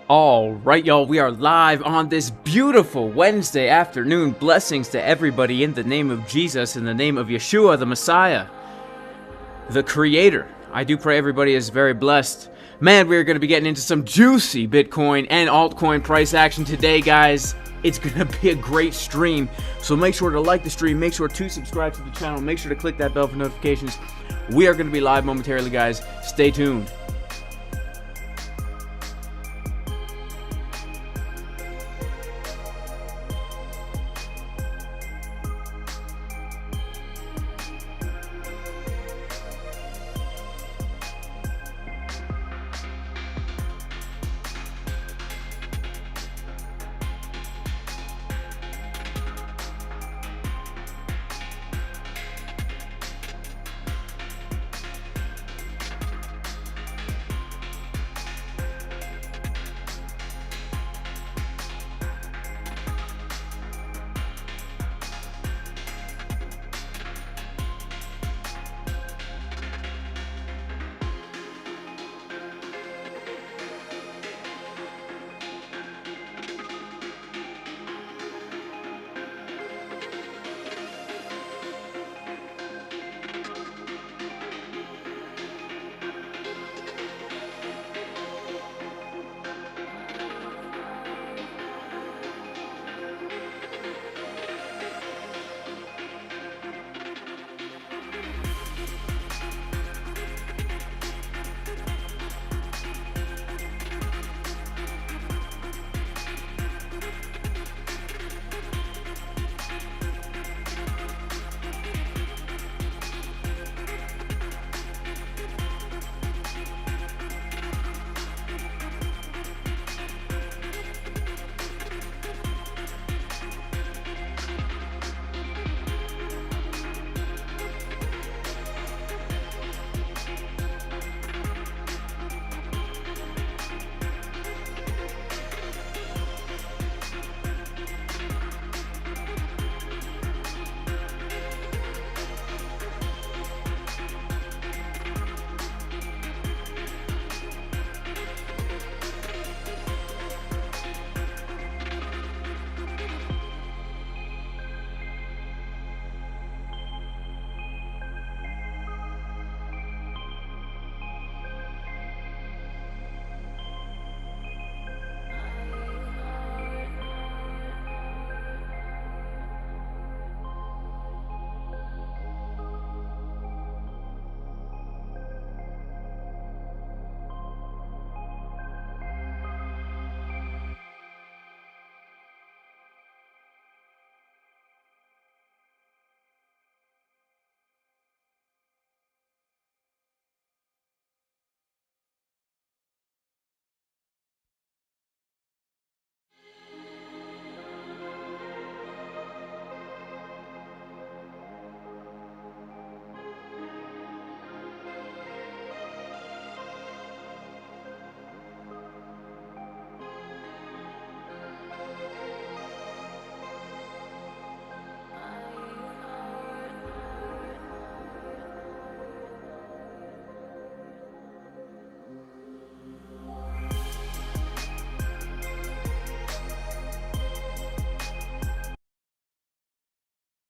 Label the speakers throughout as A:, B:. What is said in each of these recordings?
A: All right, y'all, we are live on this beautiful Wednesday afternoon. Blessings to everybody in the name of Jesus, in the name of Yeshua, the Messiah, the Creator. I do pray everybody is very blessed. Man, we're going to be getting into some juicy Bitcoin and altcoin price action today, guys. It's going to be a great stream, so make sure to like the stream, make sure to subscribe to the channel, make sure to click that bell for notifications. We are going to be live momentarily, guys. Stay tuned.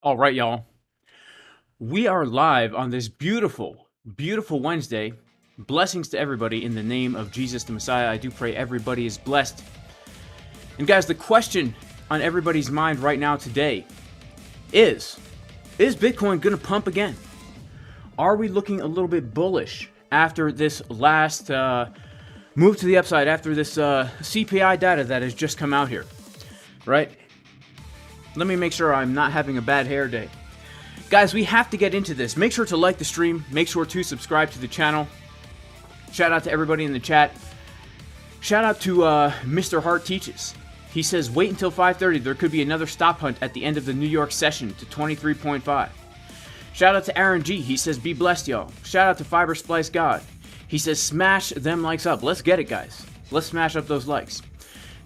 A: All right, y'all. We are live on this beautiful, beautiful Wednesday. Blessings to everybody in the name of Jesus the Messiah. I do pray everybody is blessed. And guys, the question on everybody's mind right now today is Bitcoin going to pump again? Are we looking a little bit bullish after this last move to the upside, after this CPI data that has just come out here, right? Let me make sure I'm not having a bad hair day. Guys, we have to get into this. Make sure to like the stream. Make sure to subscribe to the channel. Shout out to everybody in the chat. Shout out to Mr. Hart Teaches. He says, wait until 5:30. There could be another stop hunt at the end of the New York session to 23.5. Shout out to Aaron G. He says, be blessed, y'all. Shout out to Fiber Splice God. He says, smash them likes up. Let's get it, guys. Let's smash up those likes.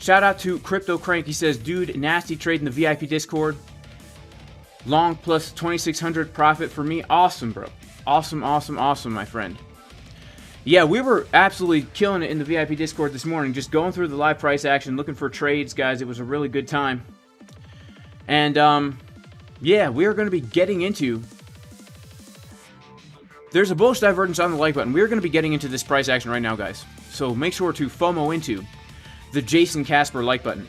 A: Shout out to Crypto Crank. He says, dude, nasty trade in the VIP Discord. Long plus 2,600 profit for me. Awesome, bro. Awesome, awesome, awesome, my friend. Yeah, we were absolutely killing it in the VIP Discord this morning, just going through the live price action, looking for trades, guys. It was a really good time. And, yeah, we are going to be getting into... There's a bullish divergence on the like button. We're going to be getting into this price action right now, guys. So make sure to FOMO into the Jason Casper like button.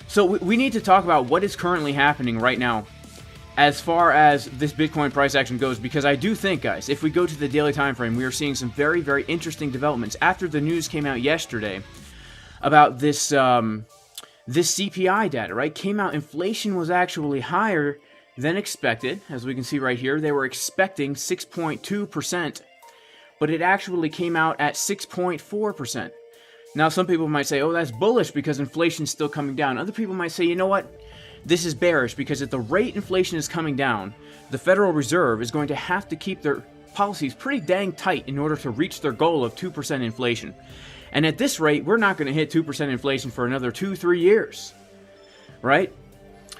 A: So we need to talk about what is currently happening right now as far as this Bitcoin price action goes, because I do think, guys, if we go to the daily time frame, we are seeing some very, very interesting developments after the news came out yesterday about this this CPI data, right? Came out, inflation was actually higher than expected. As we can see right here, they were expecting 6.2%, but it actually came out at 6.4%. Now, some people might say, oh, that's bullish because inflation's still coming down. Other people might say, you know what? This is bearish because at the rate inflation is coming down, the Federal Reserve is going to have to keep their policies pretty dang tight in order to reach their goal of 2% inflation. And at this rate, we're not going to hit 2% inflation for another 2-3 years, right?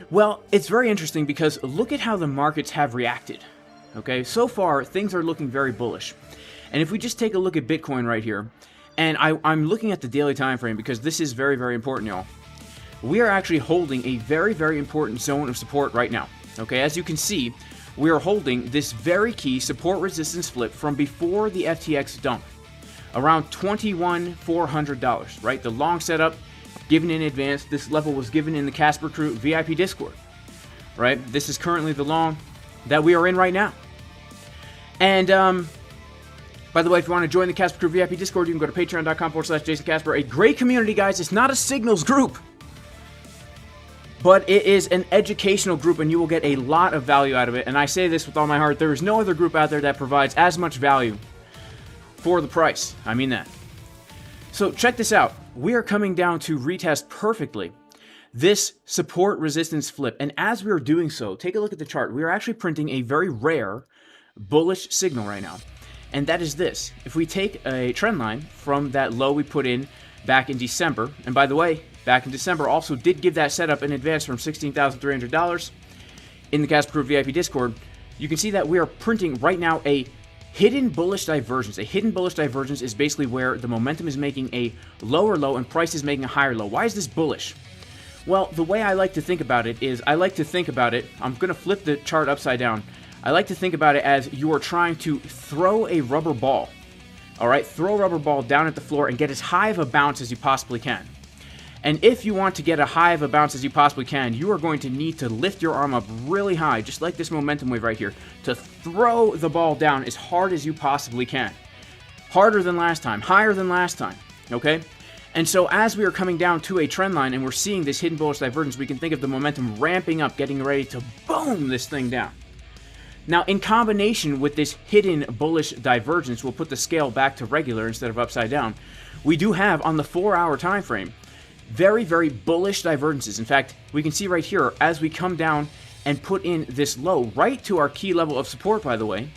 A: Well, it's very interesting because look at how the markets have reacted, okay? So far, things are looking very bullish. And if we just take a look at Bitcoin right here, and I'm looking at the daily time frame because this is very, very important, y'all. We are actually holding a very, very important zone of support right now. Okay, as you can see, we are holding this very key support resistance flip from before the FTX dump, around $21,400, right? The long setup given in advance. This level was given in the Casper Crew VIP Discord, right? This is currently the long that we are in right now. And by the way, if you want to join the Casper Crew VIP Discord, you can go to patreon.com/Jason Casper. A great community, guys. It's not a signals group, but it is an educational group, and you will get a lot of value out of it. And I say this with all my heart. There is no other group out there that provides as much value for the price. I mean that. So check this out. We are coming down to retest perfectly this support resistance flip. And as we are doing so, take a look at the chart. We are actually printing a very rare bullish signal right now. And that is this. If we take a trend line from that low we put in back in December, and by the way, back in December also did give that setup in advance from $16,300 in the Casper Crew VIP Discord, you can see that we are printing right now a hidden bullish divergence. A hidden bullish divergence is basically where the momentum is making a lower low and price is making a higher low. Why is this bullish? Well, the way I like to think about it is, I'm going to flip the chart upside down. I like to think about it as you are trying to throw a rubber ball. Alright, throw a rubber ball down at the floor and get as high of a bounce as you possibly can. And if you want to get a high of a bounce as you possibly can, you are going to need to lift your arm up really high, just like this momentum wave right here, to throw the ball down as hard as you possibly can. Harder than last time, higher than last time, okay? And so as we are coming down to a trend line and we're seeing this hidden bullish divergence, we can think of the momentum ramping up, getting ready to boom this thing down. Now, in combination with this hidden bullish divergence, we'll put the scale back to regular instead of upside down. We do have, on the 4-hour time frame, very, very bullish divergences. In fact, we can see right here, as we come down and put in this low right to our key level of support, by the way,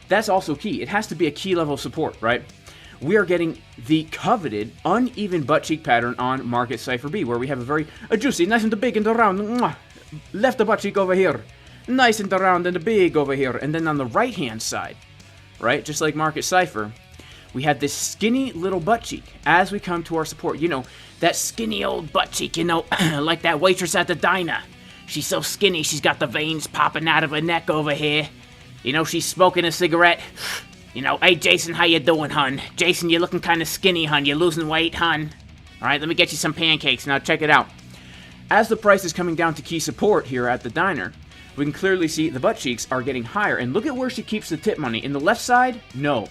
A: that's also key. It has to be a key level of support, right? We are getting the coveted uneven butt cheek pattern on market Cipher B, where we have a juicy, nice and big and round, left the butt cheek over here, nice and round and big over here, and then on the right hand side, right, just like market Cipher, we have this skinny little butt cheek as we come to our support. You know, that skinny old butt cheek, you know, like that waitress at the diner. She's so skinny, she's got the veins popping out of her neck over here. You know, she's smoking a cigarette. You know, hey, Jason, how you doing, hun? Jason, you're looking kind of skinny, hun. You're losing weight, hun. All right, let me get you some pancakes. Now, check it out. As the price is coming down to key support here at the diner, we can clearly see the butt cheeks are getting higher. And look at where she keeps the tip money. In the left side? No.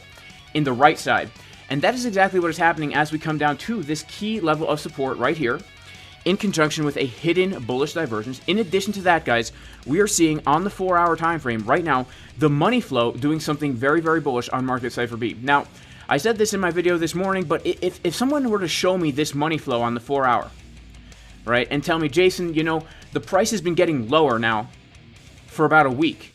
A: In the right side. And that is exactly what is happening as we come down to this key level of support right here, in conjunction with a hidden bullish divergence. In addition to that, guys, we are seeing on the 4-hour time frame right now the money flow doing something very, very bullish on market Cipher B. Now, I said this in my video this morning, but if someone were to show me this money flow on the 4-hour, right, and tell me, Jason, you know, the price has been getting lower now for about a week,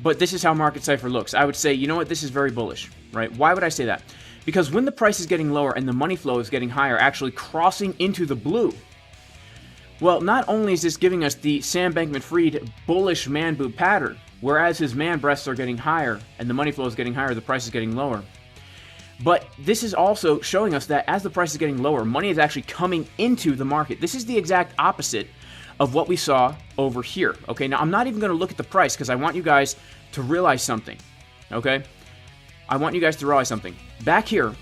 A: but this is how market Cipher looks, I would say, you know what, this is very bullish, right? Why would I say that? Because when the price is getting lower and the money flow is getting higher, actually crossing into the blue, well, not only is this giving us the Sam Bankman-Fried bullish man boob pattern, whereas his man breasts are getting higher and the money flow is getting higher, the price is getting lower. But this is also showing us that as the price is getting lower, money is actually coming into the market. This is the exact opposite of what we saw over here. Okay, now I'm not even going to look at the price because I want you guys to realize something. Okay, I want you guys to realize something. Back here,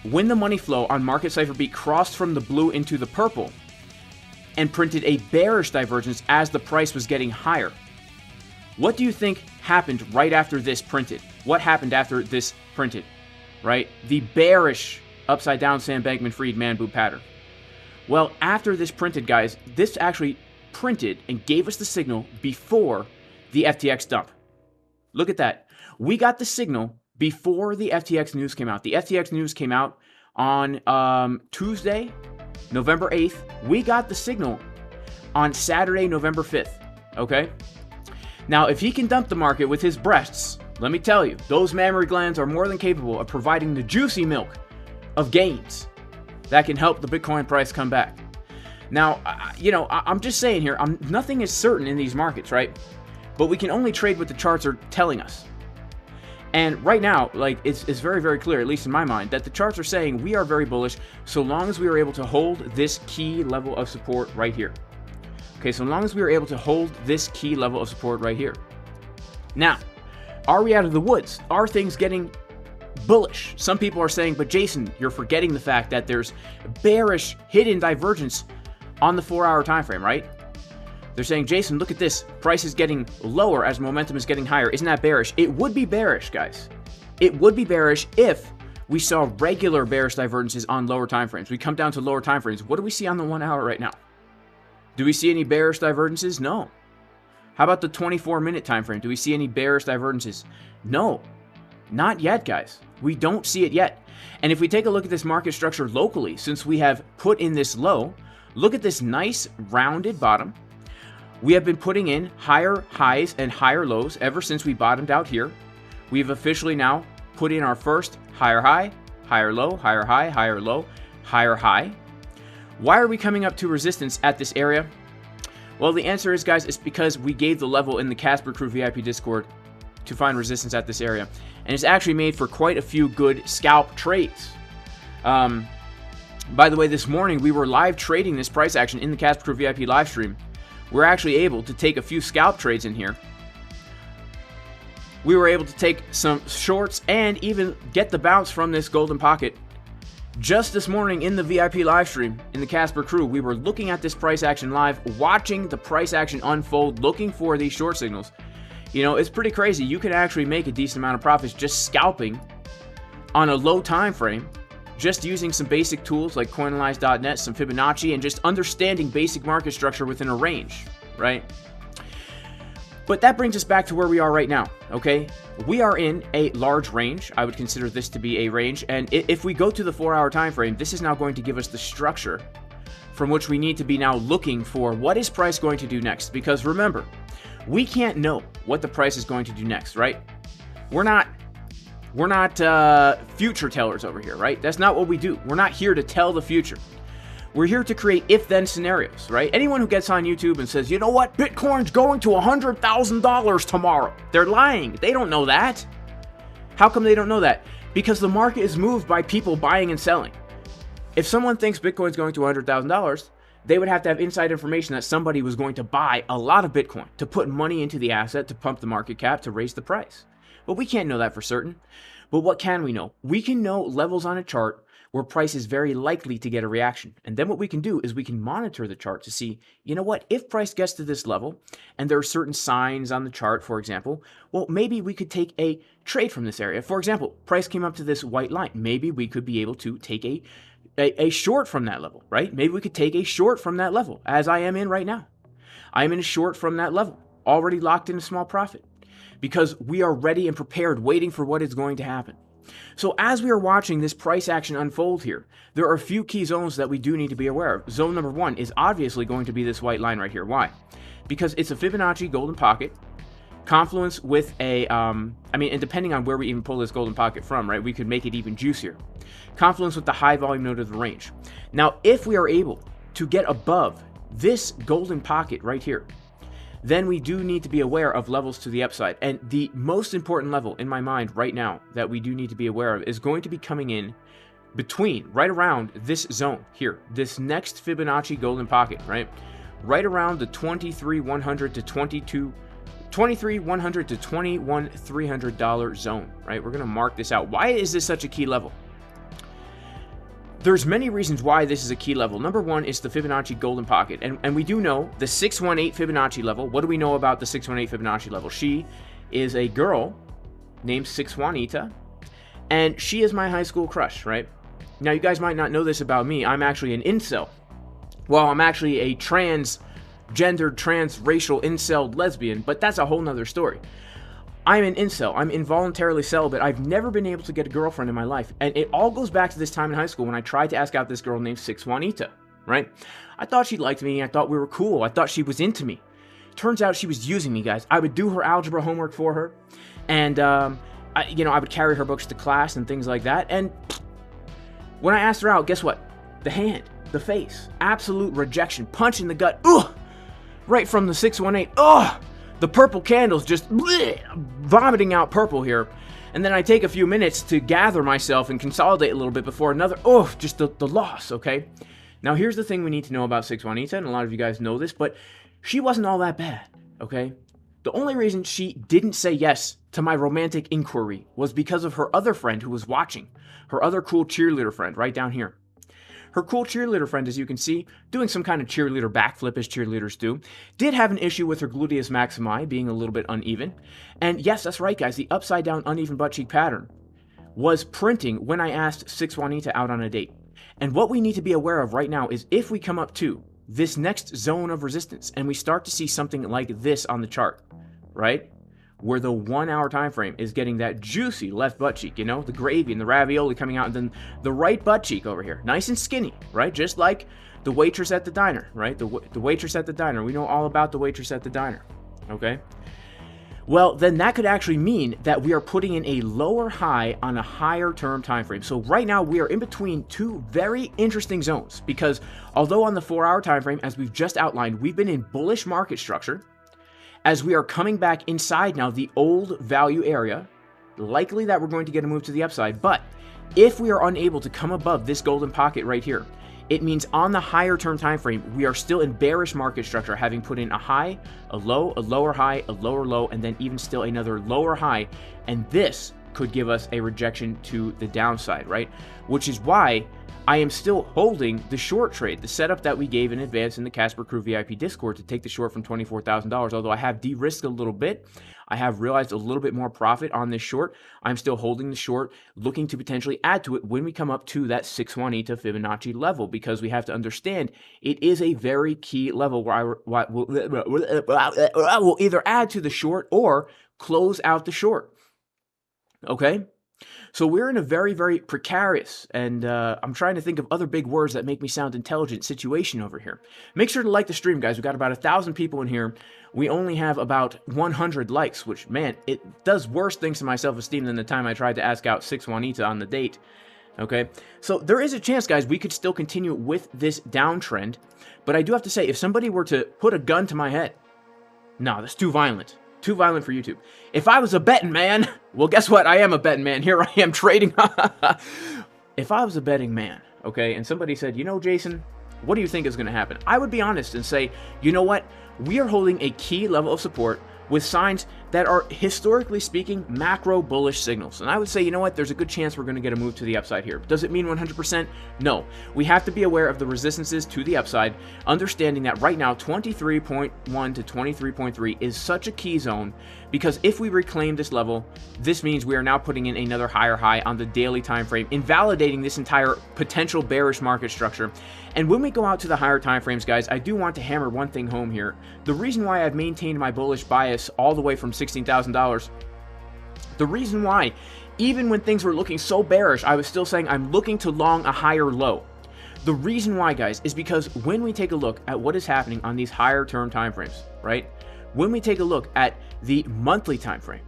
A: when the money flow on market Cipher beat crossed from the blue into the purple and printed a bearish divergence as the price was getting higher, what do you think happened right after this printed? What happened after this printed? Right? The bearish upside down Sam Bankman-Fried man boot pattern. Well, after this printed, guys, this actually printed and gave us the signal before the FTX dump. Look at that. We got the signal before the FTX news came out. The FTX news came out on Tuesday, November 8th. We got the signal on Saturday, November 5th. Okay? Now, if he can dump the market with his breasts, let me tell you, those mammary glands are more than capable of providing the juicy milk of gains that can help the Bitcoin price come back. Now, I'm just saying here, nothing is certain in these markets, right? But we can only trade what the charts are telling us. And right now, like, it's very, very clear, at least in my mind, that the charts are saying we are very bullish so long as we are able to hold this key level of support right here. Okay, so long as we are able to hold this key level of support right here. Now, are we out of the woods? Are things getting bullish? Some people are saying, but Jason, you're forgetting the fact that there's bearish hidden divergence on the 4-hour time frame, right? They're saying, Jason, look at this. Price is getting lower as momentum is getting higher. Isn't that bearish? It would be bearish, guys. It would be bearish if we saw regular bearish divergences on lower time frames. We come down to lower time frames. What do we see on the 1 hour right now? Do we see any bearish divergences? No. How about the 24-minute time frame? Do we see any bearish divergences? No. Not yet, guys. We don't see it yet. And if we take a look at this market structure locally, since we have put in this low, look at this nice rounded bottom. We have been putting in higher highs and higher lows ever since we bottomed out here. We've officially now put in our first higher high, higher low, higher high, higher low, higher high. Why are we coming up to resistance at this area? Well, the answer is, guys, it's because we gave the level in the Casper Crew VIP Discord to find resistance at this area. And it's actually made for quite a few good scalp trades. By the way, this morning we were live trading this price action in the Casper Crew VIP live stream. We're actually able to take a few scalp trades in here. We were able to take some shorts and even get the bounce from this golden pocket. Just this morning in the VIP live stream in the Casper Crew, we were looking at this price action live, watching the price action unfold, looking for these short signals. You know, it's pretty crazy. You can actually make a decent amount of profits just scalping on a low time frame, just using some basic tools like coinanalyze.net, some Fibonacci, and just understanding basic market structure within a range, right? But that brings us back to where we are right now, okay? We are in a large range. I would consider this to be a range. And if we go to the 4-hour time frame, this is now going to give us the structure from which we need to be now looking for what is price going to do next. Because remember, we can't know what the price is going to do next, right? We're not future tellers over here, right? That's not what we do. We're not here to tell the future. We're here to create if-then scenarios, right? Anyone who gets on YouTube and says, you know what, Bitcoin's going to $100,000 tomorrow, they're lying. They don't know that. How come they don't know that? Because the market is moved by people buying and selling. If someone thinks Bitcoin's going to $100,000, they would have to have inside information that somebody was going to buy a lot of Bitcoin to put money into the asset, to pump the market cap, to raise the price. But we can't know that for certain. But what can we know? We can know levels on a chart where price is very likely to get a reaction. And then what we can do is we can monitor the chart to see, you know what, if price gets to this level and there are certain signs on the chart, for example, well, maybe we could take a trade from this area. For example, price came up to this white line. Maybe we could be able to take a short from that level, right? Maybe we could take a short from that level, as I am in right now. I am in a short from that level, already locked in a small profit, because we are ready and prepared, waiting for what is going to happen. So as we are watching this price action unfold here, there are a few key zones that we do need to be aware of. Zone number one is obviously going to be this white line right here. Why? Because it's a Fibonacci golden pocket, confluence with a, and depending on where we even pull this golden pocket from, right, we could make it even juicier. Confluence with the high volume node of the range. Now, if we are able to get above this golden pocket right here, then we do need to be aware of levels to the upside. And the most important level in my mind right now that we do need to be aware of is going to be coming in between, right around this zone here, this next Fibonacci golden pocket, right? Right around the 23,100 to 23,100 to $21,300 zone, right? We're going to mark this out. Why is this such a key level? There's many reasons why this is a key level. Number one is the Fibonacci golden pocket. And we do know the 618 Fibonacci level. What do we know about the 618 Fibonacci level? She is a girl named Six Juanita, and she is my high school crush, right? Now, you guys might not know this about me. I'm actually an incel. Well, I'm actually a transgendered, transracial incel lesbian, but that's a whole nother story. I'm an incel. I'm involuntarily celibate. I've never been able to get a girlfriend in my life. And it all goes back to this time in high school when I tried to ask out this girl named Six Juanita, right? I thought she liked me. I thought we were cool. I thought she was into me. Turns out she was using me, guys. I would do her algebra homework for her. And, I would carry her books to class and things like that. And when I asked her out, guess what? The hand, the face, absolute rejection, punch in the gut. Ugh! Right from the 618. Ugh! The purple candles just vomiting out purple here. And then I take a few minutes to gather myself and consolidate a little bit before another, just the loss, okay? Now, here's the thing we need to know about Six Juanita, and a lot of you guys know this, but she wasn't all that bad, okay? The only reason she didn't say yes to my romantic inquiry was because of her other friend who was watching, her other cool cheerleader friend right down here. Her cool cheerleader friend, as you can see, doing some kind of cheerleader backflip as cheerleaders do, did have an issue with her gluteus maximi being a little bit uneven. And yes, that's right, guys, the upside down uneven butt cheek pattern was printing when I asked Six Juanita out on a date. And what we need to be aware of right now is if we come up to this next zone of resistance and we start to see something like this on the chart, right? Where the 1 hour time frame is getting that juicy left butt cheek, the gravy and the ravioli coming out, and then the right butt cheek over here, nice and skinny, right? Just like the waitress at the diner, right? The waitress at the diner. We know all about the waitress at the diner, okay? Well, then that could actually mean that we are putting in a lower high on a higher term time frame. So right now we are in between two very interesting zones, because although on the 4 hour time frame, as we've just outlined, we've been in bullish market structure, as we are coming back inside now the old value area, likely that we're going to get a move to the upside. But if we are unable to come above this golden pocket right here, it means on the higher term time frame, we are still in bearish market structure, having put in a high, a low, a lower high, a lower low, and then even still another lower high. And this could give us a rejection to the downside, right? Which is why I am still holding the short trade, the setup that we gave in advance in the Casper Crew VIP Discord to take the short from $24,000. Although I have de-risked a little bit, I have realized a little bit more profit on this short. I'm still holding the short, looking to potentially add to it when we come up to that 618 Fibonacci level, because we have to understand it is a very key level where I will either add to the short or close out the short. Okay? So we're in a very, very precarious, and I'm trying to think of other big words that make me sound intelligent, situation over here. Make sure to like the stream, guys. We've got about 1,000 people in here. We only have about 100 likes, which, man, it does worse things to my self-esteem than the time I tried to ask out Six Juanita on the date. Okay? So there is a chance, guys, we could still continue with this downtrend. But I do have to say, if somebody were to put a gun to my head, no, that's too violent. Too violent for YouTube. If I was a betting man, well, guess what? I am a betting man. Here I am trading. If I was a betting man, okay, and somebody said, Jason, what do you think is going to happen? I would be honest and say, you know what? We are holding a key level of support with signs that are, historically speaking, macro bullish signals. And I would say, you know what? There's a good chance we're going to get a move to the upside here. Does it mean 100%? No. We have to be aware of the resistances to the upside, understanding that right now 23.1 to 23.3 is such a key zone, because if we reclaim this level, this means we are now putting in another higher high on the daily time frame, invalidating this entire potential bearish market structure. And when we go out to the higher time frames, guys, I do want to hammer one thing home here. The reason why I've maintained my bullish bias all the way from $16,000, the reason why, even when things were looking so bearish, I was still saying I'm looking to long a higher low. The reason why, guys, is because when we take a look at what is happening on these higher term time frames, right? When we take a look at the monthly time frame,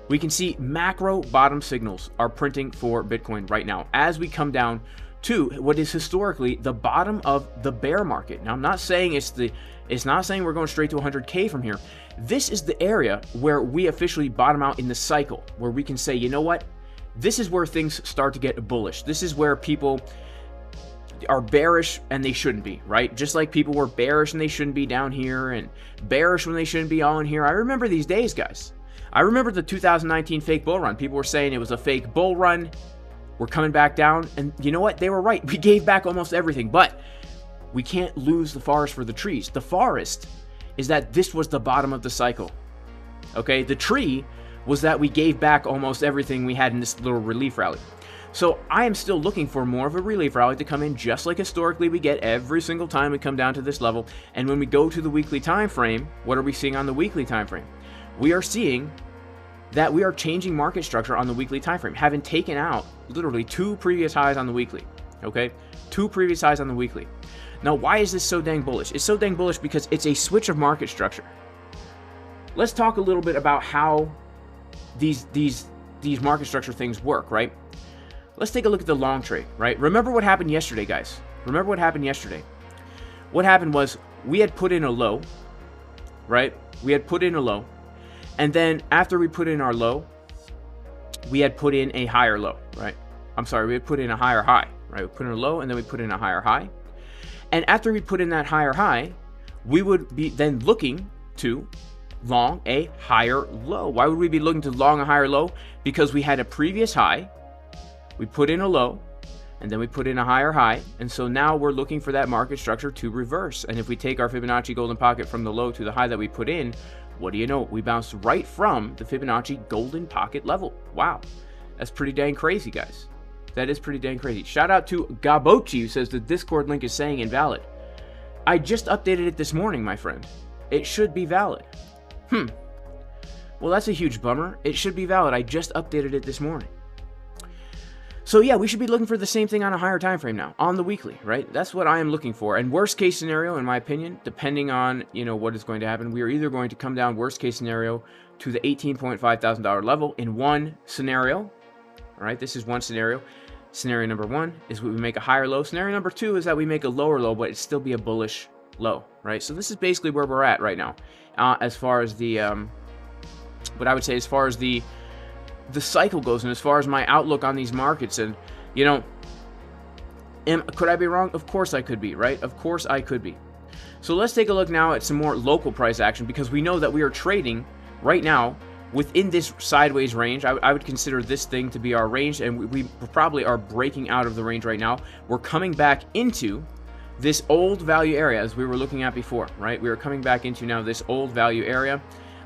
A: we can see macro bottom signals are printing for Bitcoin right now as we come down to what is historically the bottom of the bear market. Now, I'm not saying it's not saying we're going straight to 100K from here. This is the area where we officially bottom out in the cycle, where we can say, you know what? This is where things start to get bullish. This is where people are bearish and they shouldn't be, right? Just like people were bearish and they shouldn't be down here and bearish when they shouldn't be on here. I remember these days, guys. I remember the 2019 fake bull run. People were saying it was a fake bull run. We're coming back down. And you know what? They were right. We gave back almost everything, but we can't lose the forest for the trees. The forest is that this was the bottom of the cycle. Okay? The tree was that we gave back almost everything we had in this little relief rally. So I am still looking for more of a relief rally to come in, just like historically we get every single time we come down to this level. And when we go to the weekly time frame, what are we seeing on the weekly time frame? We are seeing that we are changing market structure on the weekly time frame, having taken out literally 2 previous highs on the weekly. Okay, 2 previous highs on the weekly. Now, why is this so dang bullish? It's so dang bullish because it's a switch of market structure. Let's talk a little bit about how these market structure things work, right? Let's take a look at the long trade, right? Remember what happened yesterday, guys. Remember what happened yesterday. What happened was we had put in a low, right? We had put in a low. And then after we put in our low, we had put in a higher low, right? I'm sorry, we had put in a higher high, right? We put in a low and then we put in a higher high. And after we put in that higher high, we would be then looking to long a higher low. Why would we be looking to long a higher low? Because we had a previous high. We put in a low, and then we put in a higher high, and so now we're looking for that market structure to reverse. And if we take our Fibonacci golden pocket from the low to the high that we put in, what do you know? We bounced right from the Fibonacci golden pocket level. Wow, that's pretty dang crazy, guys. That is pretty dang crazy. Shout out to Gabochi, who says the Discord link is saying invalid. I just updated it this morning, my friend. It should be valid. Well, that's a huge bummer. It should be valid. I just updated it this morning. So yeah, we should be looking for the same thing on a higher time frame now, on the weekly, right? That's what I am looking for. And worst case scenario, in my opinion, depending on, you know, what is going to happen, we are either going to come down, worst case scenario, to the $18.5 thousand level in one scenario. All right, this is one scenario. Scenario number 1 is we make a higher low. Scenario number 2 is that we make a lower low, but it still be a bullish low, right? So this is basically where we're at right now, as far as the, what I would say, as far as the cycle goes, and as far as my outlook on these markets. And you know, could I be wrong? Of course I could be, right? Of course I could be. So let's take a look now at some more local price action, because we know that we are trading right now within this sideways range. I would consider this thing to be our range, and we probably are breaking out of the range right now. We're coming back into this old value area as we were looking at before, right? We are coming back into now this old value area.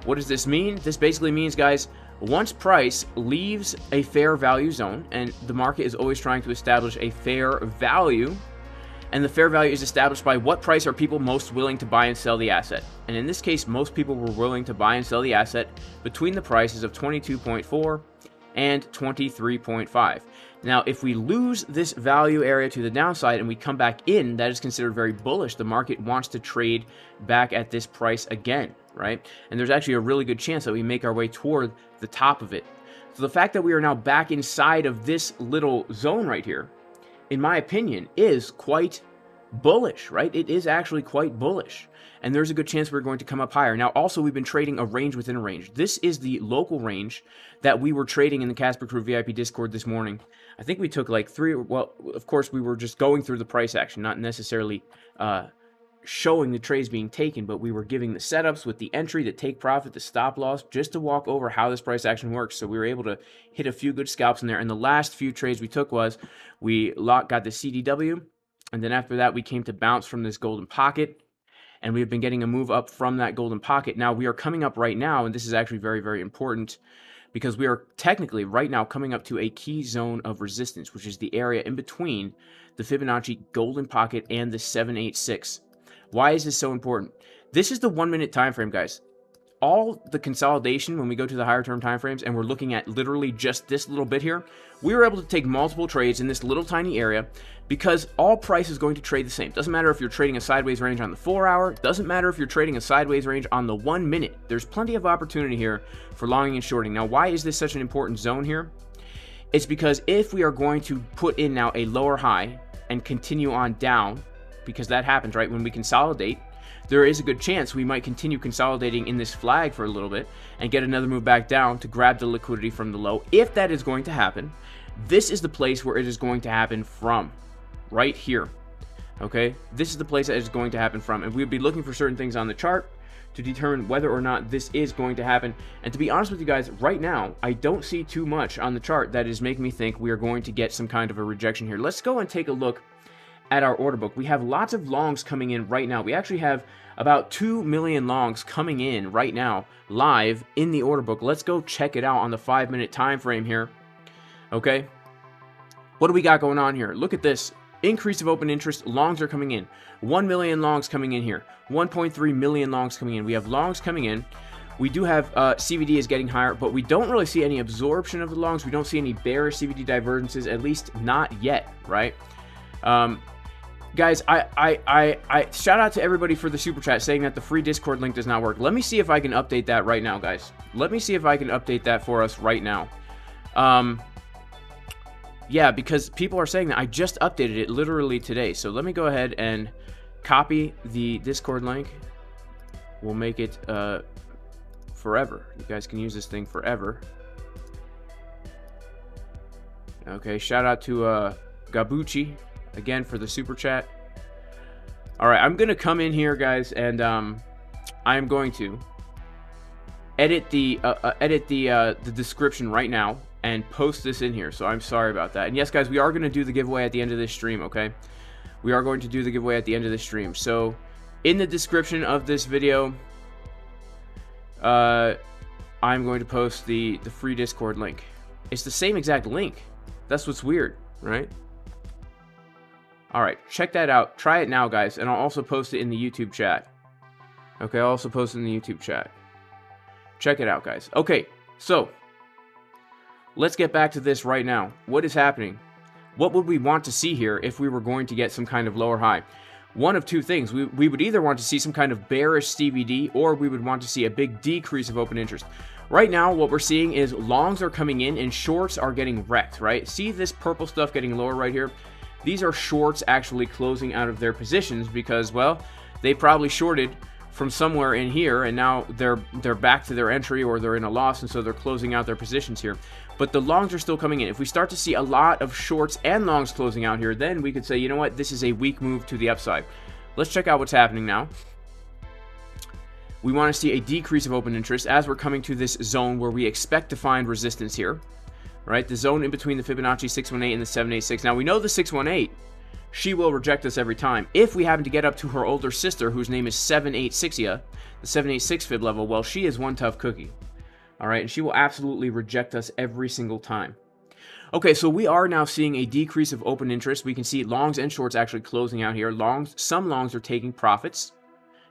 A: What does this mean? This basically means, guys, once price leaves a fair value zone, and the market is always trying to establish a fair value, and the fair value is established by what price are people most willing to buy and sell the asset. And in this case, most people were willing to buy and sell the asset between the prices of 22.4 and 23.5. Now, if we lose this value area to the downside and we come back in, that is considered very bullish. The market wants to trade back at this price again, right? And there's actually a really good chance that we make our way toward the top of it. So the fact that we are now back inside of this little zone right here, in my opinion, is quite bullish, right? It is actually quite bullish. And there's a good chance we're going to come up higher. Now, also, we've been trading a range within a range. This is the local range that we were trading in the Casper Crew VIP Discord this morning. I think we took like 3, well, of course, we were just going through the price action, not necessarily showing the trades being taken, but we were giving the setups with the entry, the take profit, the stop loss, just to walk over how this price action works. So we were able to hit a few good scalps in there. And the last few trades we took was we got the CDW, and then after that we came to bounce from this golden pocket, and we've been getting a move up from that golden pocket. Now we are coming up right now, and this is actually very, very important, because we are technically right now coming up to a key zone of resistance, which is the area in between the Fibonacci golden pocket and the 786. Why is this so important? This is the 1 minute time frame, guys. All the consolidation, when we go to the higher term time frames and we're looking at literally just this little bit here, we were able to take multiple trades in this little tiny area, because all price is going to trade the same. Doesn't matter if you're trading a sideways range on the 4 hour, doesn't matter if you're trading a sideways range on the 1 minute. There's plenty of opportunity here for longing and shorting. Now, why is this such an important zone here? It's because if we are going to put in now a lower high and continue on down, because that happens, right? When we consolidate, there is a good chance we might continue consolidating in this flag for a little bit and get another move back down to grab the liquidity from the low. If that is going to happen, this is the place where it is going to happen from, right here. Okay, this is the place that is going to happen from, and we'll be looking for certain things on the chart to determine whether or not this is going to happen. And to be honest with you guys, right now, I don't see too much on the chart that is making me think we are going to get some kind of a rejection here. Let's go and take a look at our order book. We have lots of longs coming in right now. We actually have about 2 million longs coming in right now, live in the order book. Let's go check it out on the 5-minute time frame here. Okay, what do we got going on here? Look at this. Increase of open interest, longs are coming in. 1 million longs coming in here. 1.3 million longs coming in. We have longs coming in. We do have CVD is getting higher, but we don't really see any absorption of the longs. We don't see any bearish CVD divergences, at least not yet, right? Guys, I shout out to everybody for the super chat saying that the free Discord link does not work. Let me see if I can update that right now, guys. Let me see if I can update that for us right now. Yeah, because people are saying that I just updated it literally today. So let me go ahead and copy the Discord link. We'll make it forever. You guys can use this thing forever. Okay, shout out to Gabucci again for the super chat. All right, I'm gonna come in here, guys, and I'm going to edit the description right now and post this in here. So I'm sorry about that. And yes, guys, we are going to do the giveaway at the end of this stream, okay? We are going to do the giveaway at the end of this stream. So in the description of this video, I'm going to post the free Discord link. It's the same exact link. That's what's weird, right? All right, check that out. Try it now, guys, and I'll also post it in the YouTube chat. Okay, I'll also post it in the YouTube chat. Check it out, guys. Okay, so let's get back to this right now. What is happening? What would we want to see here if we were going to get some kind of lower high? One of two things. We would either want to see some kind of bearish CVD, or we would want to see a big decrease of open interest. Right now, what we're seeing is longs are coming in and shorts are getting wrecked, right? See this purple stuff getting lower right here? These are shorts actually closing out of their positions because, well, they probably shorted from somewhere in here, and now they're back to their entry, or they're in a loss, and so they're closing out their positions here. But the longs are still coming in. If we start to see a lot of shorts and longs closing out here, then we could say, you know what, this is a weak move to the upside. Let's check out what's happening now. We want to see a decrease of open interest as we're coming to this zone where we expect to find resistance here, right? The zone in between the Fibonacci 618 and the 786. Now we know the 618, she will reject us every time. If we happen to get up to her older sister, whose name is 786ia, the 786 fib level, well, she is one tough cookie. All right, and she will absolutely reject us every single time. Okay, so we are now seeing a decrease of open interest. We can see longs and shorts actually closing out here. Some longs are taking profits,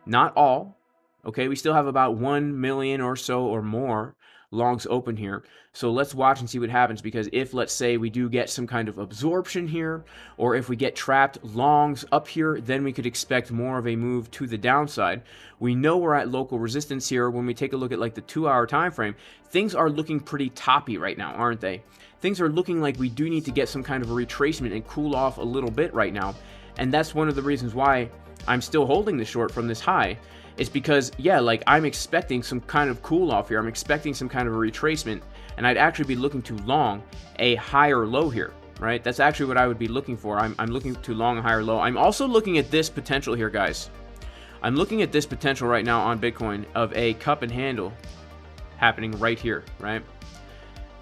A: not all. Okay, we still have about 1 million or so or more longs open here. So let's watch and see what happens, because if, let's say, we do get some kind of absorption here, or if we get trapped longs up here, then we could expect more of a move to the downside. We know we're at local resistance here. When we take a look at like the 2-hour time frame, things are looking pretty toppy right now, aren't they? Things are looking like we do need to get some kind of a retracement and cool off a little bit right now. And that's one of the reasons why I'm still holding the short from this high. It's because, yeah, like I'm expecting some kind of cool off here. I'm expecting some kind of a retracement, and I'd actually be looking to long a higher low here, right? That's actually what I would be looking for. I'm looking to long a higher low. I'm also looking at this potential here, guys. I'm looking at this potential right now on Bitcoin of a cup and handle happening right here, right?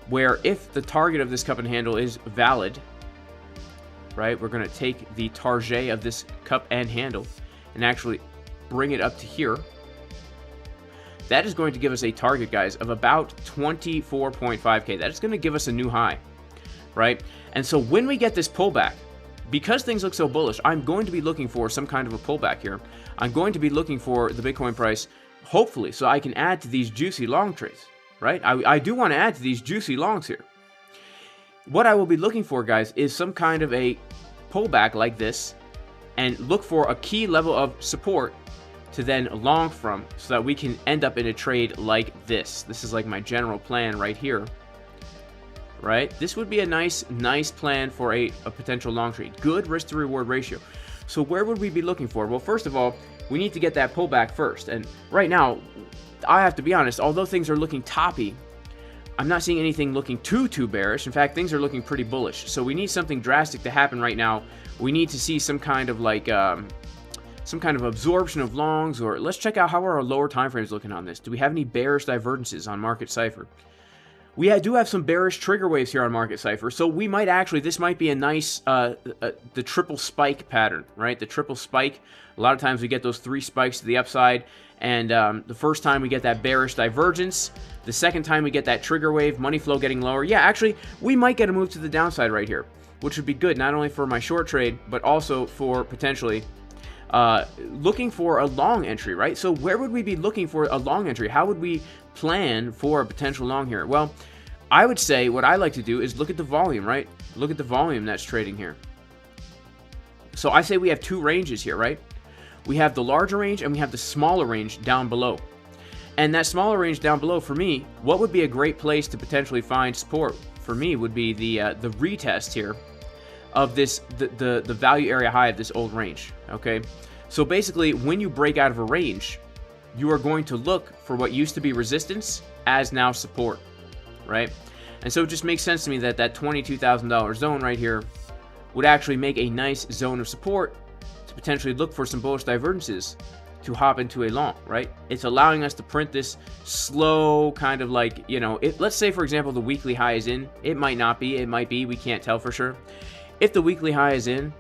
A: Where if the target of this cup and handle is valid, right, we're going to take the target of this cup and handle and actually bring it up to here. That is going to give us a target, guys, of about 24.5K. That is going to give us a new high, right? And so when we get this pullback, because things look so bullish, I'm going to be looking for some kind of a pullback here. I'm going to be looking for the Bitcoin price, hopefully, so I can add to these juicy long trades, right? I do want to add to these juicy longs here. What I will be looking for, guys, is some kind of a pullback like this, and look for a key level of support to then long from, so that we can end up in a trade like this. This is like my general plan right here. right? This would be a nice plan for a potential long trade. Good risk to reward ratio. So where would we be looking for? Well, first of all, we need to get that pullback first. And right now, I have to be honest, although things are looking toppy, I'm not seeing anything looking too bearish. In fact, things are looking pretty bullish. So we need something drastic to happen right now. We need to see some kind of like some kind of absorption of longs, or let's check out how are our lower time frames looking on this. Do we have any bearish divergences on Market Cipher? We do have some bearish trigger waves here on Market Cipher, so we might actually, this might be a nice, the triple spike pattern, right? The triple spike. A lot of times we get those 3 spikes to the upside, and the first time we get that bearish divergence, the second time we get that trigger wave, money flow getting lower. Yeah, actually, we might get a move to the downside right here, which would be good, not only for my short trade, but also for potentially looking for a long entry, right? So where would we be looking for a long entry? How would we plan for a potential long here? Well, I would say what I like to do is look at the volume, right? Look at the volume that's trading here. So I say we have 2 ranges here, right? We have the larger range and we have the smaller range down below. And that smaller range down below, for me, what would be a great place to potentially find support for me would be the retest here of this the value area high of this old range. Okay, so basically when you break out of a range, you are going to look for what used to be resistance as now support, right? And so it just makes sense to me that that $22,000 zone right here would actually make a nice zone of support to potentially look for some bullish divergences to hop into a long, right? It's allowing us to print this slow kind of like, you know, let's say for example the weekly high is in. It might not be, it might be, we can't tell for sure. If the weekly high is in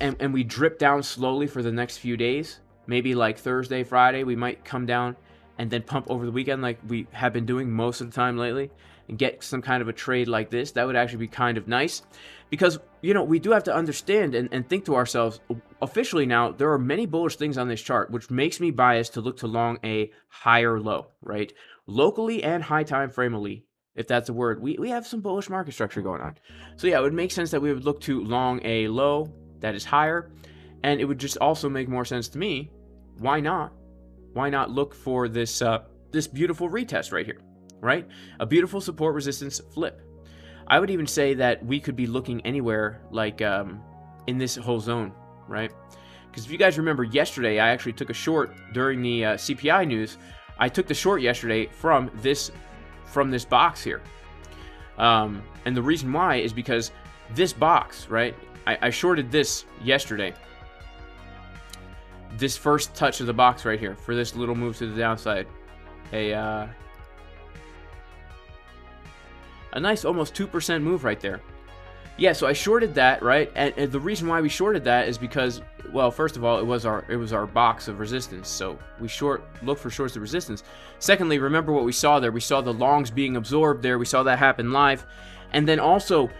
A: and we drip down slowly for the next few days, maybe like Thursday, Friday, we might come down and then pump over the weekend like we have been doing most of the time lately and get some kind of a trade like this. That would actually be kind of nice because, you know, we do have to understand and think to ourselves, officially now, there are many bullish things on this chart, which makes me biased to look to long a higher low, right? Locally and high time frame-ally, if that's a word, we have some bullish market structure going on. So yeah, it would make sense that we would look to long a low that is higher, and it would just also make more sense to me, why not look for this this beautiful retest right here, right? A beautiful support resistance flip. I would even say that we could be looking anywhere like in this whole zone, right? Because if you guys remember yesterday, I actually took a short during the CPI news. I took the short yesterday from this box here. And the reason why is because this box, right? I shorted this yesterday. This first touch of the box right here for this little move to the downside. A nice almost 2% move right there. Yeah, so I shorted that, right? And the reason why we shorted that is because, well, first of all, it was our box of resistance. So we look for shorts of resistance. Secondly, remember what we saw there. We saw the longs being absorbed there. We saw that happen live. And then also,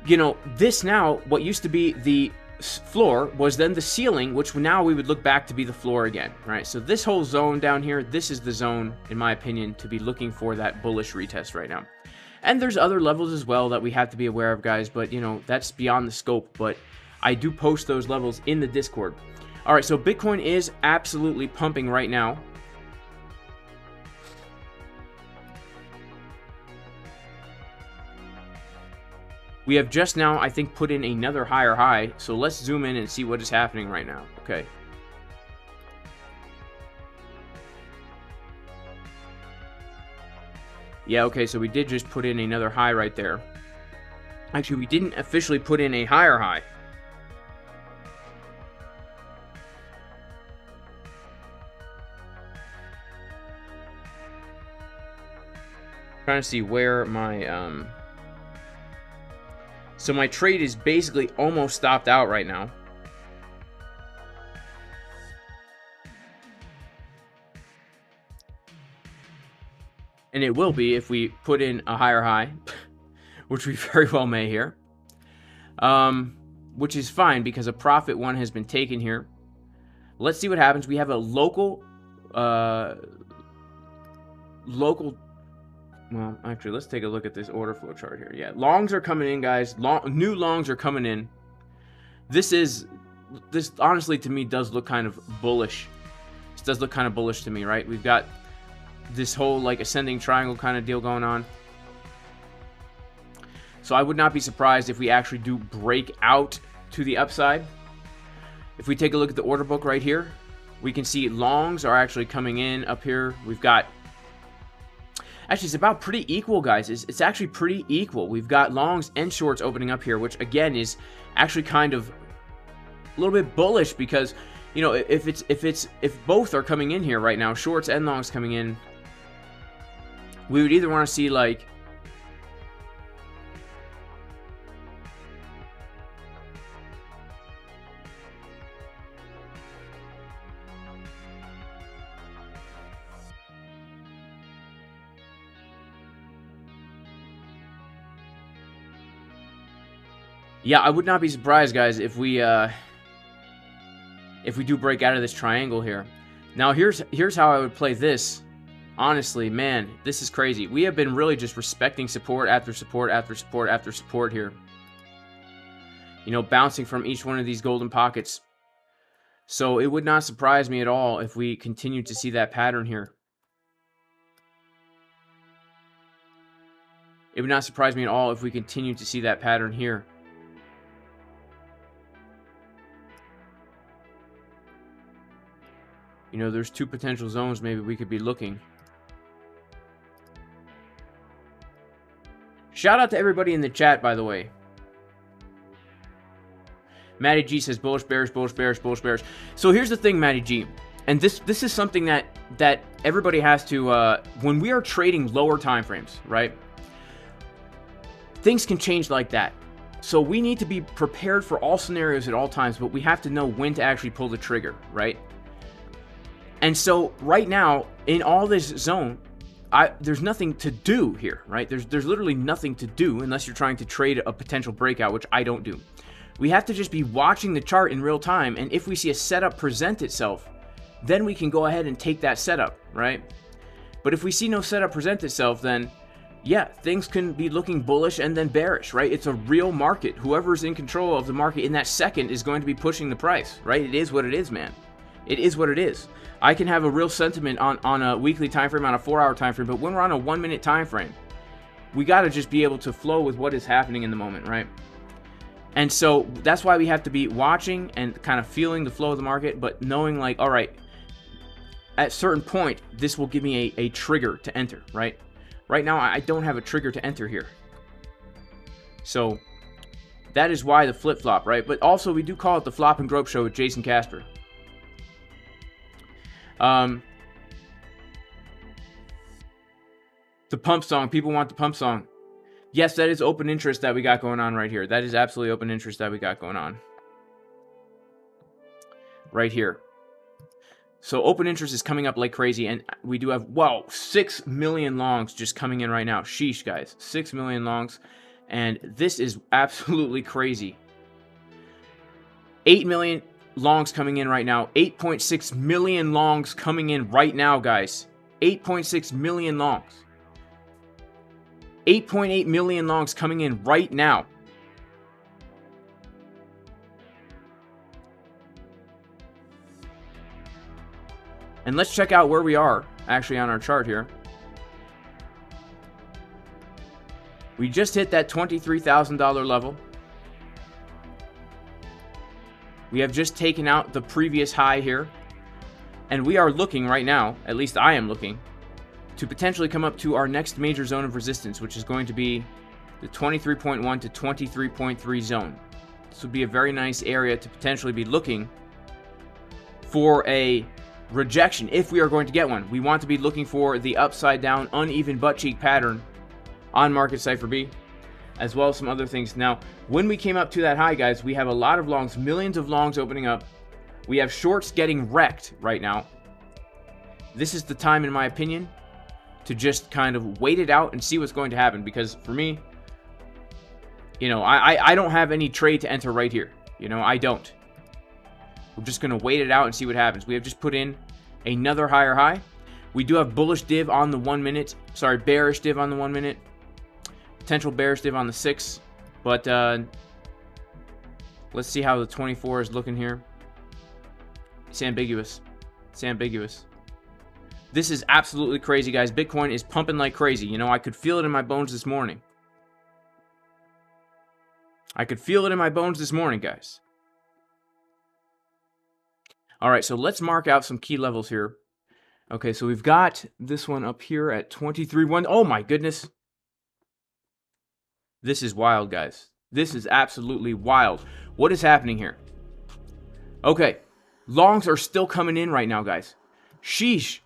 A: you know, this now, what used to be the floor was then the ceiling, which now we would look back to be the floor again, right? So this whole zone down here, this is the zone, in my opinion, to be looking for that bullish retest right now. And there's other levels as well that we have to be aware of, guys, but, you know, that's beyond the scope, but I do post those levels in the Discord. All right, so Bitcoin is absolutely pumping right now. We have just now, I think, put in another higher high, so let's zoom in and see what is happening right now. Okay. Yeah, okay, so we did just put in another high right there. Actually, we didn't officially put in a higher high. Trying to see where my so my trade is basically almost stopped out right now. And it will be if we put in a higher high, which we very well may here. Which is fine because a profit one has been taken here. Let's see what happens. We have a local, well, actually, let's take a look at this order flow chart here. Yeah, longs are coming in, guys. New longs are coming in. This honestly to me does look kind of bullish. This does look kind of bullish to me, right? We've got this whole like ascending triangle kind of deal going on. So I would not be surprised if we actually do break out to the upside. If we take a look at the order book right here, we can see longs are actually coming in up here. We've got, actually it's about pretty equal, guys. It's actually pretty equal. We've got longs and shorts opening up here, which again is actually kind of a little bit bullish, because you know, if both are coming in here right now, shorts and longs coming in, we would either want to see like yeah, I would not be surprised, guys, if we do break out of this triangle here. Now, here's how I would play this. Honestly, man, this is crazy. We have been really just respecting support after support after support after support here. You know, bouncing from each one of these golden pockets. So it would not surprise me at all if we continue to see that pattern here. It would not surprise me at all if we continue to see that pattern here. You know, there's two potential zones maybe we could be looking. Shout out to everybody in the chat, by the way. Matty G says bullish, bearish, bullish, bearish, bullish, bearish. So here's the thing, Matty G. And this is something that everybody has to, when we are trading lower time frames, right? Things can change like that. So we need to be prepared for all scenarios at all times, but we have to know when to actually pull the trigger, right? And so right now, in all this zone, there's nothing to do here, right? There's literally nothing to do unless you're trying to trade a potential breakout, which I don't do. We have to just be watching the chart in real time, and if we see a setup present itself, then we can go ahead and take that setup, right? But if we see no setup present itself, then yeah, things can be looking bullish and then bearish, right? It's a real market. Whoever's in control of the market in that second is going to be pushing the price, right? It is what it is, man. It is what it is. I can have a real sentiment on a weekly time frame, on a 4-hour time frame, but when we're on a 1-minute time frame, we got to just be able to flow with what is happening in the moment, right? And so that's why we have to be watching and kind of feeling the flow of the market, but knowing like, all right, at a certain point, this will give me a trigger to enter, right? Right now, I don't have a trigger to enter here. So that is why the flip-flop, right? But also, we do call it the Flop and Grope Show with Jason Casper. The pump song. People want the pump song. Yes, that is open interest that we got going on right here. That is absolutely open interest that we got going on. Right here. So open interest is coming up like crazy, and we do have, wow, 6 million longs just coming in right now. Sheesh, guys. 6 million longs, and this is absolutely crazy. 8 million longs coming in right now. 8.6 million longs coming in right now, guys. 8.6 million longs. 8.8 million longs coming in right now. And let's check out where we are actually on our chart here. We just hit that $23,000 level. We have just taken out the previous high here. And we are looking right now, at least I am looking, to potentially come up to our next major zone of resistance, which is going to be the 23.1 to 23.3 zone. This would be a very nice area to potentially be looking for a rejection if we are going to get one. We want to be looking for the upside down uneven butt cheek pattern on market Cipher B, as well as some other things. Now, when we came up to that high, guys, we have a lot of longs, millions of longs opening up. We have shorts getting wrecked right now. This is the time, in my opinion, to just kind of wait it out and see what's going to happen, because for me, you know, I don't have any trade to enter right here. You know, I don't. We're just going to wait it out and see what happens. We have just put in another higher high. We do have bullish div on the 1 minute. Sorry, bearish div on the 1 minute. Potential bearish div on the 6. But let's see how the 24 is looking here. It's ambiguous. It's ambiguous. This is absolutely crazy, guys. Bitcoin is pumping like crazy. You know, I could feel it in my bones this morning. I could feel it in my bones this morning, guys. All right, so let's mark out some key levels here. Okay, so we've got this one up here at 23.1. Oh my goodness. This is wild, guys. This is absolutely wild. What is happening here? Okay, longs are still coming in right now, guys. Sheesh.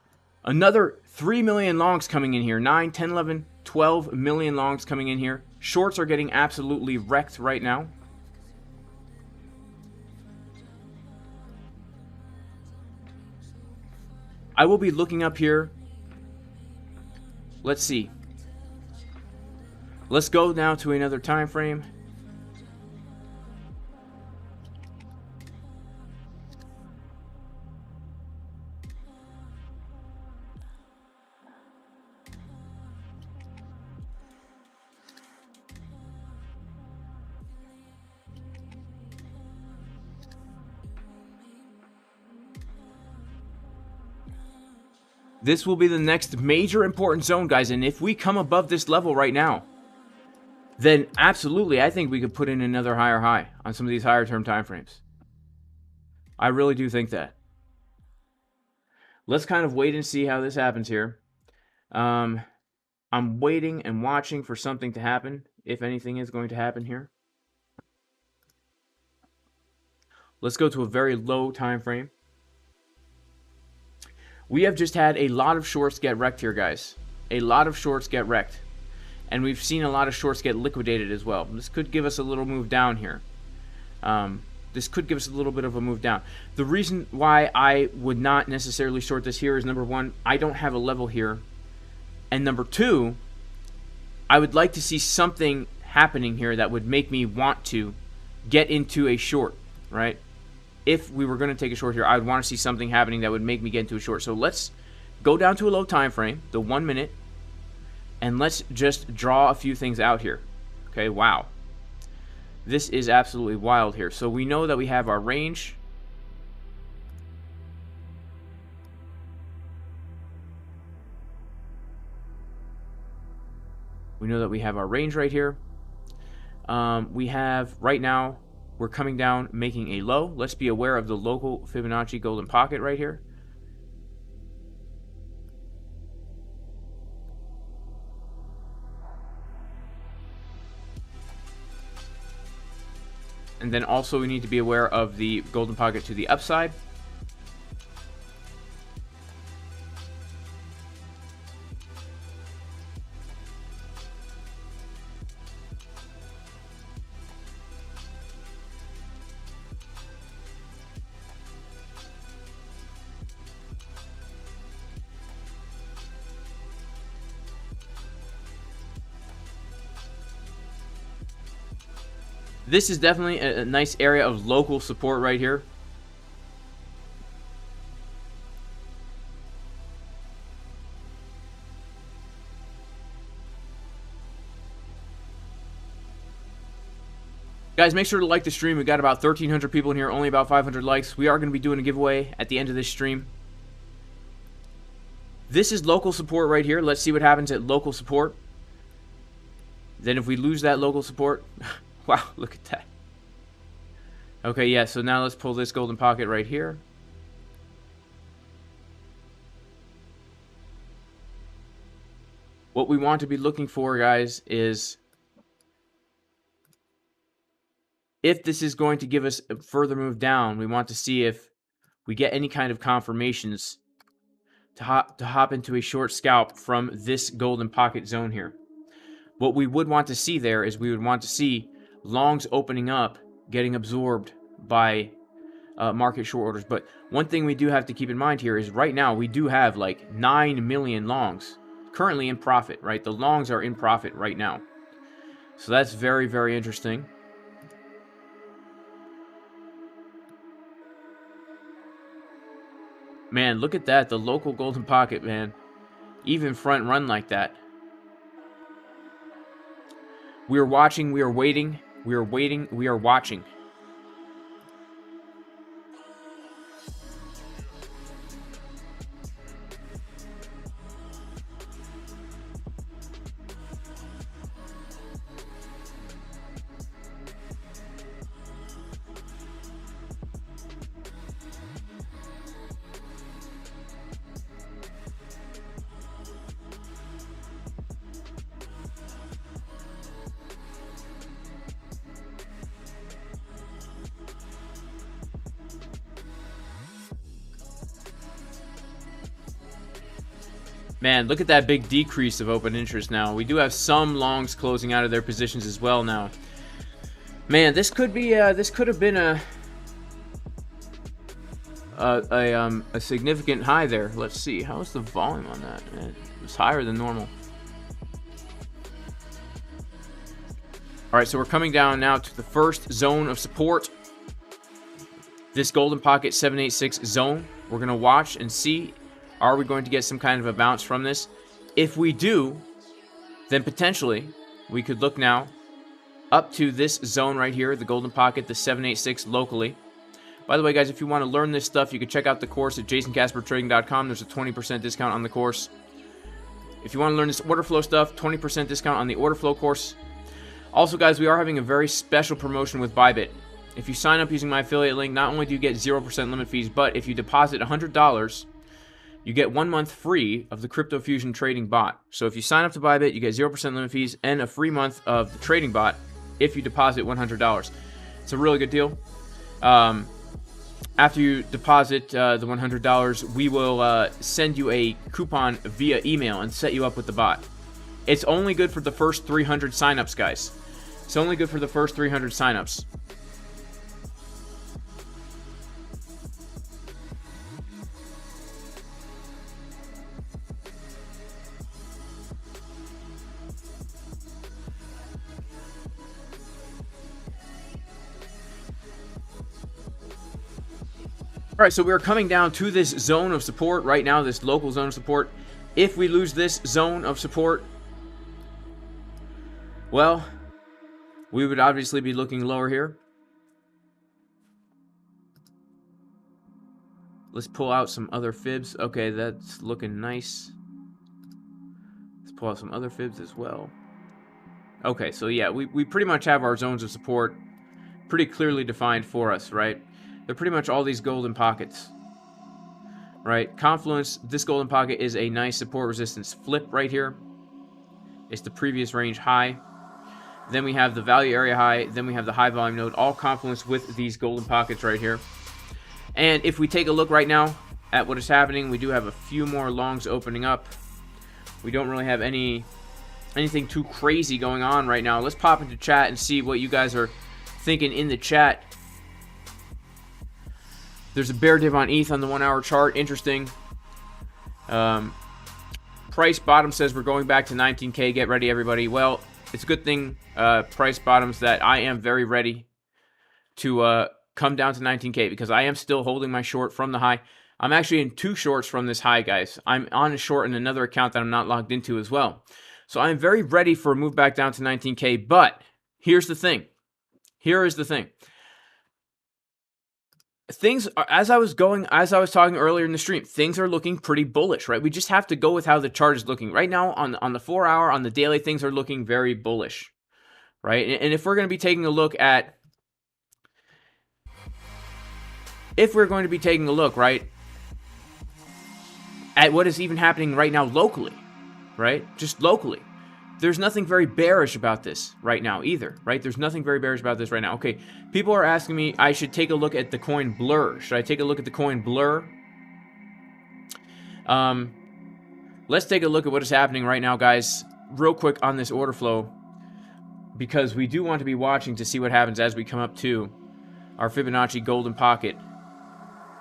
A: Another 3 million longs coming in here. 9, 10, 11, 12 million longs coming in here. Shorts are getting absolutely wrecked right now. I will be looking up here. Let's see. Let's go now to another time frame. This will be the next major important zone, guys, and if we come above this level right now, then absolutely, I think we could put in another higher high on some of these higher term time frames. I really do think that. Let's kind of wait and see how this happens here. I'm waiting and watching for something to happen, if anything is going to happen here. Let's go to a very low time frame. We have just had a lot of shorts get wrecked here, guys. A lot of shorts get wrecked. And we've seen a lot of shorts get liquidated as well. This could give us a little move down here. This could give us a little bit of a move down. The reason why I would not necessarily short this here is, number one, I don't have a level here. And number two, I would like to see something happening here that would make me want to get into a short, right? If we were going to take a short here, I would want to see something happening that would make me get into a short. So let's go down to a low time frame, the 1 minute, and let's just draw a few things out here. Okay, wow. This is absolutely wild here. So we know that we have our range. We know that we have our range right here. We have, right now, we're coming down, making a low. Let's be aware of the local Fibonacci golden pocket right here. And then also we need to be aware of the golden pocket to the upside. This is definitely a nice area of local support right here. Guys, make sure to like the stream. We got about 1,300 people in here, only about 500 likes. We are going to be doing a giveaway at the end of this stream. This is local support right here. Let's see what happens at local support. Then if we lose that local support... Wow, look at that. Okay, yeah, so now let's pull this golden pocket right here. What we want to be looking for, guys, is if this is going to give us a further move down, we want to see if we get any kind of confirmations to hop into a short scalp from this golden pocket zone here. What we would want to see there is we would want to see longs opening up, getting absorbed by market short orders. But one thing we do have to keep in mind here is right now we do have like 9 million longs currently in profit, right? The longs are in profit right now. So that's very, very interesting. Man, look at that. The local golden pocket, man. Even front run like that. We are watching. We are waiting. We are waiting. We are watching. Man, look at that big decrease of open interest now. We do have some longs closing out of their positions as well now. Man, this could be this could have been a significant high there. Let's see, how's the volume on that? It was higher than normal. All right, so we're coming down now to the first zone of support. This golden pocket 786 zone. We're going to watch and see, are we going to get some kind of a bounce from this? If we do, then potentially we could look now up to this zone right here, the golden pocket, the 786 locally. By the way, guys, if you want to learn this stuff, you can check out the course at jasoncaspertrading.com. There's a 20% discount on the course. If you want to learn this order flow stuff, 20% discount on the order flow course. Also, guys, we are having a very special promotion with ByBit. If you sign up using my affiliate link, not only do you get 0% limit fees, but if you deposit $100, you get 1 month free of the Crypto Fusion trading bot. So if you sign up to ByBit, you get 0% limit fees and a free month of the trading bot if you deposit $100. It's a really good deal. After you deposit the $100, we will send you a coupon via email and set you up with the bot. It's only good for the first 300 signups, guys. It's only good for the first 300 signups. All right, so we're coming down to this zone of support right now, this local zone of support. If we lose this zone of support, well, we would obviously be looking lower here. Let's pull out some other fibs. Okay, that's looking nice. Let's pull out some other fibs as well. Okay, so yeah, we pretty much have our zones of support pretty clearly defined for us, right? They're pretty much all these golden pockets, right? Confluence, this golden pocket is a nice support resistance flip right here. It's the previous range high. Then we have the value area high. Then we have the high volume node, all confluence with these golden pockets right here. And if we take a look right now at what is happening, we do have a few more longs opening up. We don't really have anything too crazy going on right now. Let's pop into chat and see what you guys are thinking in the chat. There's a bear div on ETH on the 1 hour chart. Interesting. Price bottom says we're going back to 19K. Get ready, everybody. Well, it's a good thing, price bottoms, that I am very ready to come down to 19K because I am still holding my short from the high. I'm actually in 2 shorts from this high, guys. I'm on a short in another account that I'm not logged into as well. So I'm very ready for a move back down to 19K. But here's the thing. Here is the thing. Things are, as I was talking earlier in the stream, things are looking pretty bullish, right? We just have to go with how the chart is looking right now. On the 4 hour, on the daily, things are looking very bullish, right? And if we're going to be taking a look at, right, at what is even happening right now locally, right? Just locally. There's nothing very bearish about this right now either, right? There's nothing very bearish about this right now. Okay, people are asking me I should take a look at the coin Blur. Should I take a look at the coin Blur? Let's take a look at what is happening right now, guys, real quick on this order flow, because we do want to be watching to see what happens as we come up to our Fibonacci golden pocket,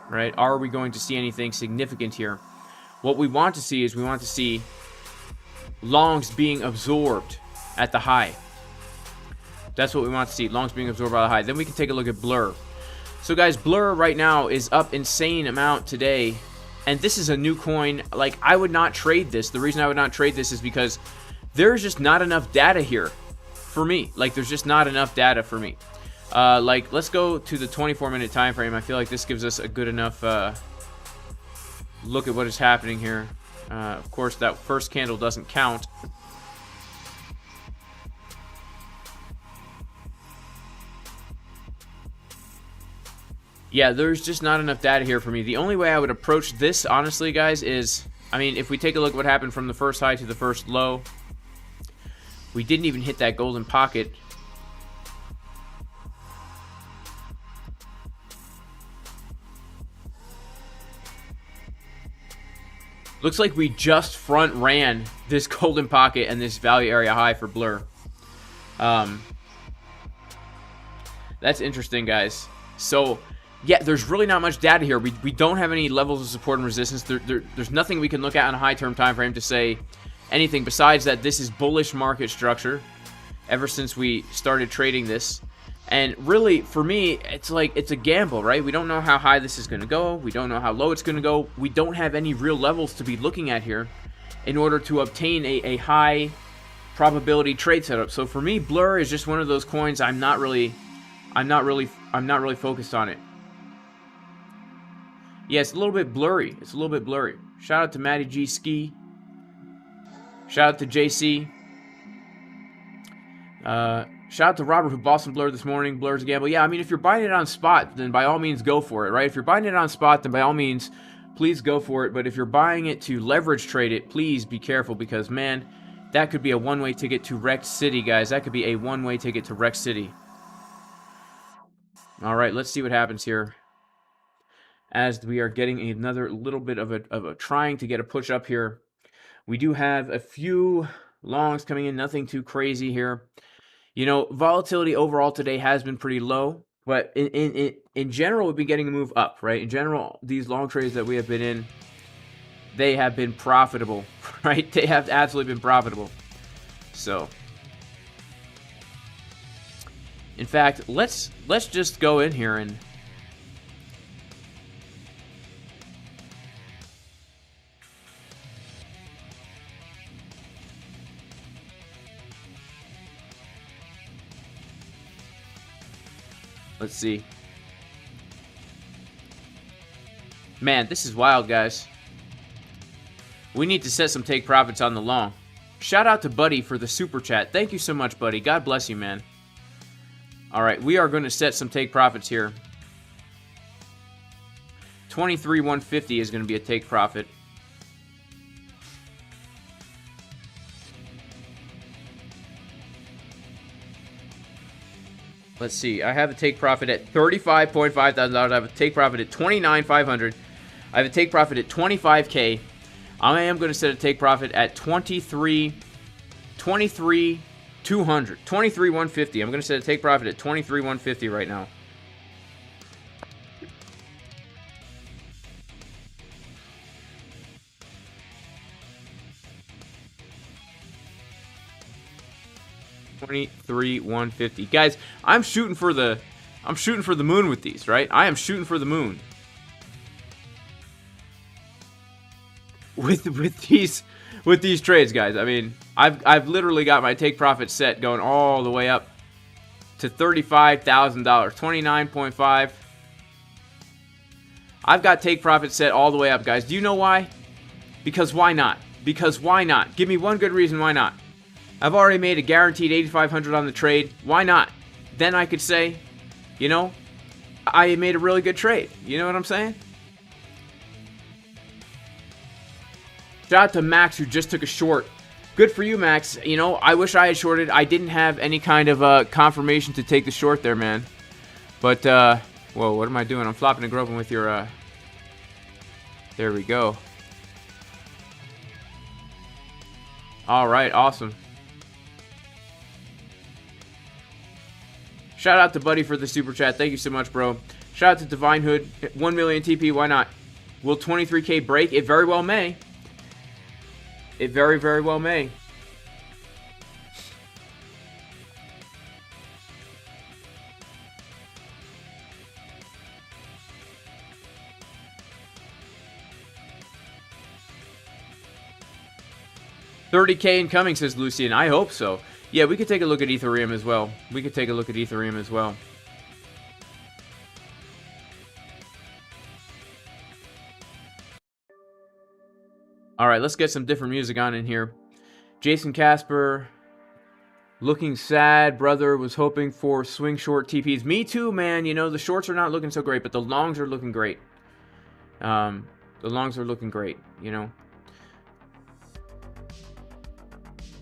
A: right? Are we going to see anything significant here? What we want to see is we want to see longs being absorbed at the high. That's what we want to see, longs being absorbed by the high. Then we can take a look at Blur. So guys, Blur right now is up insane amount today, and this is a new coin. Like, I would not trade this. The reason I would not trade this is because there's just not enough data here for me. Like, there's just not enough data for me. Like, let's go to the 24-minute time frame. I feel like this gives us a good enough look at what is happening here. Of course, that first candle doesn't count. Yeah, there's just not enough data here for me. The only way I would approach this, honestly, guys, is, I mean, if we take a look at what happened from the first high to the first low, we didn't even hit that golden pocket. Looks like we just front ran this golden pocket and this value area high for Blur. That's interesting, guys. So, yeah, there's really not much data here. We don't have any levels of support and resistance. There's nothing we can look at on a high-term time frame to say anything besides that this is bullish market structure ever since we started trading this. And really, for me, it's like it's a gamble, right? We don't know how high this is going to go. We don't know how low it's going to go. We don't have any real levels to be looking at here in order to obtain a high probability trade setup. So for me, Blur is just one of those coins I'm not really focused on it. Yeah, it's a little bit blurry. It's a little bit blurry. Shout out to Matty G Ski. Shout out to JC. Shout out to Robert who bought some Blur this morning. Blur's a gamble. Yeah, I mean, if you're buying it on spot, then by all means go for it, right? If you're buying it on spot, then by all means, please go for it. But if you're buying it to leverage trade it, please be careful because, man, that could be a one-way ticket to Wrecked City, guys. That could be a one-way ticket to Wrecked City. All right, let's see what happens here. As we are getting another little bit of a trying to get a push up here. We do have a few longs coming in, nothing too crazy here. You know, volatility overall today has been pretty low, but in general, we've been getting a move up, right? In general, these long trades that we have been in, they have been profitable, right? They have absolutely been profitable. So, in fact, let's just go in here and let's see. Man, this is wild, guys. We need to set some take profits on the long. Shout out to Buddy for the super chat. Thank you so much, Buddy. God bless you, man. All right, we are going to set some take profits here. 23,150 is going to be a take profit. Let's see. I have a take profit at $35.5 thousand. I have a take profit at $29,500. I have a take profit at $25K. I am going to set a take profit at $23,200. $23,150. I'm going to set a take profit at $23,150 right now. $23,150. Guys, I'm shooting for the moon with these, right? I am shooting for the moon. With these trades, guys. I mean, I've literally got my take profit set going all the way up to $35,000, $29.5. I've got take profit set all the way up, guys. Do you know why? Because why not? Because why not? Give me one good reason why not. I've already made a guaranteed $8,500 on the trade. Why not? Then I could say, you know, I made a really good trade. You know what I'm saying? Shout out to Max who just took a short. Good for you, Max. You know, I wish I had shorted. I didn't have any kind of confirmation to take the short there, man. But, whoa, what am I doing? I'm flopping and groping with your, there we go. All right, awesome. Shout out to Buddy for the super chat. Thank you so much, bro. Shout out to Divine Hood. 1 million TP, why not? Will 23K break? It very well may. It very, very well may. $30K incoming, says Lucian. I hope so. Yeah, we could take a look at Ethereum as well. We could take a look at Ethereum as well. All right, let's get some different music on in here. Jason Casper, looking sad, brother. Was hoping for swing short TPs. Me too, man. You know, the shorts are not looking so great, but the longs are looking great. The longs are looking great, you know.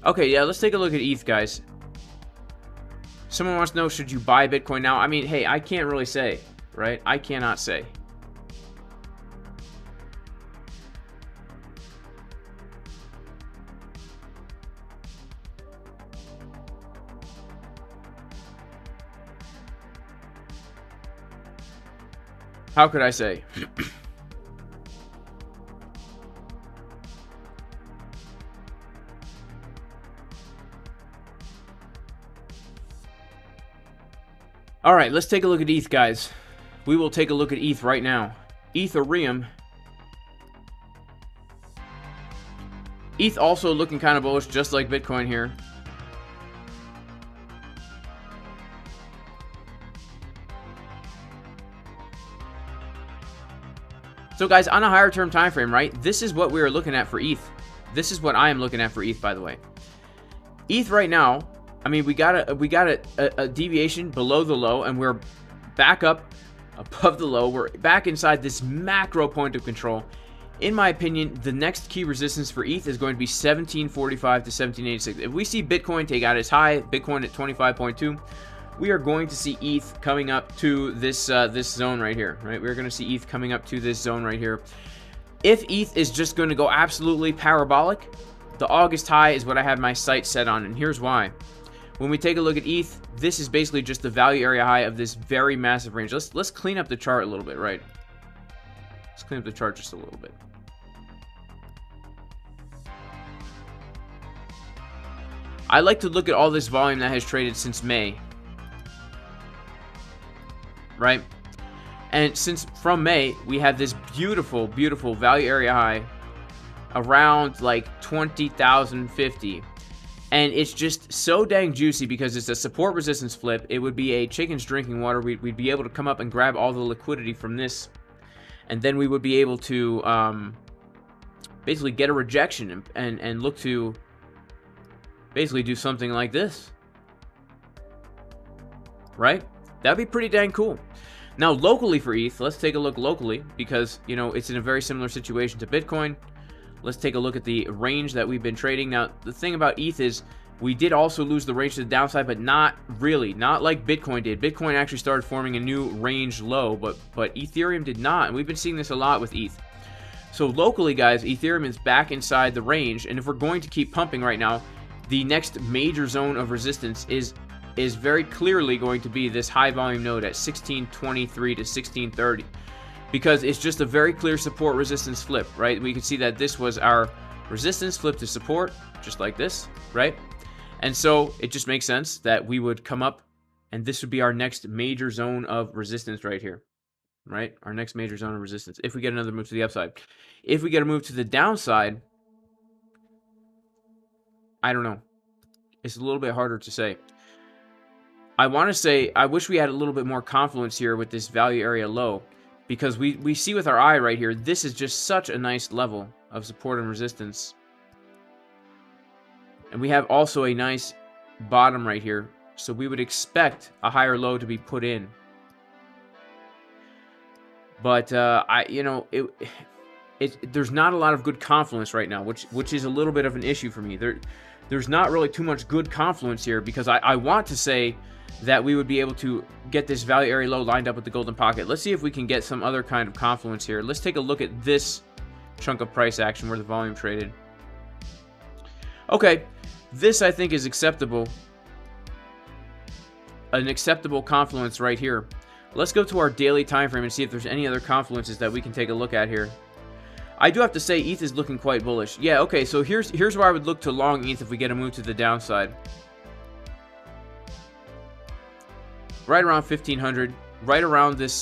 A: Okay, yeah, let's take a look at ETH, guys. Someone wants to know, should you buy Bitcoin now? I mean, hey, I can't really say, right? I cannot say. how could I say? All right, let's take a look at ETH, guys. We will take a look at ETH right now. Ethereum. ETH also looking kind of bullish, just like Bitcoin here. So guys, on a higher term time frame, right? This is what we are looking at for ETH. This is what I am looking at for ETH, by the way. ETH right now, I mean, we got a deviation below the low, and we're back up above the low. We're back inside this macro point of control. In my opinion, the next key resistance for ETH is going to be 1745 to 1786. If we see Bitcoin take out its high, Bitcoin at 25.2, we are going to see ETH coming up to this this zone right here, right? We're going to see ETH coming up to this zone right here. If ETH is just going to go absolutely parabolic, the August high is what I have my sights set on, and here's why. When we take a look at ETH, this is basically just the value area high of this very massive range. Let's clean up the chart a little bit, right? Let's clean up the chart just a little bit. I like to look at all this volume that has traded since May, right? And since from May, we have this beautiful, beautiful value area high around like 20,050. And it's just so dang juicy because it's a support resistance flip. It would be a chicken's drinking water. We'd be able to come up and grab all the liquidity from this. And then we would be able to basically get a rejection and look to basically do something like this. Right? That'd be pretty dang cool. Now, locally for ETH, let's take a look locally because, you know, it's in a very similar situation to Bitcoin. Let's take a look at the range that we've been trading. Now, the thing about ETH is we did also lose the range to the downside, but not really. Not like Bitcoin did. Bitcoin actually started forming a new range low, but Ethereum did not. And we've been seeing this a lot with ETH. So locally, guys, Ethereum is back inside the range. And if we're going to keep pumping right now, the next major zone of resistance is very clearly going to be this high volume node at 1623 to 1630. Because it's just a very clear support resistance flip, right? We can see that this was our resistance flip to support, just like this, right? And so it just makes sense that we would come up and this would be our next major zone of resistance right here, right? Our next major zone of resistance if we get another move to the upside. If we get a move to the downside, I don't know. It's a little bit harder to say. I want to say I wish we had a little bit more confluence here with this value area low. Because we see with our eye right here, this is just such a nice level of support and resistance. And we have also a nice bottom right here. So we would expect a higher low to be put in. But, there's not a lot of good confluence right now, which is a little bit of an issue for me. There's not really too much good confluence here because I want to say that we would be able to get this value area low lined up with the golden pocket. Let's see if we can get some other kind of confluence here. Let's take a look at this chunk of price action where the volume traded. Okay, this I think is acceptable. An acceptable confluence right here. Let's go to our daily time frame and see if there's any other confluences that we can take a look at here. I do have to say ETH is looking quite bullish. Yeah, okay, so here's where I would look to long ETH if we get a move to the downside. Right around 1500, right around this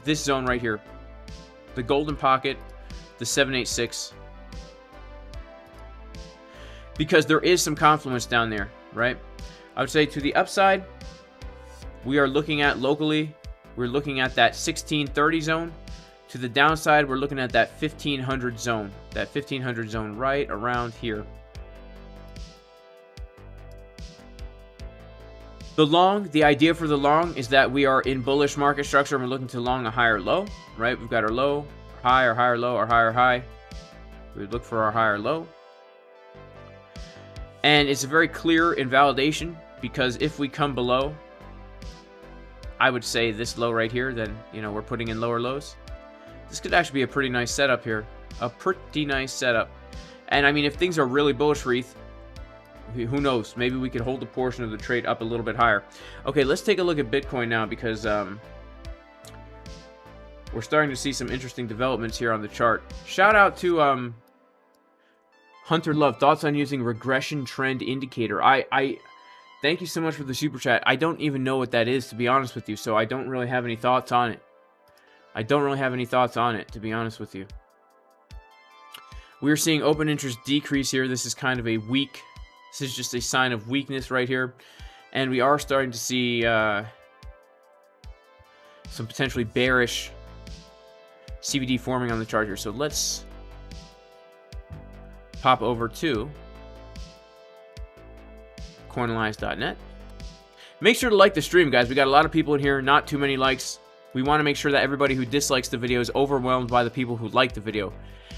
A: this zone right here, the golden pocket, the 786, because there is some confluence down there, right? I would say to the upside, we are looking at locally, we're looking at that 1630 zone. To the downside, we're looking at that 1500 zone, right around here. The long, the idea for the long is that we are in bullish market structure and we're looking to long a higher low, right? We've got our low, high, our higher low, our higher high. We look for our higher low. And it's a very clear invalidation because if we come below, I would say this low right here, then, you know, we're putting in lower lows. This could actually be a pretty nice setup here. A pretty nice setup. And I mean, if things are really bullish for ETH, who knows? Maybe we could hold a portion of the trade up a little bit higher. Okay, let's take a look at Bitcoin now because we're starting to see some interesting developments here on the chart. Shout out to Hunter Love. Thoughts on using regression trend indicator? I thank you so much for the super chat. I don't even know what that is, to be honest with you, so I don't really have any thoughts on it. To be honest with you. We're seeing open interest decrease here. This is kind of a weak. This is just a sign of weakness right here, and we are starting to see some potentially bearish CVD forming on the chart here. So let's pop over to coinalliance.net. Make sure to like the stream, guys. We got a lot of people in here, not too many likes. We want to make sure that everybody who dislikes the video is overwhelmed by the people who like the video.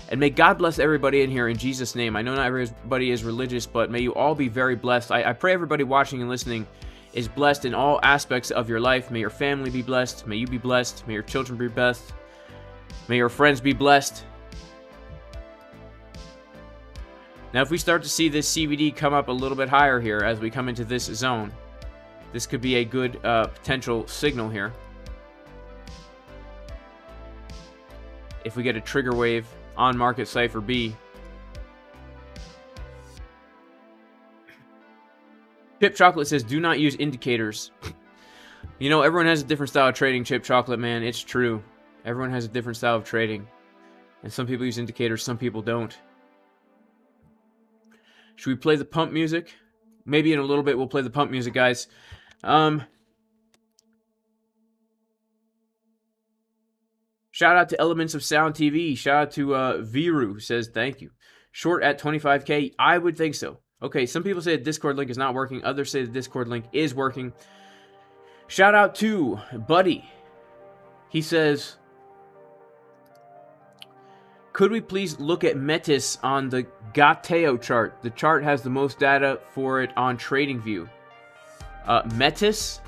A: And may God bless everybody in here in Jesus' name. I know not everybody is religious, but may you all be very blessed. I pray everybody watching and listening is blessed in all aspects of your life. May your family be blessed. May you be blessed. May your children be blessed. May your friends be blessed. Now, if we start to see this CVD come up a little bit higher here as we come into this zone, this could be a good potential signal here. If we get a trigger wave on market Cipher B. Chip Chocolate says, do not use indicators. You know, everyone has a different style of trading, Chip Chocolate, man. It's true. Everyone has a different style of trading. And some people use indicators, some people don't. Should we play the pump music? Maybe in a little bit we'll play the pump music, guys. Shout out to Elements of Sound TV. Shout out to Viru, who says thank you. Short at 25K? I would think so. Okay, some people say the Discord link is not working. Others say the Discord link is working. Shout out to Buddy. He says, could we please look at Metis on the Gateo chart? The chart has the most data for it on TradingView. Metis?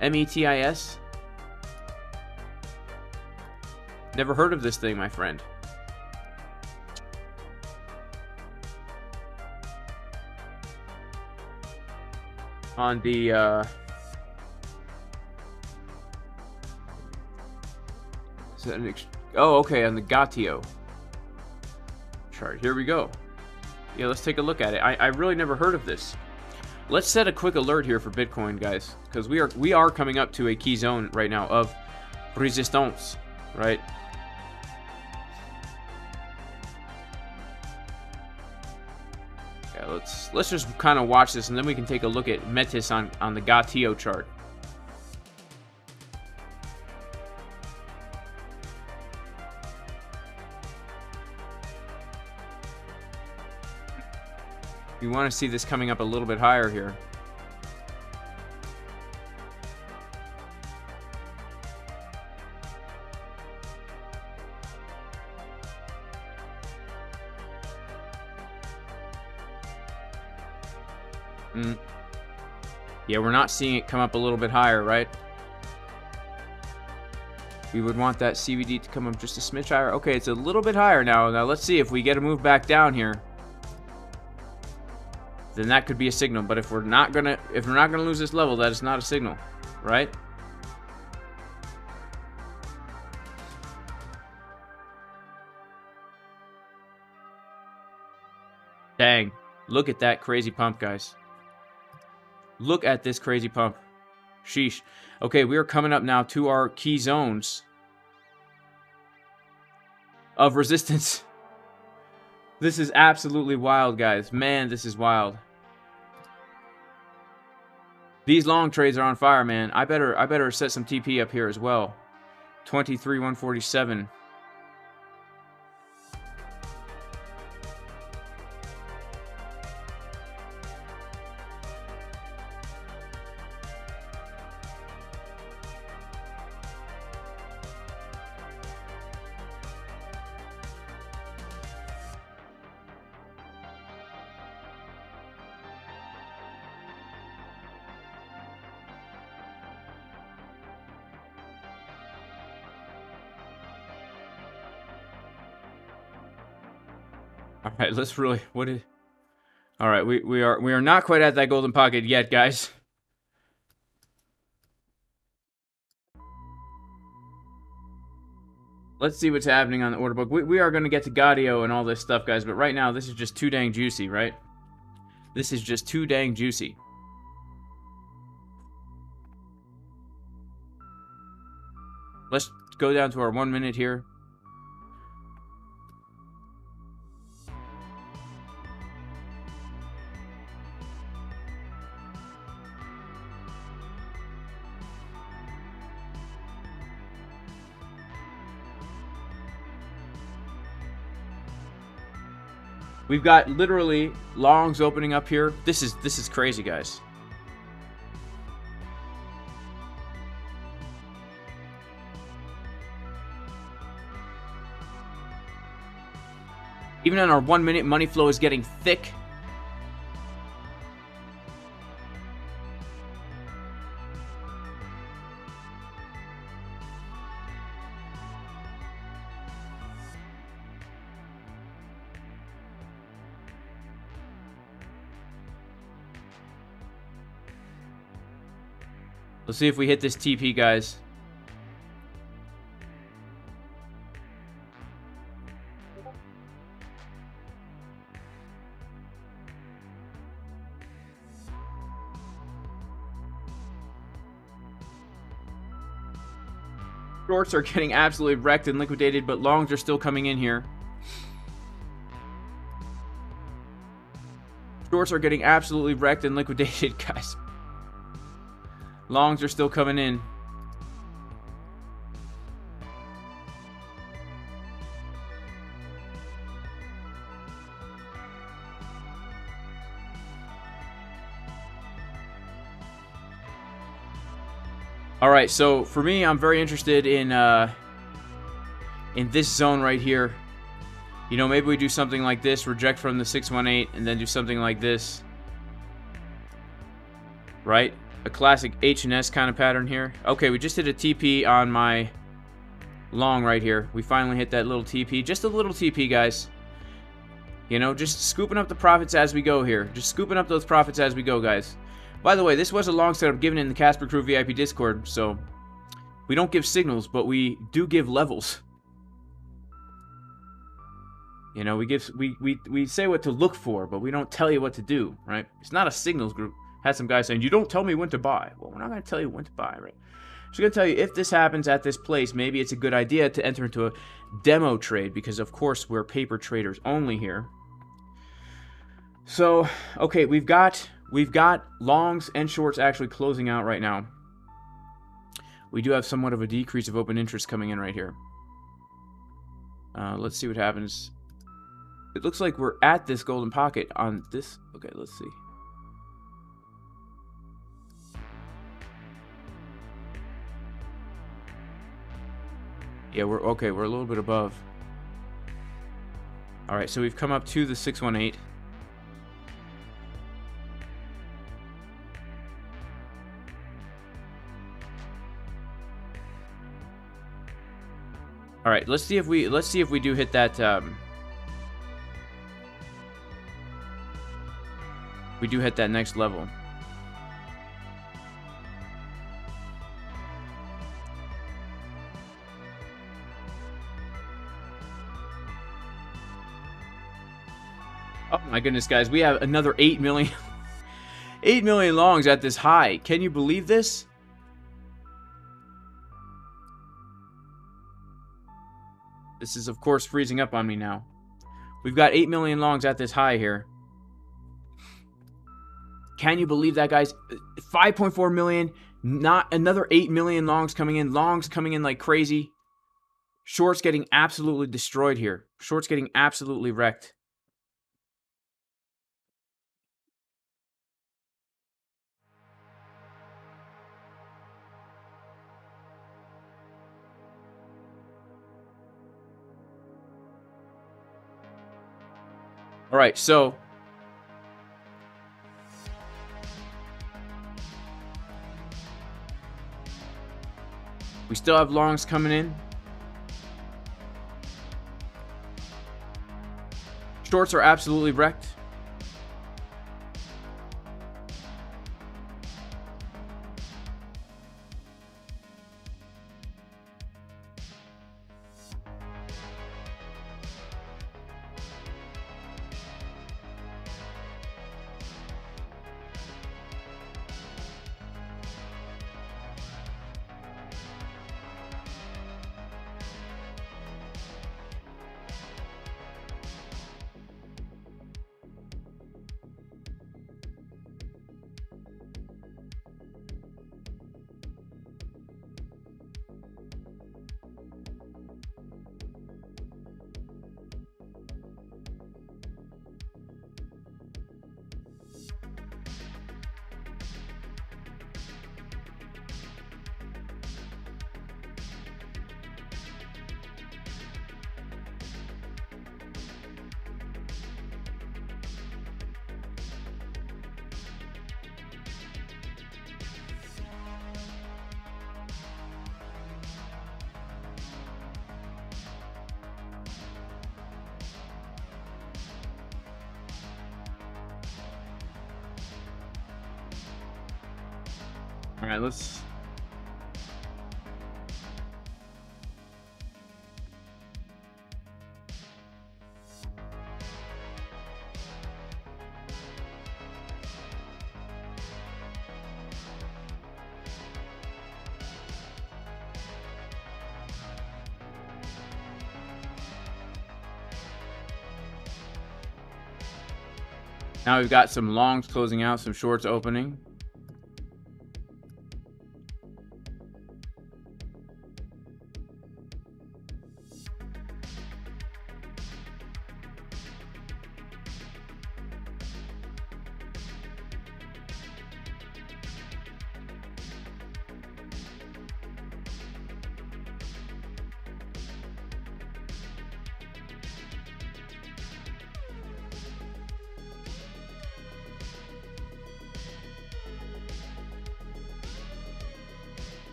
A: M-E-T-I-S? Never heard of this thing, my friend. On the, is that an oh, okay, on the Gateo chart. Here we go. Yeah, let's take a look at it. I really never heard of this. Let's set a quick alert here for Bitcoin, guys, because we are coming up to a key zone right now of resistance, right? Yeah, let's just kind of watch this, and then we can take a look at Metis on the Gateo chart. We want to see this coming up a little bit higher here. Yeah, we're not seeing it come up a little bit higher, right? We would want that CVD to come up just a smidge higher. Okay, it's a little bit higher now. Now let's see if we get a move back down here. Then that could be a signal. But if we're not gonna lose this level, that is not a signal, right? Dang. Look at that crazy pump, guys. Look at this crazy pump. Sheesh. Okay, we are coming up now to our key zones of resistance. This is absolutely wild, guys. Man, this is wild. These long trades are on fire, man. I better set some TP up here as well. 23,147. All right, let's really. What is? All right, we are not quite at that golden pocket yet, guys. Let's see what's happening on the order book. We are going to get to Gaudio and all this stuff, guys, but right now this is just too dang juicy, right? This is just too dang juicy. Let's go down to our 1 minute here. We've got literally longs opening up here. This is crazy, guys. Even on our 1 minute, money flow is getting thick. Let's see if we hit this TP, guys. Shorts are getting absolutely wrecked and liquidated, but longs are still coming in here. Shorts are getting absolutely wrecked and liquidated, guys. Longs are still coming in. All right, so for me, I'm very interested in this zone right here. You know, maybe we do something like this, reject from the 618, and then do something like this. Right? A classic H&S kind of pattern here. Okay, we just hit a TP on my long right here. We finally hit that little TP. Just a little TP, guys. You know, just scooping up the profits as we go here. Just scooping up those profits as we go, guys. By the way, this was a long setup given in the Casper Crew VIP Discord, so we don't give signals, but we do give levels. You know, we say what to look for, but we don't tell you what to do, right? It's not a signals group. Had some guys saying, you don't tell me when to buy. Well, we're not going to tell you when to buy, right? Just going to tell you, if this happens at this place, maybe it's a good idea to enter into a demo trade, because of course we're paper traders only here. So, okay, we've got longs and shorts actually closing out right now. We do have somewhat of a decrease of open interest coming in right here. Let's see what happens. It looks like we're at this golden pocket on this. Okay, let's see. Yeah, we're okay. We're a little bit above. All right, so we've come up to the 618. All right, let's see if we do hit that. We do hit that next level. Oh my goodness, guys, we have another 8 million 8 million longs at this high. Can you believe this? This is, of course, freezing up on me now. We've got 8 million longs at this high here. Can you believe that, guys? 5.4 million, not another 8 million longs coming in. Longs coming in like crazy. Shorts getting absolutely destroyed here. Shorts getting absolutely wrecked. All right, so we still have longs coming in. Shorts are absolutely wrecked. All right, let's... Now we've got some longs closing out, some shorts opening.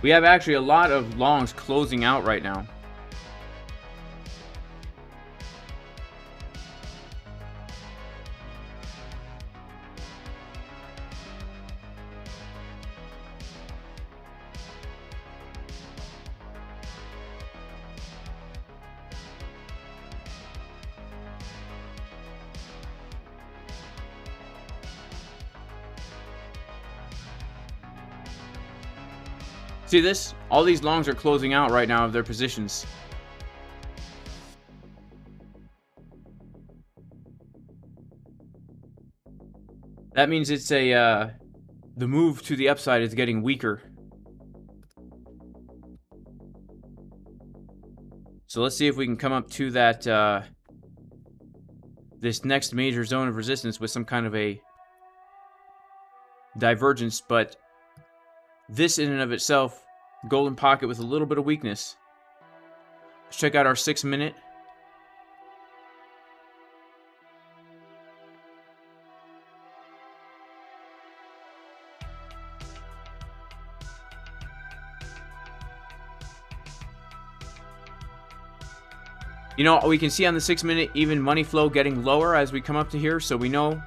A: We have actually a lot of longs closing out right now. See this? All these longs are closing out right now of their positions. That means it's the move to the upside is getting weaker. So let's see if we can come up to that this next major zone of resistance with some kind of a divergence, but this in and of itself, golden pocket with a little bit of weakness. Let's check out our 6 minute. You know, we can see on the 6 minute even money flow getting lower as we come up to here, so we know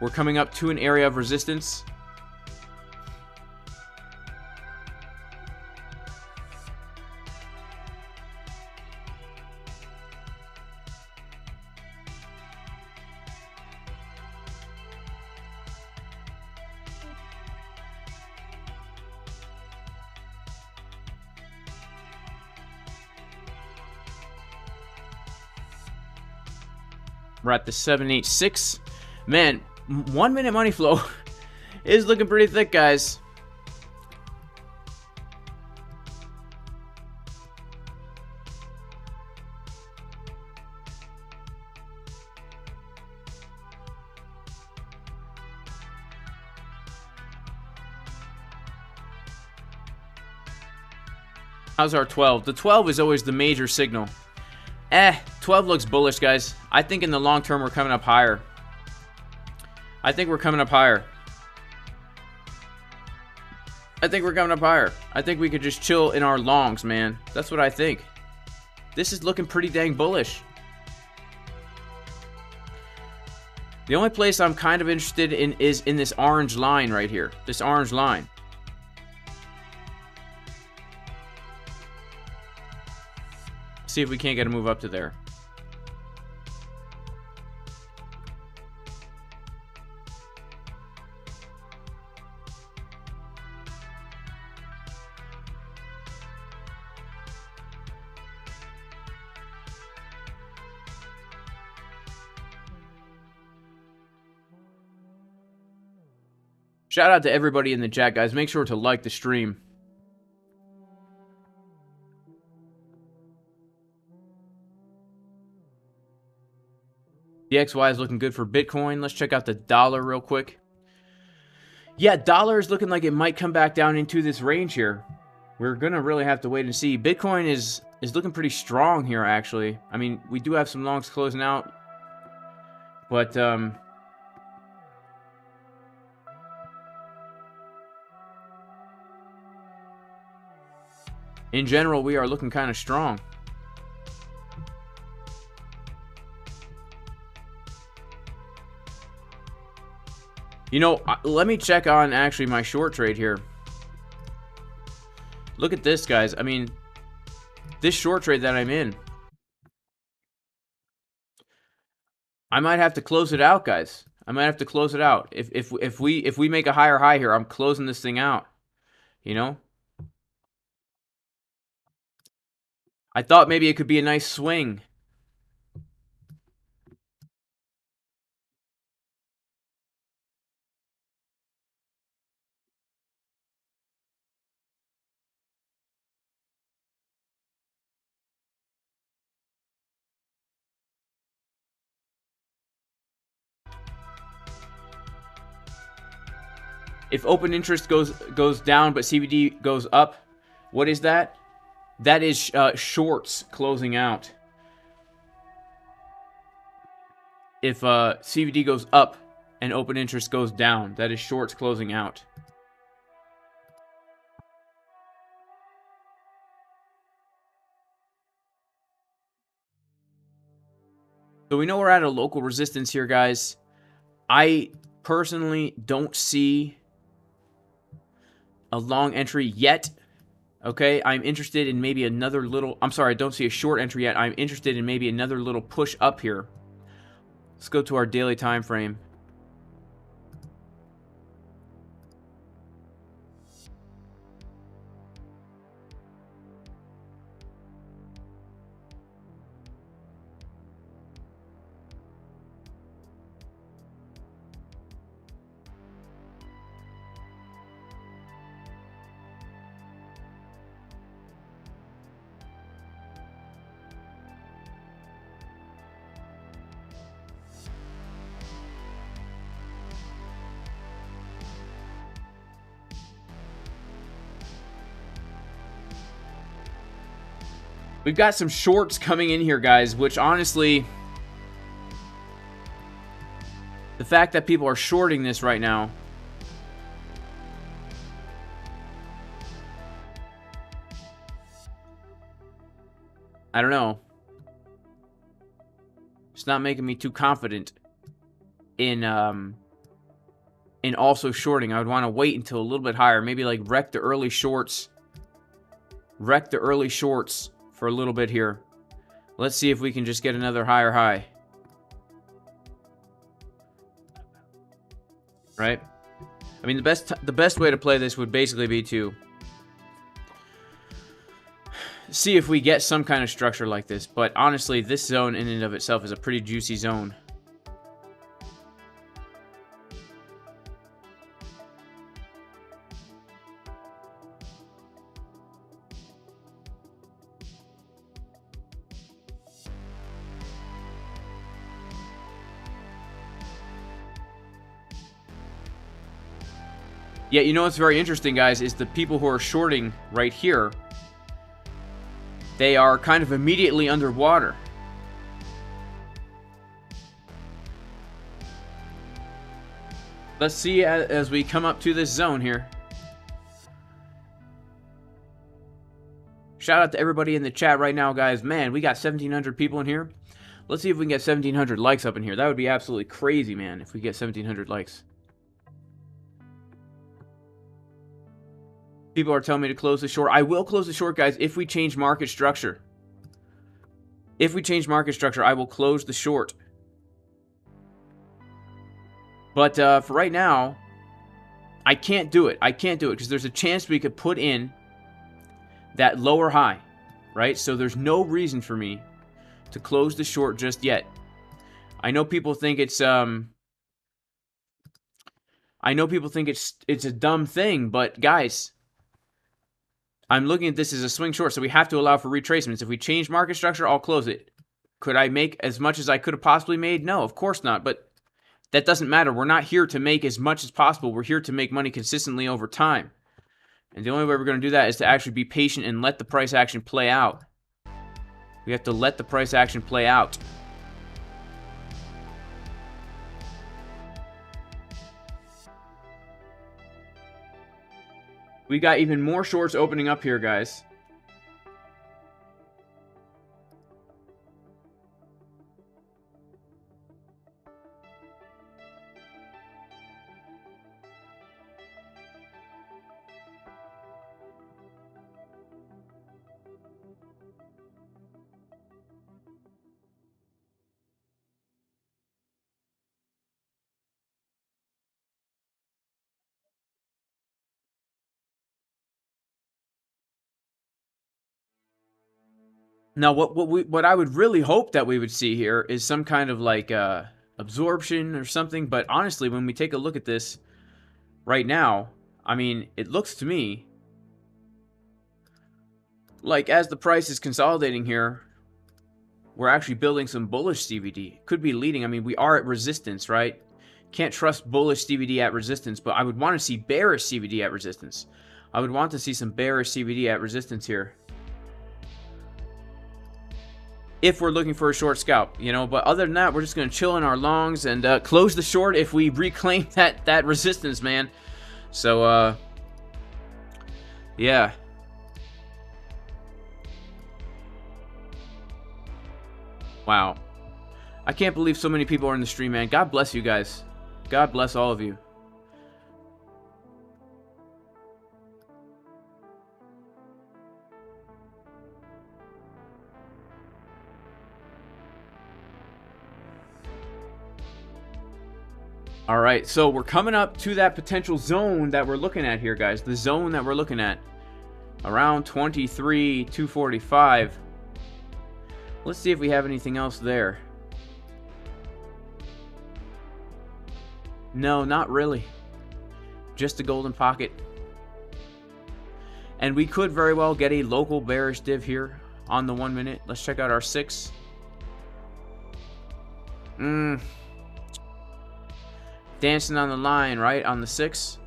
A: we're coming up to an area of resistance. We're at the 786. Man, 1 minute money flow is looking pretty thick, guys. How's our 12? The 12 is always the major signal. 12 looks bullish, guys. I think in the long term we're coming up higher. I think we're coming up higher. I think we're coming up higher. I think we could just chill in our longs, man. That's what I think. This is looking pretty dang bullish. The only place I'm kind of interested in is in this orange line right here. This orange line. See if we can't get a move up to there. Shout out to everybody in the chat, guys. Make sure to like the stream. The XY is looking good for Bitcoin. Let's check out the dollar real quick. Yeah, dollar is looking like it might come back down into this range here. We're going to really have to wait and see. Bitcoin is looking pretty strong here, actually. I mean, we do have some longs closing out. But, in general, we are looking kind of strong. You know, let me check on actually my short trade here. Look at this, guys. I mean, this short trade that I'm in, I might have to close it out, guys. I might have to close it out. If we make a higher high here, I'm closing this thing out. You know? I thought maybe it could be a nice swing. If open interest goes down but CVD goes up, what is that? That is shorts closing out. If CVD goes up and open interest goes down, that is shorts closing out. So we know we're at a local resistance here, guys. I personally don't see a long entry yet. Okay, I'm interested in maybe another little... I'm sorry, I don't see a short entry yet. I'm interested in maybe another little push up here. Let's go to our daily time frame. We've got some shorts coming in here, guys, which honestly, the fact that people are shorting this right now, I don't know. It's not making me too confident in also shorting. I would want to wait until a little bit higher, maybe like wreck the early shorts. Wreck the early shorts for a little bit here. Let's see if we can just get another higher high. Right? I mean, the best way to play this would basically be to see if we get some kind of structure like this. But honestly, this zone in and of itself is a pretty juicy zone. Yeah, you know what's very interesting, guys, is the people who are shorting right here, they are kind of immediately underwater. Let's see as we come up to this zone here. Shout out to everybody in the chat right now, guys. Man, we got 1,700 people in here. Let's see if we can get 1,700 likes up in here. That would be absolutely crazy, man, if we get 1,700 likes. People are telling me to close the short. I will close the short, guys, if we change market structure. If we change market structure, I will close the short. But for right now, I can't do it. I can't do it because there's a chance we could put in that lower high, right? So there's no reason for me to close the short just yet. I know people think it's a dumb thing, but guys, I'm looking at this as a swing short, so we have to allow for retracements. If we change market structure, I'll close it. Could I make as much as I could have possibly made? No, of course not, but that doesn't matter. We're not here to make as much as possible. We're here to make money consistently over time. And the only way we're going to do that is to actually be patient and let the price action play out. We have to let the price action play out. We got even more shorts opening up here, guys. Now, what I would really hope that we would see here is some kind of like absorption or something. But honestly, when we take a look at this right now, I mean, it looks to me like as the price is consolidating here, we're actually building some bullish CVD. Could be leading. I mean, we are at resistance, right? Can't trust bullish CVD at resistance, but I would want to see bearish CVD at resistance. I would want to see some bearish CVD at resistance here, if we're looking for a short scalp, you know. But other than that, we're just going to chill in our longs and close the short if we reclaim that resistance, man. So, yeah. Wow. I can't believe so many people are in the stream, man. God bless you guys. God bless all of you. All right, so we're coming up to that potential zone that we're looking at here, guys. The zone that we're looking at, around 23,245. Let's see if we have anything else there. No, not really. Just a golden pocket. And we could very well get a local bearish div here on the 1 minute. Let's check out our 6. Dancing on the line, right? On the 6.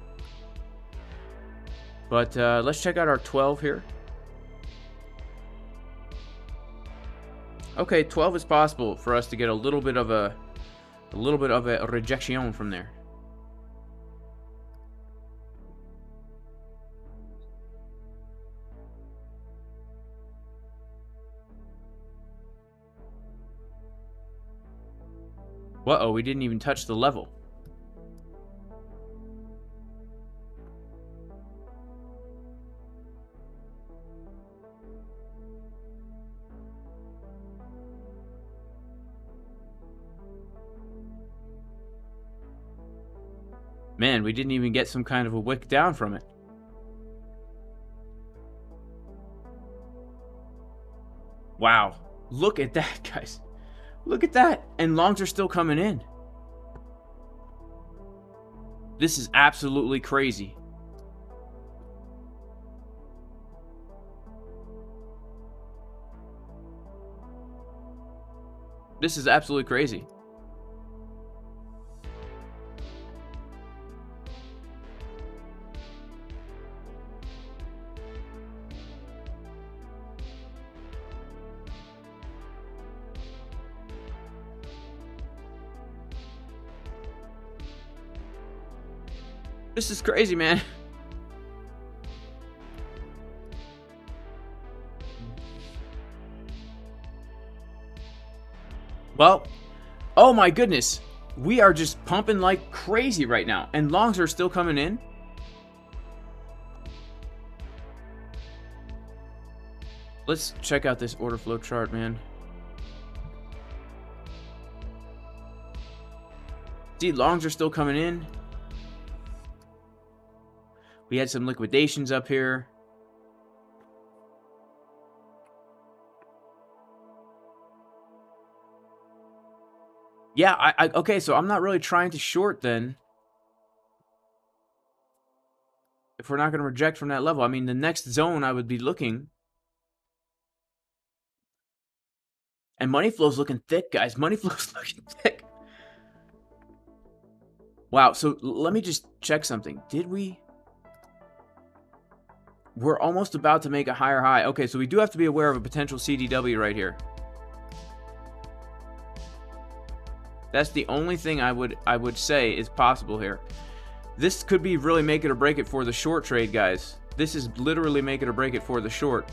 A: But let's check out our 12 here. Okay, 12 is possible for us to get a little bit of a rejection from there. Uh-oh, we didn't even touch the level. Man, we didn't even get some kind of a wick down from it. Wow. Look at that, guys. Look at that. And longs are still coming in. This is absolutely crazy. This is absolutely crazy. This is crazy, man. Well, oh my goodness. We are just pumping like crazy right now. And longs are still coming in. Let's check out this order flow chart, man. See, longs are still coming in. We had some liquidations up here. Yeah, okay, so I'm not really trying to short then. If we're not going to reject from that level. I mean, the next zone I would be looking. And money flow's looking thick, guys. Money flow's looking thick. Wow, so let me just check something. Did we... We're almost about to make a higher high. Okay, so we do have to be aware of a potential CDW right here. That's the only thing I would say is possible here. This could be really make it or break it for the short trade, guys. This is literally make it or break it for the short.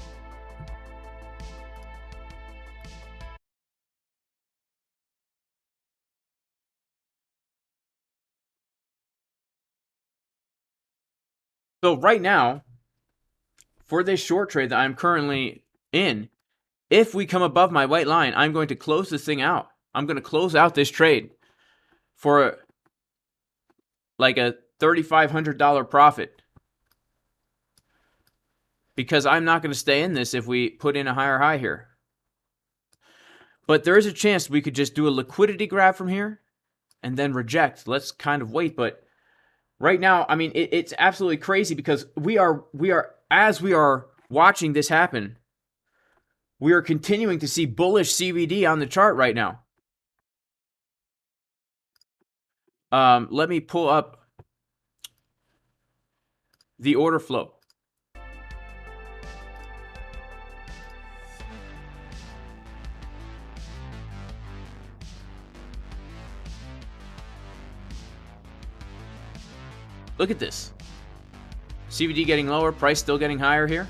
A: So right now, for this short trade that I'm currently in, if we come above my white line, I'm going to close this thing out. I'm going to close out this trade for like a $3,500 profit. Because I'm not going to stay in this if we put in a higher high here. But there is a chance we could just do a liquidity grab from here and then reject. Let's kind of wait. But right now, I mean, it's absolutely crazy because as we are watching this happen, we are continuing to see bullish CVD on the chart right now. Let me pull up the order flow. Look at this. CVD getting lower, price still getting higher here.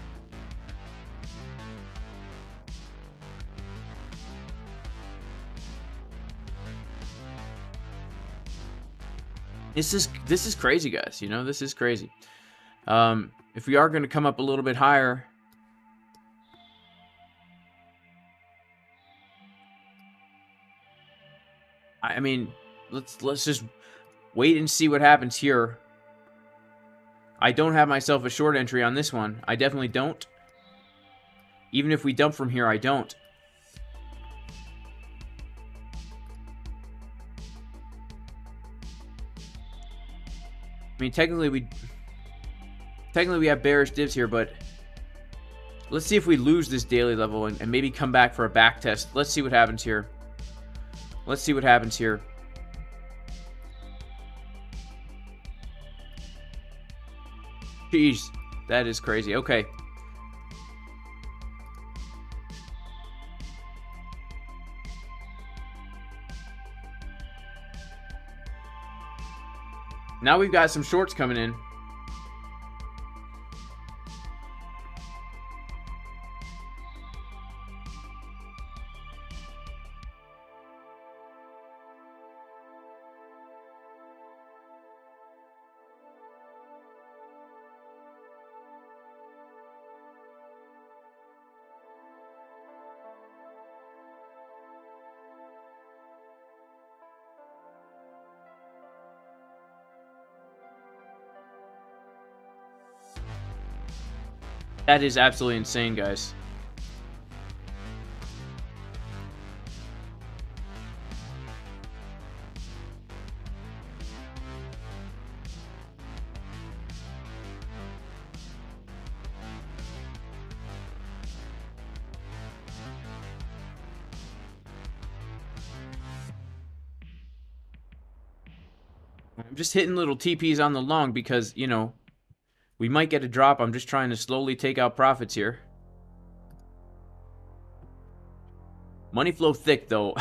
A: This is crazy, guys. You know, this is crazy. If we are going to come up a little bit higher, I mean, let's just wait and see what happens here. I don't have myself a short entry on this one. I definitely don't. Even if we dump from here, I don't. I mean, technically we have bearish divs here, but let's see if we lose this daily level and maybe come back for a back test. Let's see what happens here. Let's see what happens here. Jeez, that is crazy. Okay. Now we've got some shorts coming in. That is absolutely insane, guys. I'm just hitting little TPs on the long because, you know, we might get a drop. I'm just trying to slowly take out profits here. Money flow thick, though.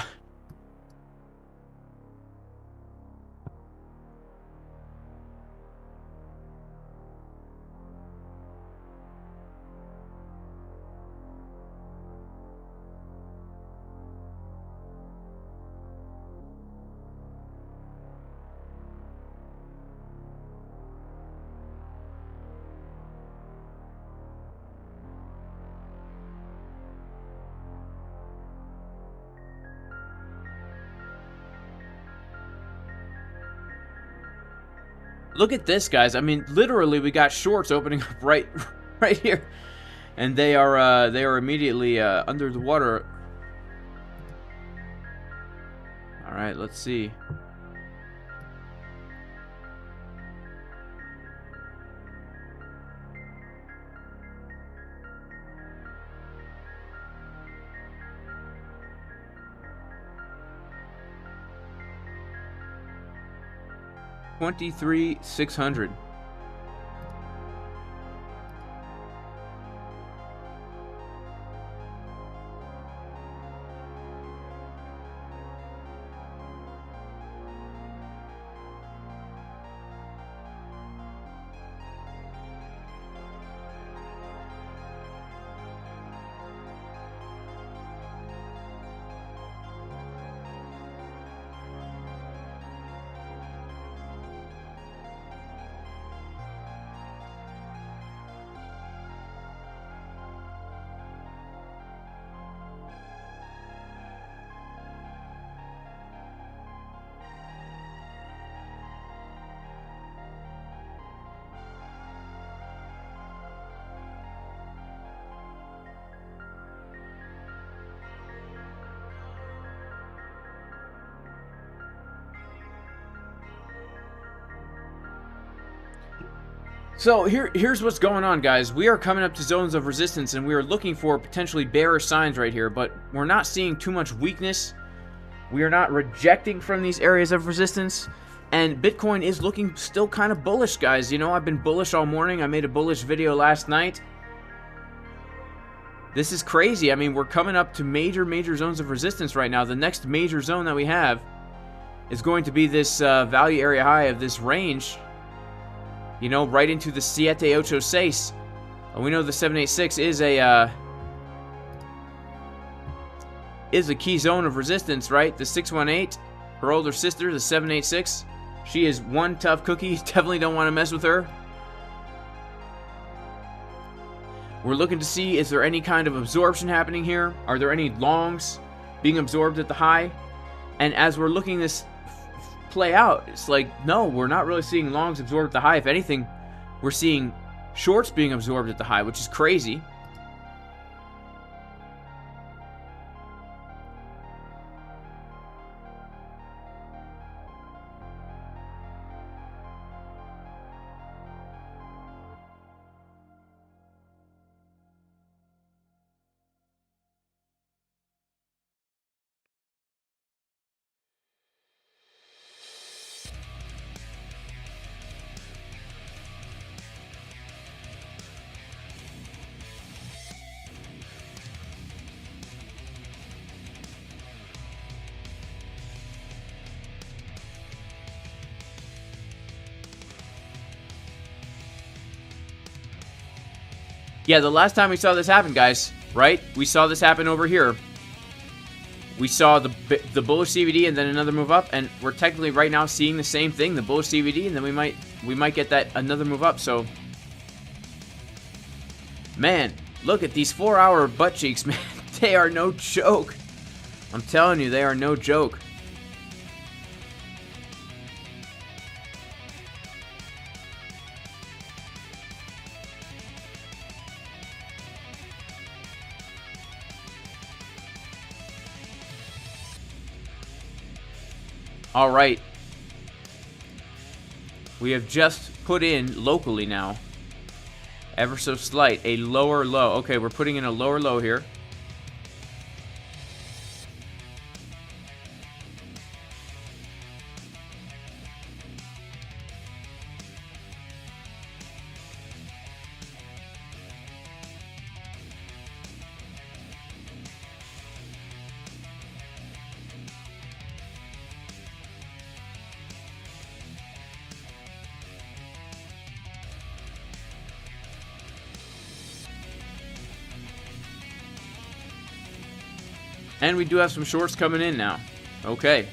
A: Look at this, guys. I mean, literally, we got shorts opening up right here, and they are immediately under the water. All right, let's see. $23,600. So here's what's going on, guys. We are coming up to zones of resistance, and we are looking for potentially bearish signs right here, but we're not seeing too much weakness. We are not rejecting from these areas of resistance, and Bitcoin is looking still kind of bullish, guys. You know, I've been bullish all morning. I made a bullish video last night. This is crazy. I mean, we're coming up to major zones of resistance right now. The next major zone that we have is going to be this value area high of this range, you know, right into the 786. And we know the 786 is a key zone of resistance, right? The 618, her older sister, the 786. She is one tough cookie. Definitely don't want to mess with her. We're looking to see, is there any kind of absorption happening here? Are there any longs being absorbed at the high? And as we're looking this play out, it's like, no, we're not really seeing longs absorbed at the high. If anything, we're seeing shorts being absorbed at the high, which is crazy. Yeah, the last time we saw this happen, guys, right? We saw this happen over here. We saw the bullish CVD and then another move up, and we're technically right now seeing the same thing, the bullish CVD, and then we might get that another move up. So, man, look at these 4-hour butt cheeks, man. They are no joke. I'm telling you, they are no joke. All right. We have just put in locally now, ever so slight, a lower low. Okay, we're putting in a lower low here. And we do have some shorts coming in now. Okay.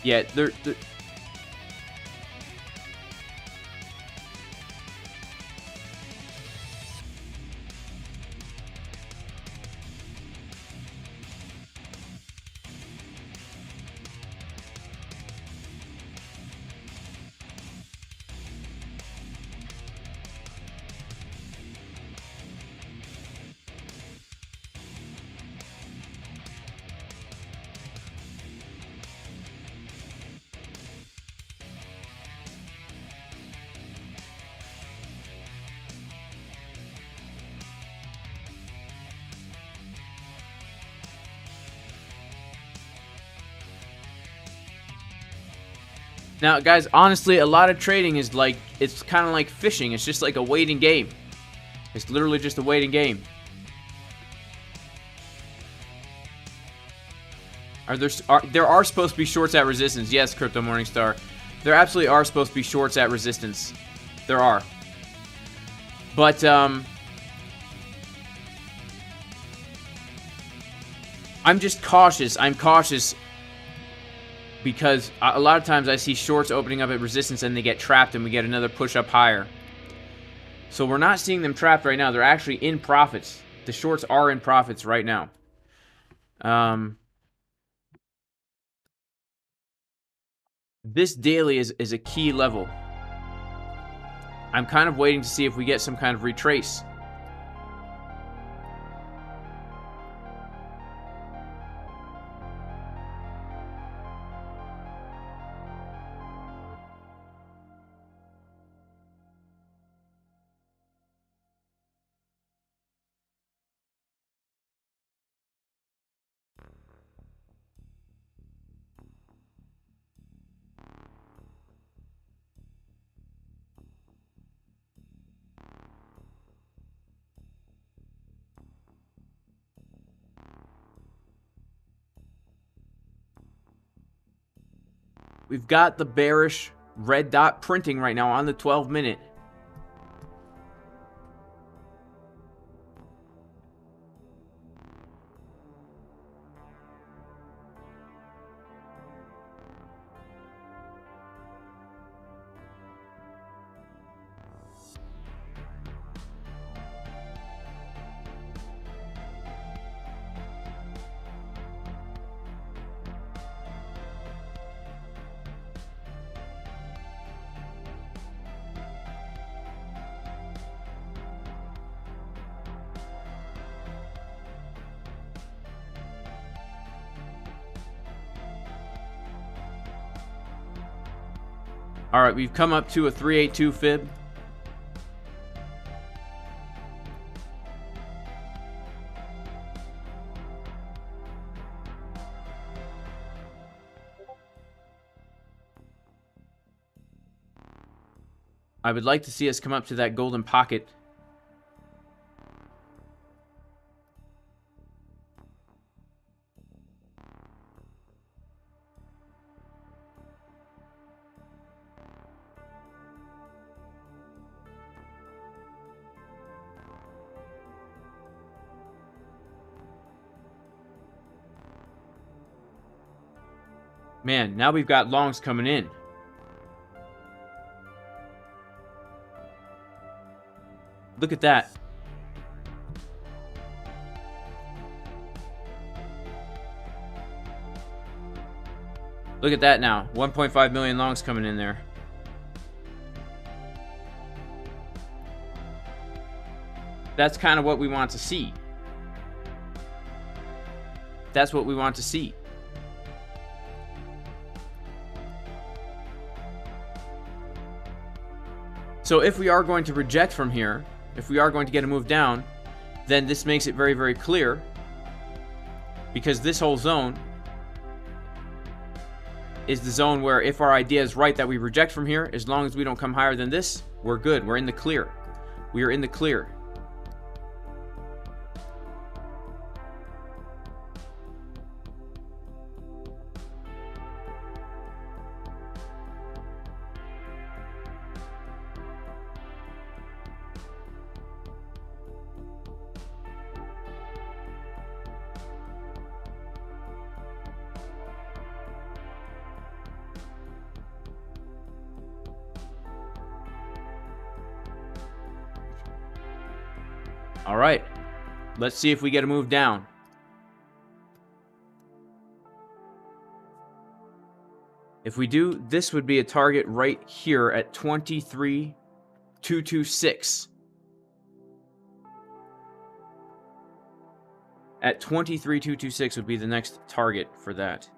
A: Yeah, they're Now, guys, honestly, a lot of trading is like, it's kind of like fishing. It's just like a waiting game. It's literally just a waiting game. There are supposed to be shorts at resistance. Yes, Crypto Morningstar. There absolutely are supposed to be shorts at resistance. There are. But, I'm just cautious. I'm cautious because a lot of times I see shorts opening up at resistance and they get trapped and we get another push up higher. So we're not seeing them trapped right now. They're actually in profits. The shorts are in profits right now. This daily is a key level. I'm kind of waiting to see if we get some kind of retrace. We've got the bearish red dot printing right now on the 12-minute. All right, we've come up to a 382 fib. I would like to see us come up to that golden pocket. Man, now we've got longs coming in. Look at that. Look at that now. 1.5 million longs coming in there. That's kind of what we want to see. That's what we want to see. So if we are going to reject from here, if we are going to get a move down, then this makes it very, very clear, because this whole zone is the zone where if our idea is right that we reject from here, as long as we don't come higher than this, we're good. We're in the clear. We are in the clear. All right, let's see if we get a move down. If we do, this would be a target right here at 23,226. At 23,226 would be the next target for that.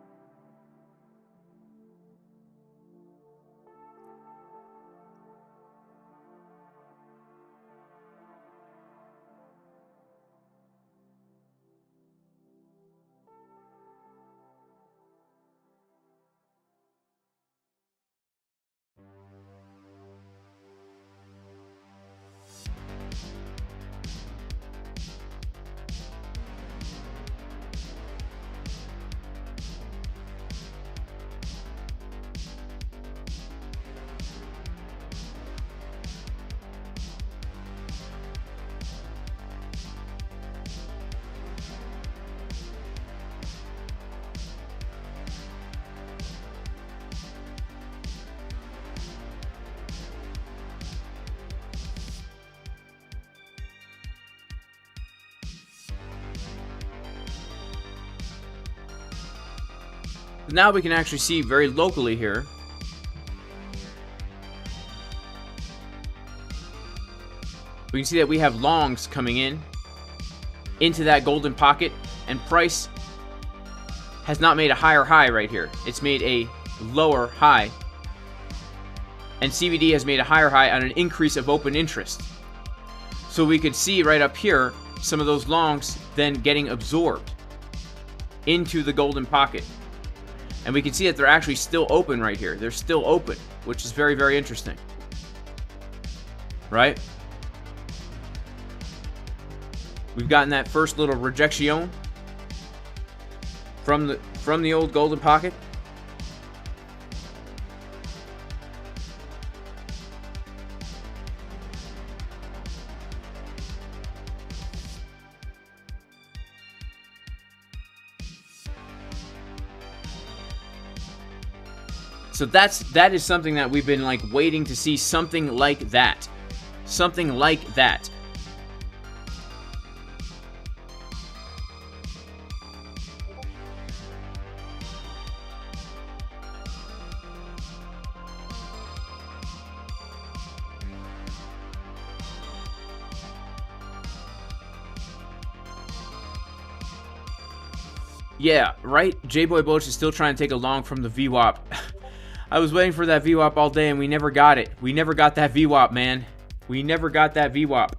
A: Now we can actually see very locally here we can see that we have longs coming in into that golden pocket, and price has not made a higher high right here. It's made a lower high, and CBD has made a higher high on an increase of open interest. So we could see right up here some of those longs then getting absorbed into the golden pocket. And we can see that they're actually still open right here. They're still open, which is very, very interesting. Right? We've gotten that first little rejection from the old golden pocket. So that is something that we've been like waiting to see, something like that. Something like that. Yeah, right? J-Boy Boach is still trying to take a long from the VWAP. I was waiting for that VWAP all day and we never got it. We never got that VWAP, man. We never got that VWAP.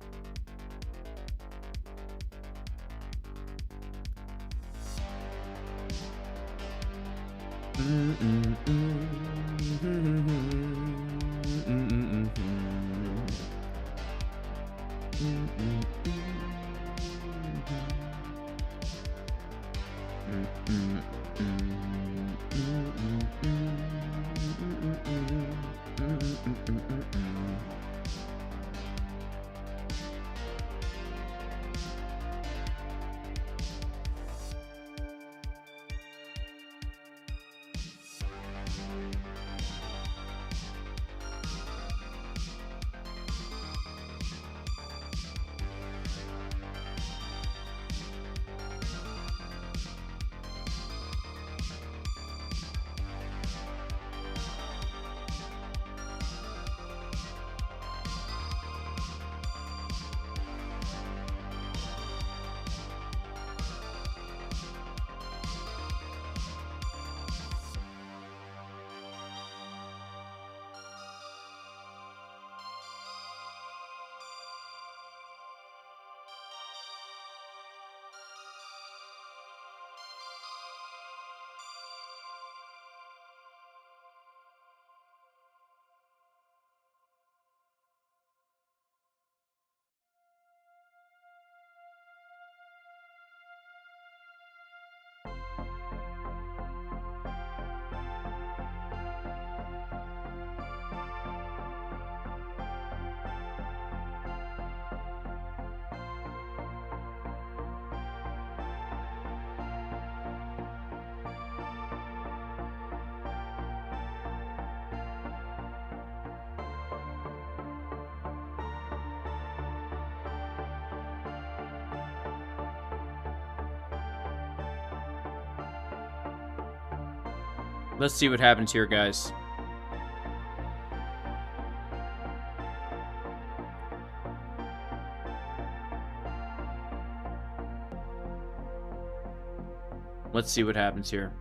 A: Let's see what happens here, guys. Let's see what happens here.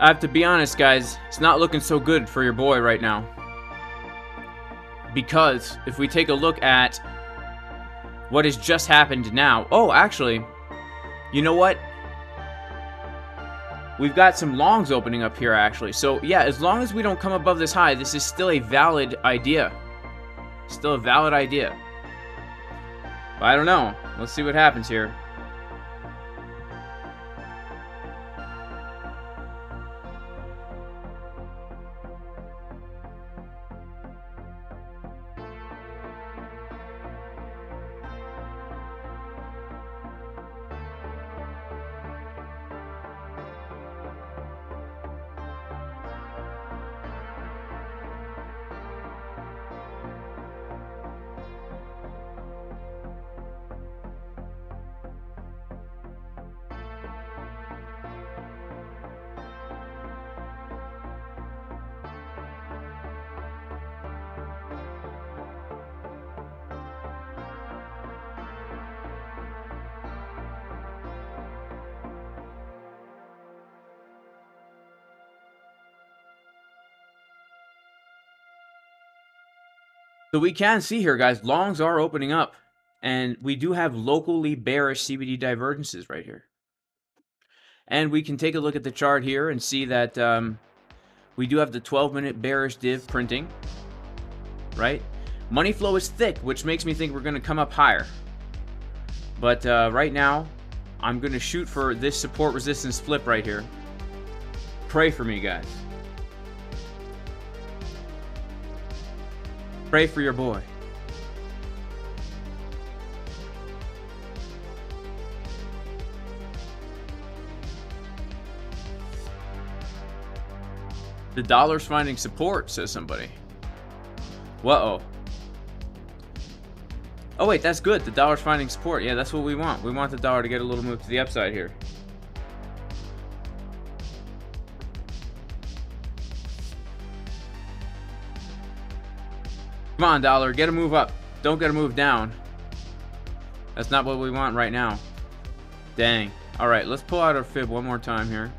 A: I have to be honest, guys, it's not looking so good for your boy right now. Because if we take a look at what has just happened now. Oh, actually, you know what? we've got some longs opening up here, actually. So, yeah, as long as we don't come above this high, this is still a valid idea. Still a valid idea. But I don't know. Let's see what happens here. So we can see here, guys, longs are opening up. And we do have locally bearish CBD divergences right here. And we can take a look at the chart here and see that we do have the 12-minute bearish div printing, right? Money flow is thick, which makes me think we're going to come up higher. But right now, I'm going to shoot for this support resistance flip right here. Pray for me, guys. Pray for your boy. The dollar's finding support, says somebody. Whoa. Oh wait, that's good. The dollar's finding support. Yeah, that's what we want. We want the dollar to get a little move to the upside here. Come on, dollar, get a move up. Don't get a move down. That's not what we want right now. Dang. All right, let's pull out our fib one more time here.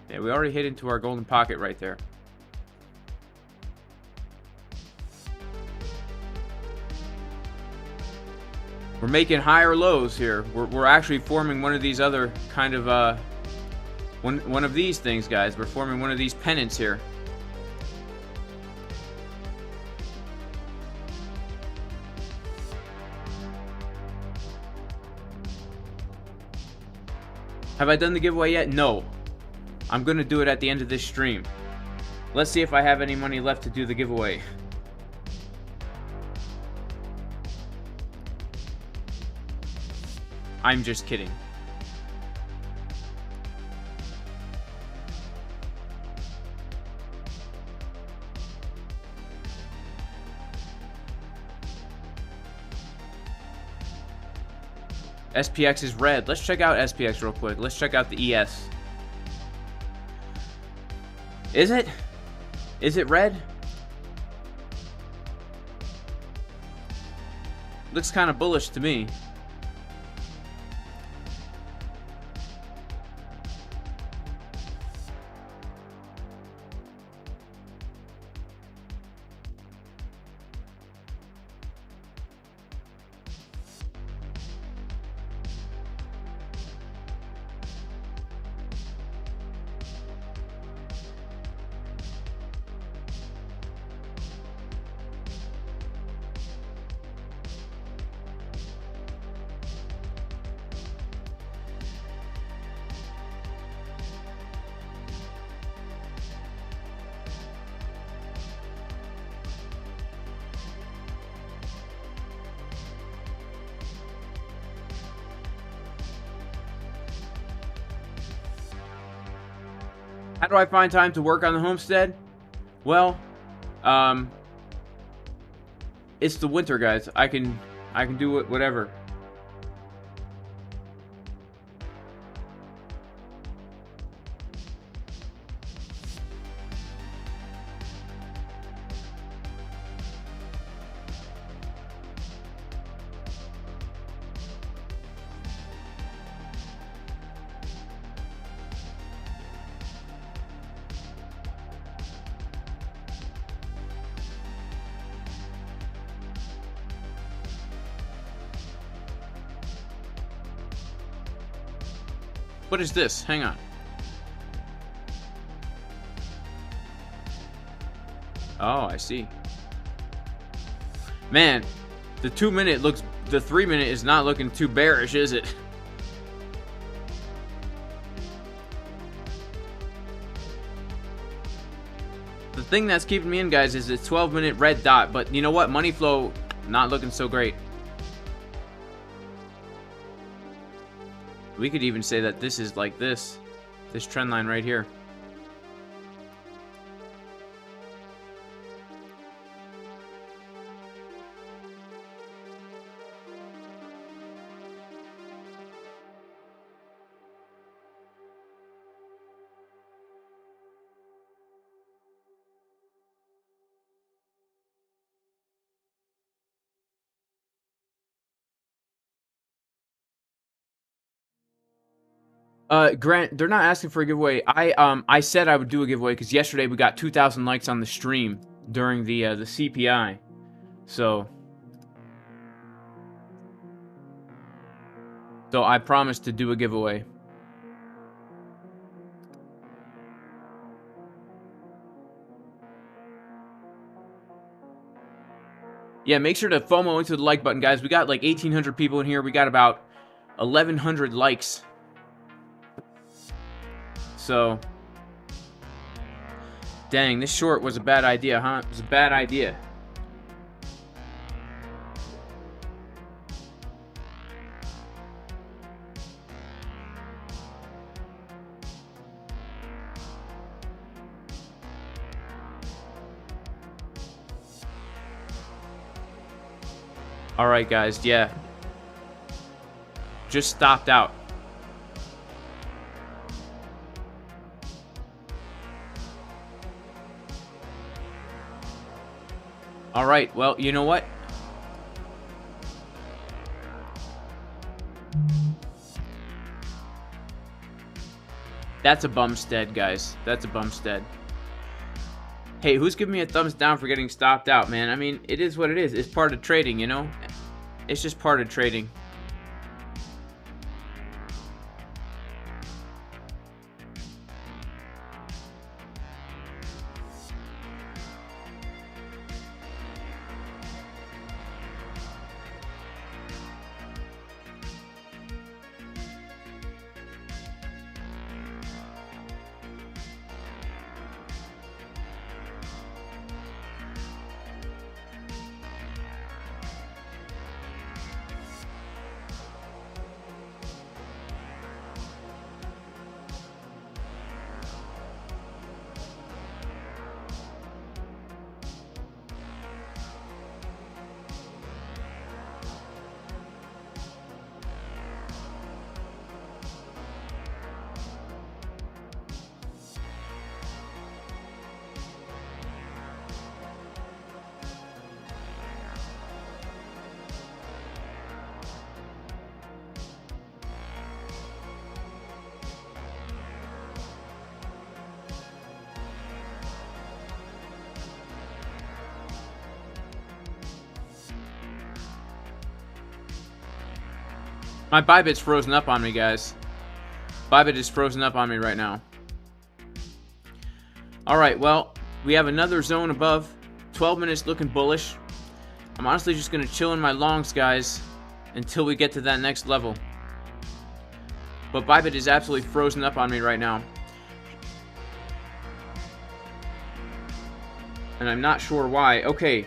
A: Yeah, we already hit into our golden pocket right there. We're making higher lows here. We're actually forming one of these other kind of one of these things, guys. We're forming one of these pennants here. Have I done the giveaway yet? No. I'm gonna do it at the end of this stream. Let's see if I have any money left to do the giveaway. I'm just kidding. SPX is red. Let's check out SPX real quick. Let's check out the ES. Is it? Is it red? Looks kind of bullish to me. How do I find time to work on the homestead? Well, it's the winter, guys. I can do it whatever. What is this? Hang on. Oh, I see. Man, the 2 minute looks... The 3 minute is not looking too bearish, is it? The thing that's keeping me in, guys, is this 12-minute red dot. But you know what? Money flow, not looking so great. We could even say that this is like this trend line right here. Grant, they're not asking for a giveaway. I said I would do a giveaway because yesterday we got 2,000 likes on the stream during the CPI. So I promised to do a giveaway. Yeah, make sure to FOMO into the like button, guys. We got like 1,800 people in here. We got about 1,100 likes. So, dang, this short was a bad idea, huh? It was a bad idea. Alright, guys, yeah. Just stopped out. Alright, well, you know what? That's a bumstead, guys. That's a bumstead. Hey, who's giving me a thumbs down for getting stopped out, man? I mean, it is what it is. It's part of trading, you know? It's just part of trading. My ByBit's frozen up on me, guys. ByBit is frozen up on me right now. Alright, well, we have another zone above. 12 minutes looking bullish. I'm honestly just going to chill in my longs, guys, until we get to that next level. But ByBit is absolutely frozen up on me right now. And I'm not sure why. Okay.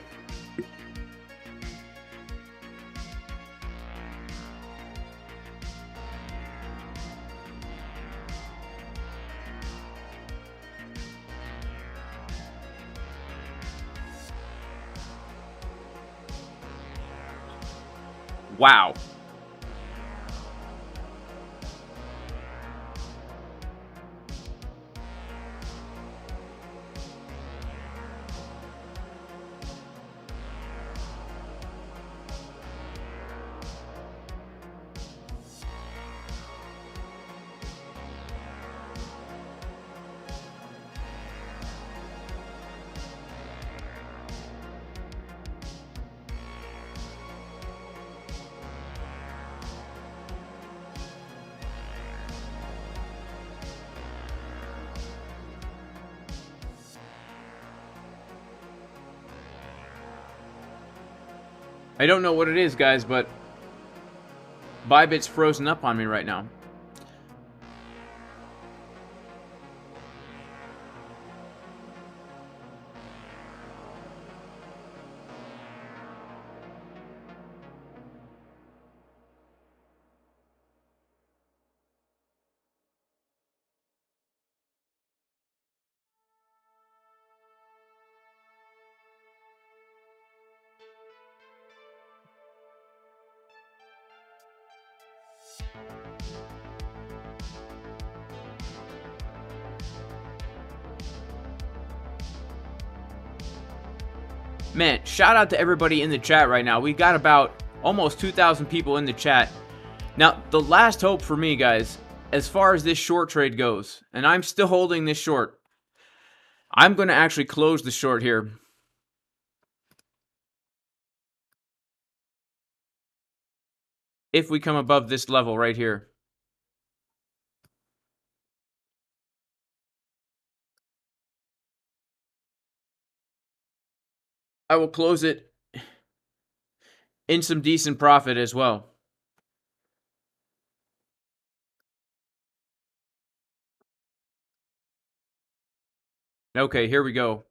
A: Wow. I don't know what it is, guys, but ByBit's frozen up on me right now. Man, shout out to everybody in the chat right now. We got about almost 2,000 people in the chat. Now, the last hope for me, guys, as far as this short trade goes, and I'm still holding this short, I'm going to actually close the short here. If we come above this level right here. I will close it in some decent profit as well. Okay, here we go.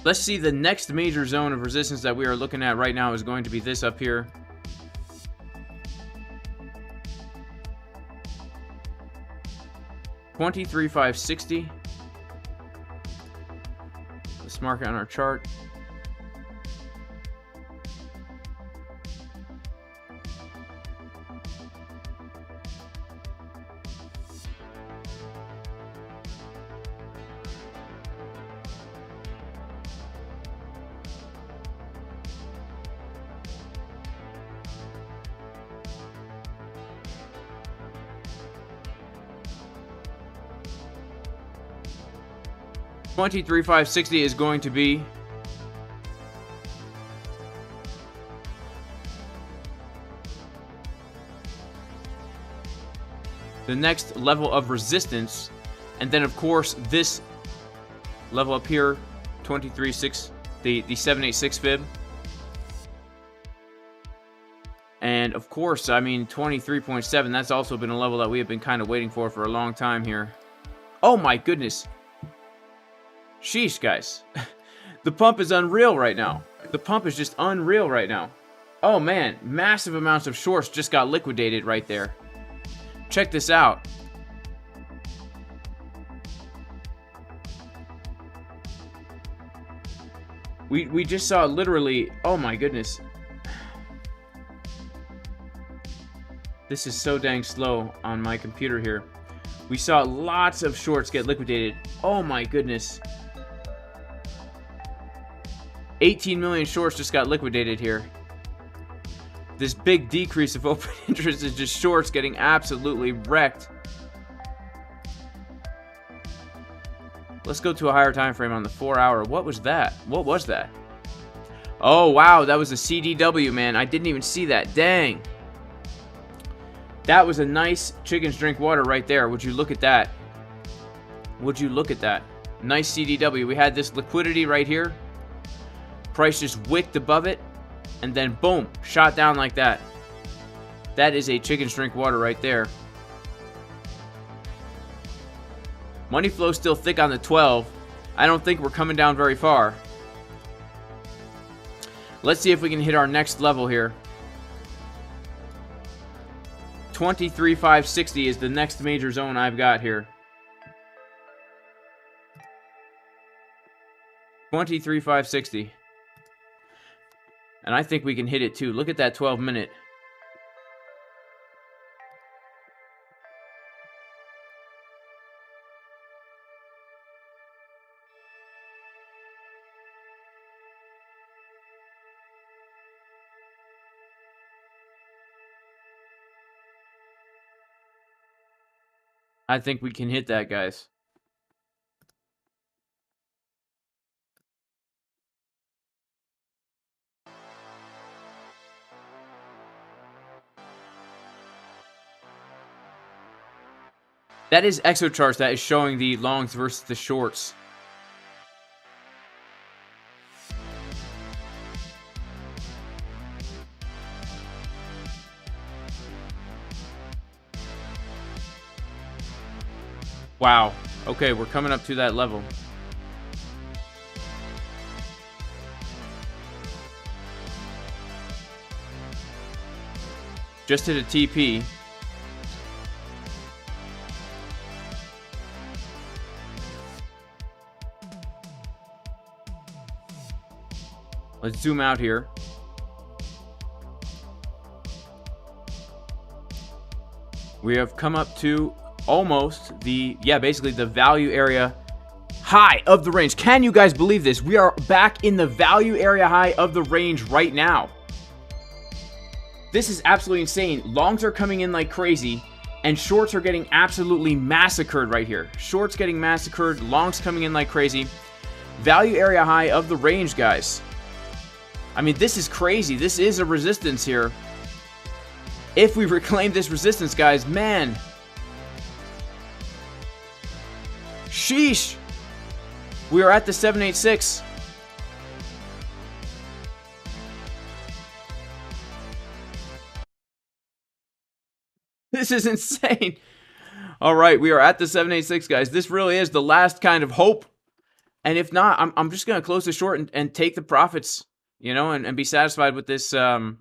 A: Let's see, the next major zone of resistance that we are looking at right now is going to be this up here. $23,560. Let's mark it on our chart. $23,560 is going to be the next level of resistance, and then of course this level up here, 23.6, the 786 fib, and of course, I mean 23.7. That's also been a level that we have been kind of waiting for a long time here. Oh my goodness. Sheesh, guys. The pump is unreal right now. The pump is just unreal right now. Oh man, massive amounts of shorts just got liquidated right there. Check this out. We just saw literally, oh my goodness. This is so dang slow on my computer here. We saw lots of shorts get liquidated. Oh my goodness. 18 million shorts just got liquidated here. This big decrease of open interest is just shorts getting absolutely wrecked. Let's go to a higher time frame on the 4-hour. What was that? What was that? Oh, wow. That was a CDW, man. I didn't even see that. Dang. That was a nice chickens drink water right there. Would you look at that? Would you look at that? Nice CDW. We had this liquidity right here. Price just wicked above it, and then boom, shot down like that. That is a chicken's drink water right there. Money flow still thick on the 12. I don't think we're coming down very far. Let's see if we can hit our next level here. 23,560 is the next major zone I've got here. 23,560. And I think we can hit it too. Look at that 12-minute. I think we can hit that, guys. That is ExoCharts that is showing the longs versus the shorts. Wow. Okay, we're coming up to that level. Just hit a TP. Let's zoom out here. We have come up to almost the, basically the value area high of the range. Can you guys believe this? We are back in the value area high of the range right now. This is absolutely insane. Longs are coming in like crazy, and shorts are getting absolutely massacred right here. Shorts getting massacred, longs coming in like crazy. Value area high of the range, guys. I mean, this is crazy. This is a resistance here. If we reclaim this resistance, guys, man. Sheesh. We are at the 786. This is insane. All right, we are at the 786, guys. This really is the last kind of hope. And if not, I'm just going to close the short and take the profits, you know, and be satisfied with this like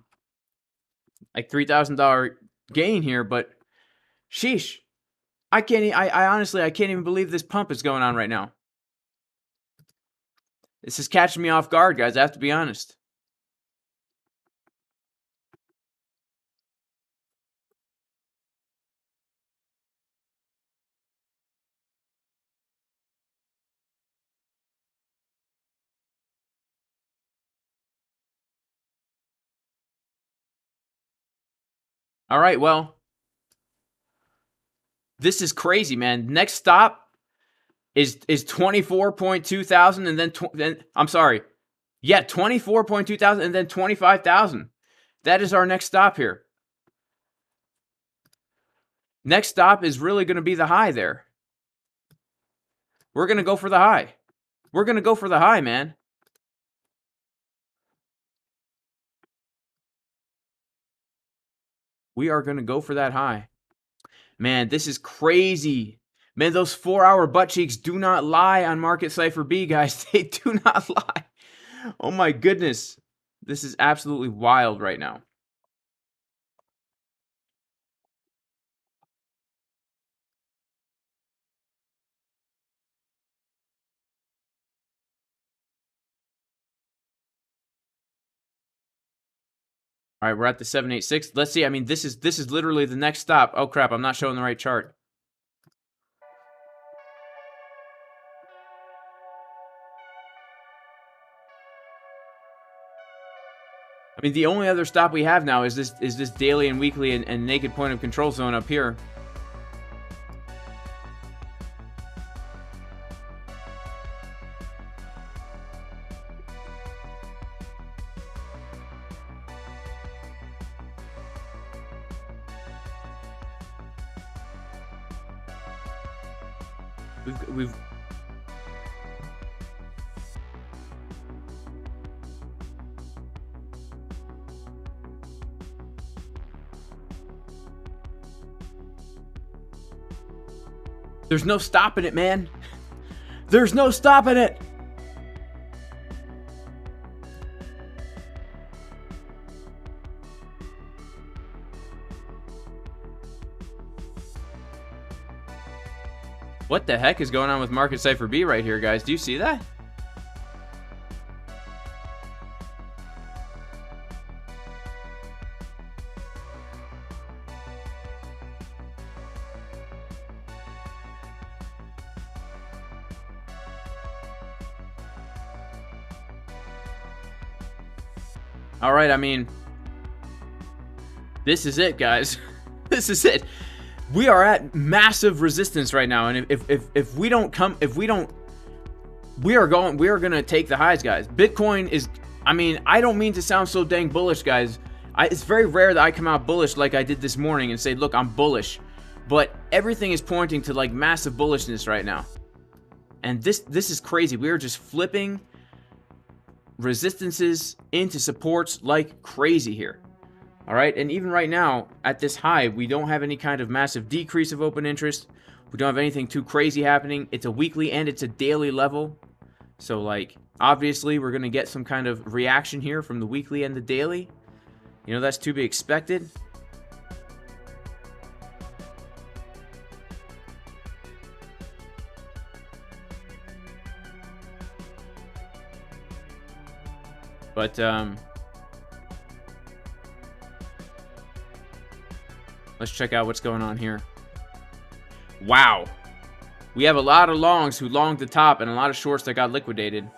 A: $3,000 gain here. But sheesh, I honestly, I can't even believe this pump is going on right now. This is catching me off guard, guys. I have to be honest. All right, well, this is crazy, man. Next stop is 24.2 thousand, and then I'm sorry, yeah, 24.2 thousand, and then 25,000. That is our next stop here. Next stop is really going to be the high there. We're going to go for the high. We're going to go for the high, man. We are going to go for that high. Man, this is crazy. Man, those 4-hour butt cheeks do not lie on Market Cipher B, guys. They do not lie. Oh my goodness. This is absolutely wild right now. All right, we're at the 786. Let's see. I mean, this is literally the next stop. Oh crap, I'm not showing the right chart. I mean, the only other stop we have now is this daily and weekly and naked point of control zone up here. We've There's no stopping it, man. There's no stopping it. What the heck is going on with Market Cipher B right here, guys? Do you see that? All right, I mean, this is it, guys. This is it. We are at massive resistance right now, and if we don't come, we are gonna take the highs, guys. Bitcoin is, I mean, I don't mean to sound so dang bullish, guys. It's very rare that I come out bullish like I did this morning and say, look, I'm bullish. But everything is pointing to like massive bullishness right now. And this is crazy. We are just flipping resistances into supports like crazy here. All right, and even right now at this high, we don't have any kind of massive decrease of open interest. We don't have anything too crazy happening. It's a weekly and it's a daily level. So like obviously we're going to get some kind of reaction here from the weekly and the daily. You know, that's to be expected. But let's check out what's going on here. Wow. We have a lot of longs who longed the top and a lot of shorts that got liquidated.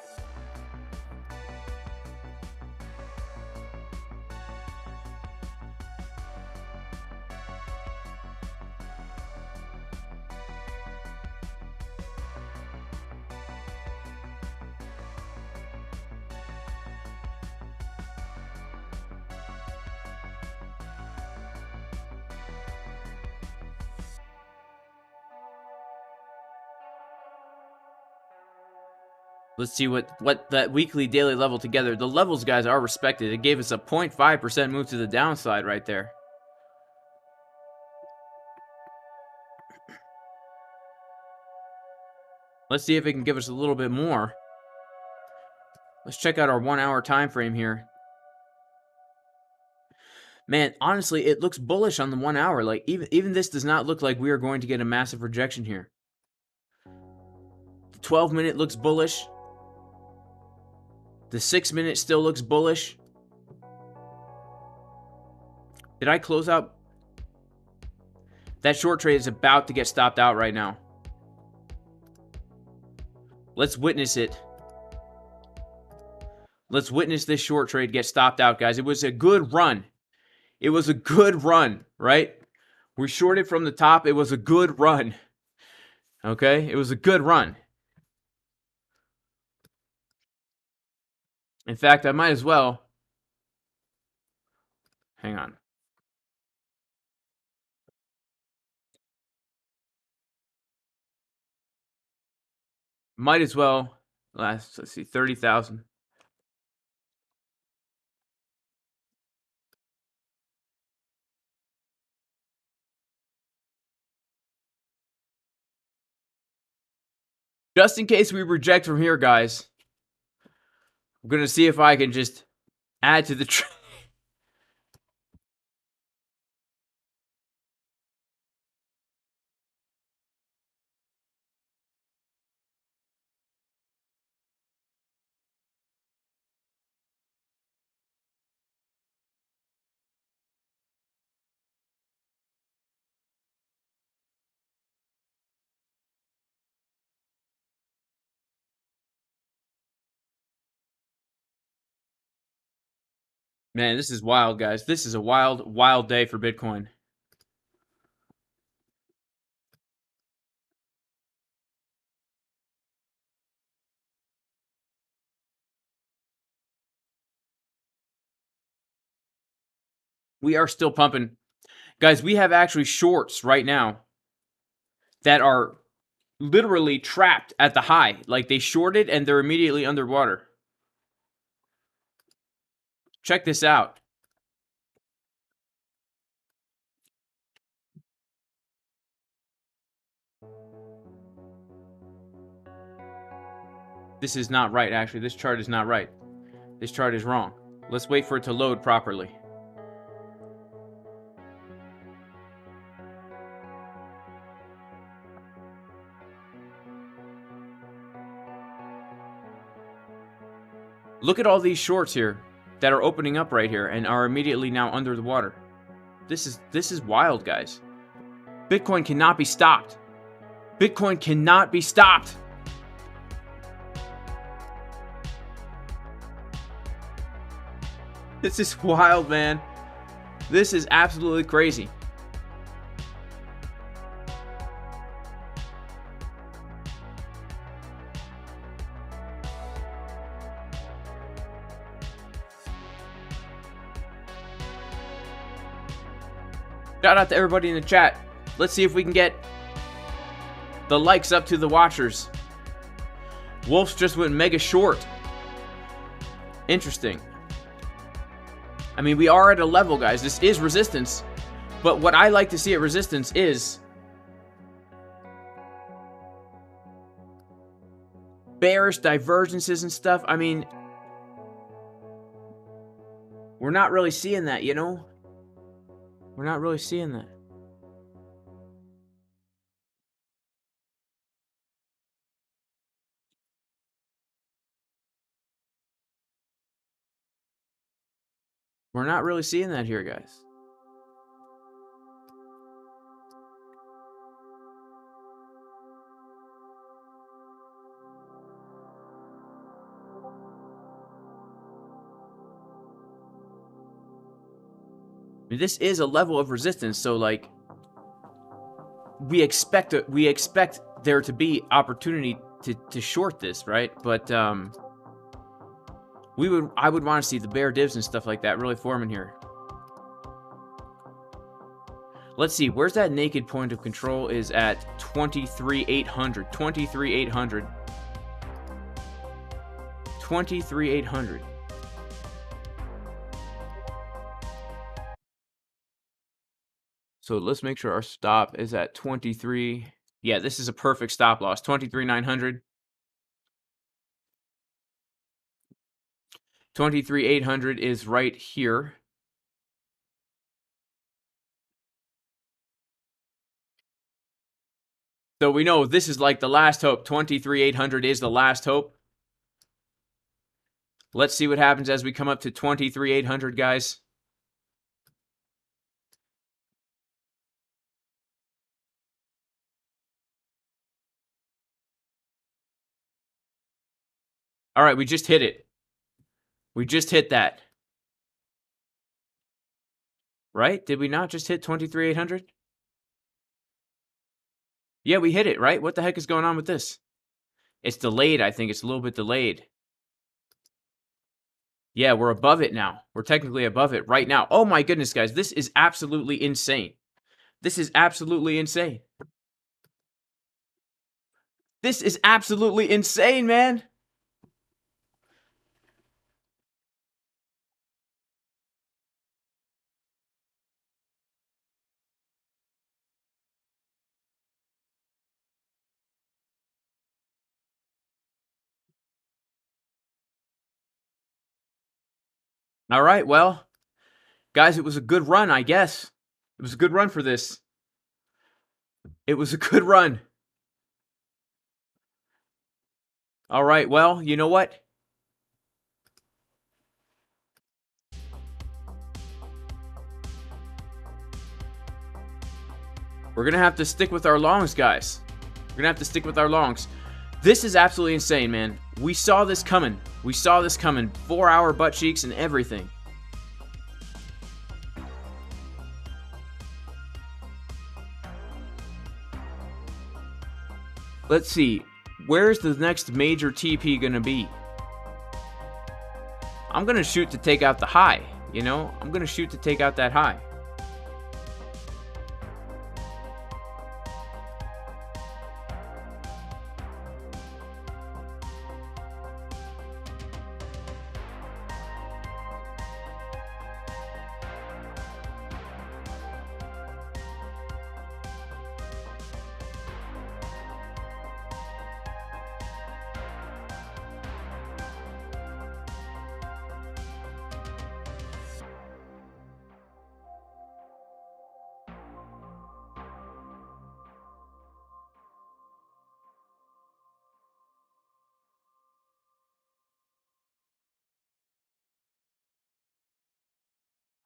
A: Let's see what that weekly daily level together. The levels, guys, are respected. It gave us a 0.5% move to the downside right there. Let's see if it can give us a little bit more. Let's check out our 1 hour time frame here. Man, honestly, it looks bullish on the 1 hour. Like even this does not look like we are going to get a massive rejection here. The 12-minute looks bullish. The 6-minute still looks bullish. Did I close out? That short trade is about to get stopped out right now. Let's witness it. Let's witness this short trade get stopped out, guys. It was a good run. It was a good run, right? We shorted from the top. It was a good run. Okay? It was a good run. In fact, I might as well. Hang on. Might as well. Let's see, 30,000. Just in case we reject from here, guys, I'm going to see if I can just add to the trade. Man, this is wild, guys. This is a wild, wild day for Bitcoin. We are still pumping. Guys, we have actually shorts right now that are literally trapped at the high. Like they shorted and they're immediately underwater. Check this out. This is not right, actually. This chart is not right. This chart is wrong. Let's wait for it to load properly. Look at all these shorts here that are opening up right here and are immediately now under the water. This is wild, guys. Bitcoin cannot be stopped. Bitcoin cannot be stopped. This is wild, man. This is absolutely crazy. Shout out to everybody in the chat. Let's see if we can get the likes up to the watchers. Wolves just went mega short. Interesting. I mean, we are at a level, guys. This is resistance. But what I like to see at resistance is bearish divergences and stuff. I mean, we're not really seeing that, you know? We're not really seeing that. We're not really seeing that here, guys. I mean, this is a level of resistance, so like we expect there to be opportunity to short this, right? But I would want to see the bear divs and stuff like that really forming here. Let's see, where's that naked point of control is at 23,800. 23,800. 23,800. So let's make sure our stop is at 23. Yeah, this is a perfect stop loss. 23,900. 23,800 is right here. So we know this is like the last hope. 23,800 is the last hope. Let's see what happens as we come up to 23,800, guys. All right, we just hit it. We just hit that. Right? Did we not just hit 23,800? Yeah, we hit it, right? What the heck is going on with this? It's delayed, I think. It's a little bit delayed. Yeah, we're above it now. We're technically above it right now. Oh my goodness, guys. This is absolutely insane. This is absolutely insane. This is absolutely insane, man. All right, well, guys, it was a good run, I guess. It was a good run for this. It was a good run. All right, well, you know what? We're going to have to stick with our longs, guys. We're going to have to stick with our longs. This is absolutely insane, man. We saw this coming. We saw this coming. 4-hour butt cheeks and everything. Let's see. Where's the next major TP going to be? I'm going to shoot to take out the high. You know, I'm going to shoot to take out that high.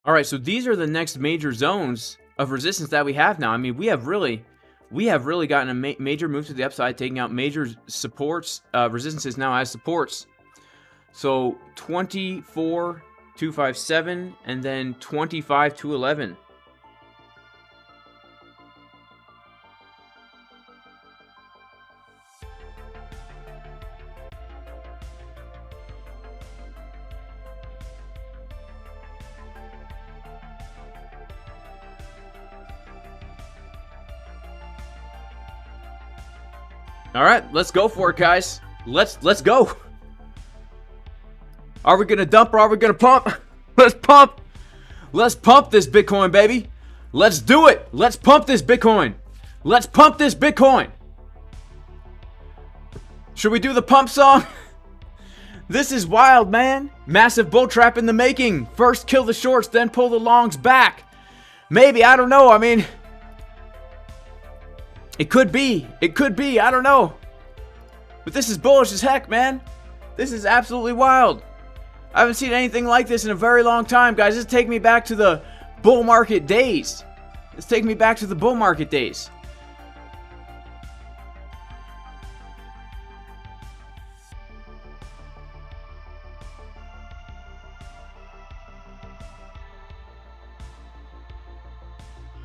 A: All right, so these are the next major zones of resistance that we have now. I mean, we have really gotten a major move to the upside, taking out major supports, resistances now as supports. So 24,257 and then 25,211. All right, let's go for it, guys. Let's go. Are we gonna dump or are we gonna pump? Let's pump. Let's pump this Bitcoin, baby. Let's do it. Let's pump this Bitcoin. Let's pump this Bitcoin. Should we do the pump song? This is wild, man. Massive bull trap in the making. First kill the shorts, then pull the longs back. Maybe, I don't know. I mean, it could be. It could be. I don't know. But this is bullish as heck, man. This is absolutely wild. I haven't seen anything like this in a very long time, guys. This take me back to the bull market days. Let's take me back to the bull market days.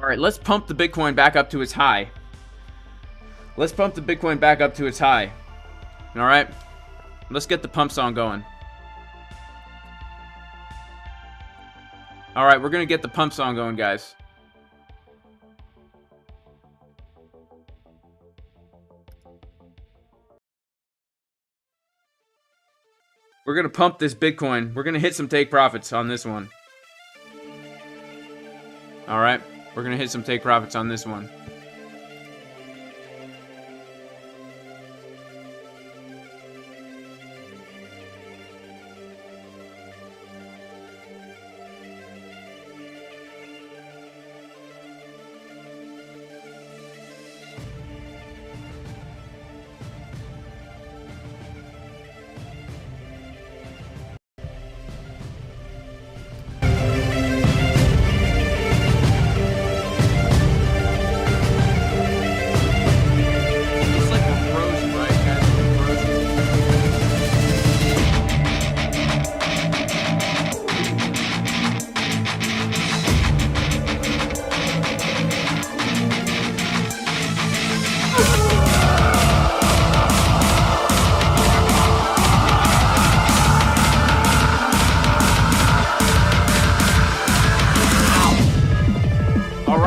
A: All right, let's pump the Bitcoin back up to its high. Let's pump the Bitcoin back up to its high. All right, let's get the pump song going. All right, we're going to get the pump song going, guys. We're going to pump this Bitcoin. We're going to hit some take profits on this one. All right, we're going to hit some take profits on this one.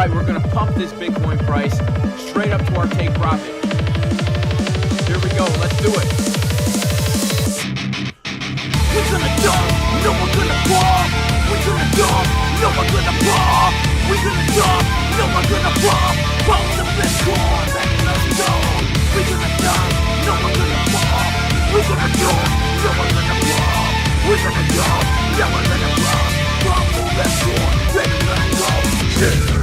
A: We're going to pump this Bitcoin price straight up to our take profit. Here we go. Let's do it. We're going to dump. No, we're going to pump. We're going to dump. No, we're going to pump. We're going to dump. No, we're going to pump. Pump the Bitcoin. Baby, let's go. We're going to dump. No, we're going to pump. We're going to dump. No, we're going to pump. We're going to dump. No, we're going to pump. Pump the Bitcoin. Baby, let's go. Yeah.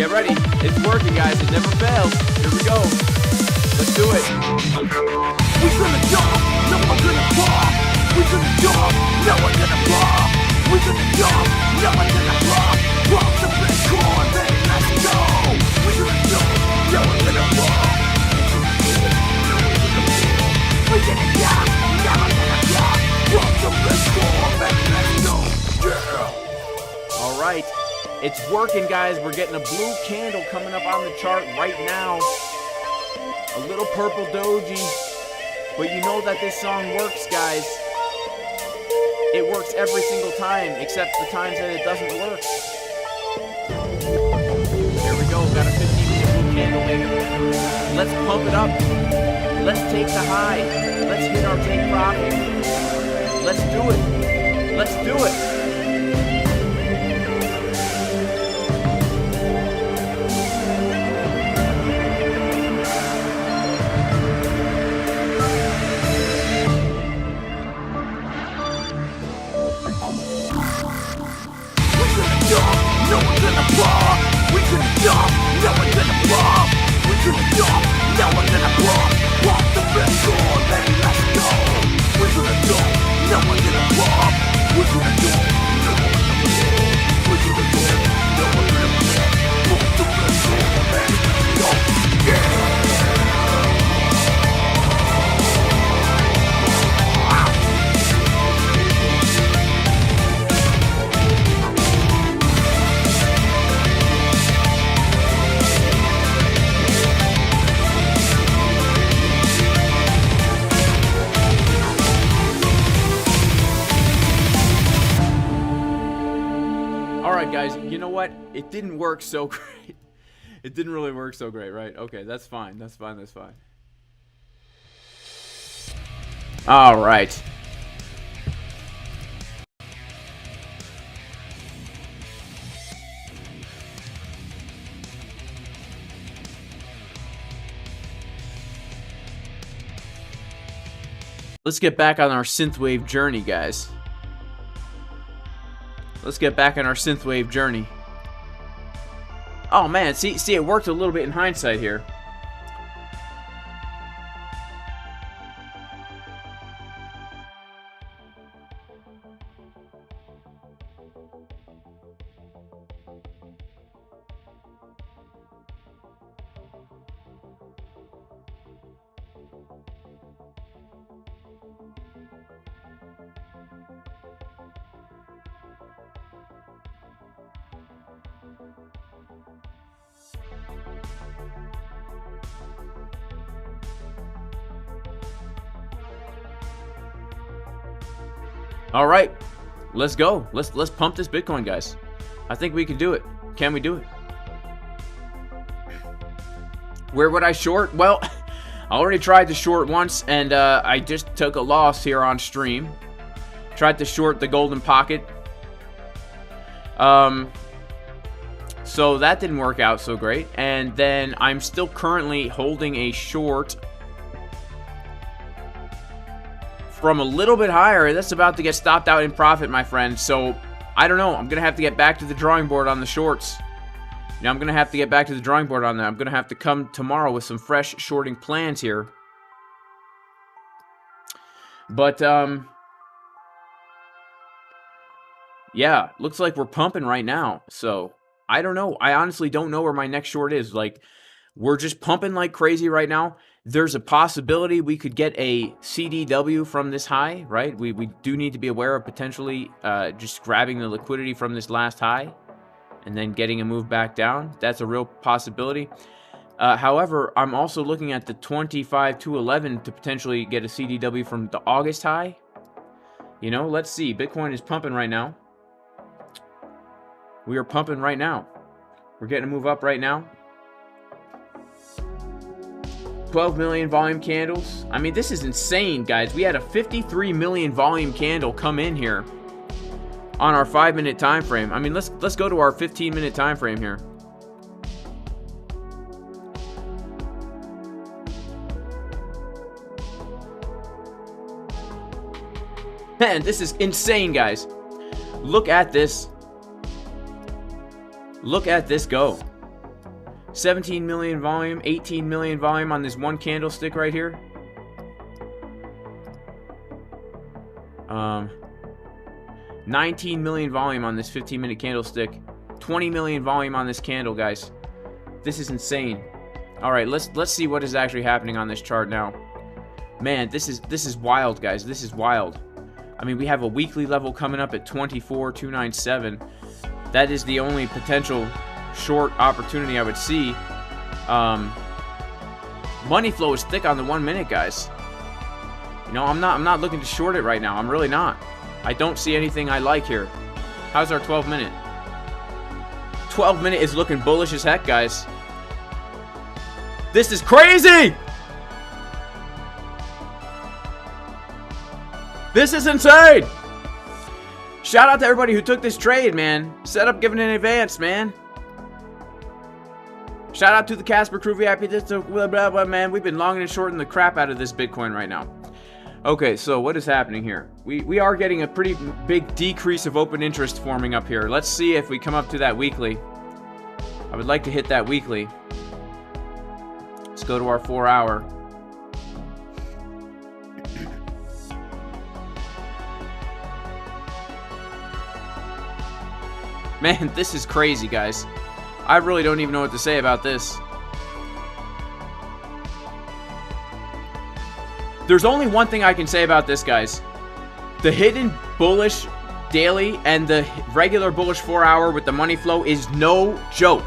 A: Get ready. It's working, guys. It never fails. Here we go. Let's do it. We're gonna jump. No, we're gonna pop. We're gonna jump. No, we're gonna pop. We're gonna jump. No, we're gonna pop. Pop the Bitcoin, baby. Let's go. We're gonna jump. No, we're gonna pop. We're gonna jump. No, we're gonna pop. Pop the Bitcoin, baby. Let's go. Yeah. All right. It's working, guys. We're getting a blue candle coming up on the chart right now. A little purple doji. But you know that this song works, guys. It works every single time, except the times that it doesn't work. There we go. Got a 15-minute blue candle, baby. Let's pump it up. Let's take the high. Let's hit our take profit. Let's do it. Let's do it. No one's gonna pop. We're gonna jump. No one's gonna pop. We're gonna jump. No one's gonna pop. Pop the Bitcoin, baby, let's go. We're gonna jump. No one's gonna pop. We're gonna jump. on, guys. You know what? It didn't work so great. It didn't really work so great, right? Okay, that's fine. That's fine. That's fine. All right. Let's get back on our synthwave journey, guys. Let's get back on our synthwave journey. Oh man, see, it worked a little bit in hindsight here. All right, let's go. Let's pump this Bitcoin, guys. I think we can do it. Can we do it? Where would I short? Well, I already tried to short once, and I just took a loss here on stream. Tried to short the golden pocket. So that didn't work out so great. And then I'm still currently holding a short from a little bit higher. That's about to get stopped out in profit, my friend. So I don't know. I'm going to have to get back to the drawing board on the shorts. Now I'm going to have to get back to the drawing board on that. I'm going to have to come tomorrow with some fresh shorting plans here. But, yeah, looks like we're pumping right now. So I don't know. I honestly don't know where my next short is. Like, we're just pumping like crazy right now. There's a possibility we could get a CDW from this high, right? We do need to be aware of potentially just grabbing the liquidity from this last high and then getting a move back down. That's a real possibility. However, I'm also looking at the 25-211 to potentially get a CDW from the August high. You know, let's see. Bitcoin is pumping right now. We are pumping right now. We're getting a move up right now. 12 million volume candles. I mean, this is insane, guys. We had a 53 million volume candle come in here on our 5-minute time frame. I mean, let's go to our 15-minute time frame here. Man, this is insane, guys. Look at this. Look at this go. 17 million volume, 18 million volume on this one candlestick right here. 19 million volume on this 15-minute candlestick. 20 million volume on this candle, guys. This is insane. All right, let's see what is actually happening on this chart now. Man, this is wild, guys. This is wild. I mean, we have a weekly level coming up at 24,297. That is the only potential short opportunity I would see. Money flow is thick on the 1 minute, guys. You know, I'm not looking to short it right now. I'm really not. I don't see anything I like here. How's our 12 minute? 12 minute is looking bullish as heck, guys. This is crazy. This is insane. Shout out to everybody who took this trade, man. Set up given in advance, man. Shout out to the Casper Crew VIP. This blah, blah, blah, man. We've been longing and shorting the crap out of this Bitcoin right now. Okay, so what is happening here? We are getting a pretty big decrease of open interest forming up here. Let's see if we come up to that weekly. I would like to hit that weekly. Let's go to our 4-hour. Man, this is crazy, guys. I really don't even know what to say about this. There's only one thing I can say about this, guys. The hidden bullish daily and the regular bullish 4-hour with the money flow is no joke.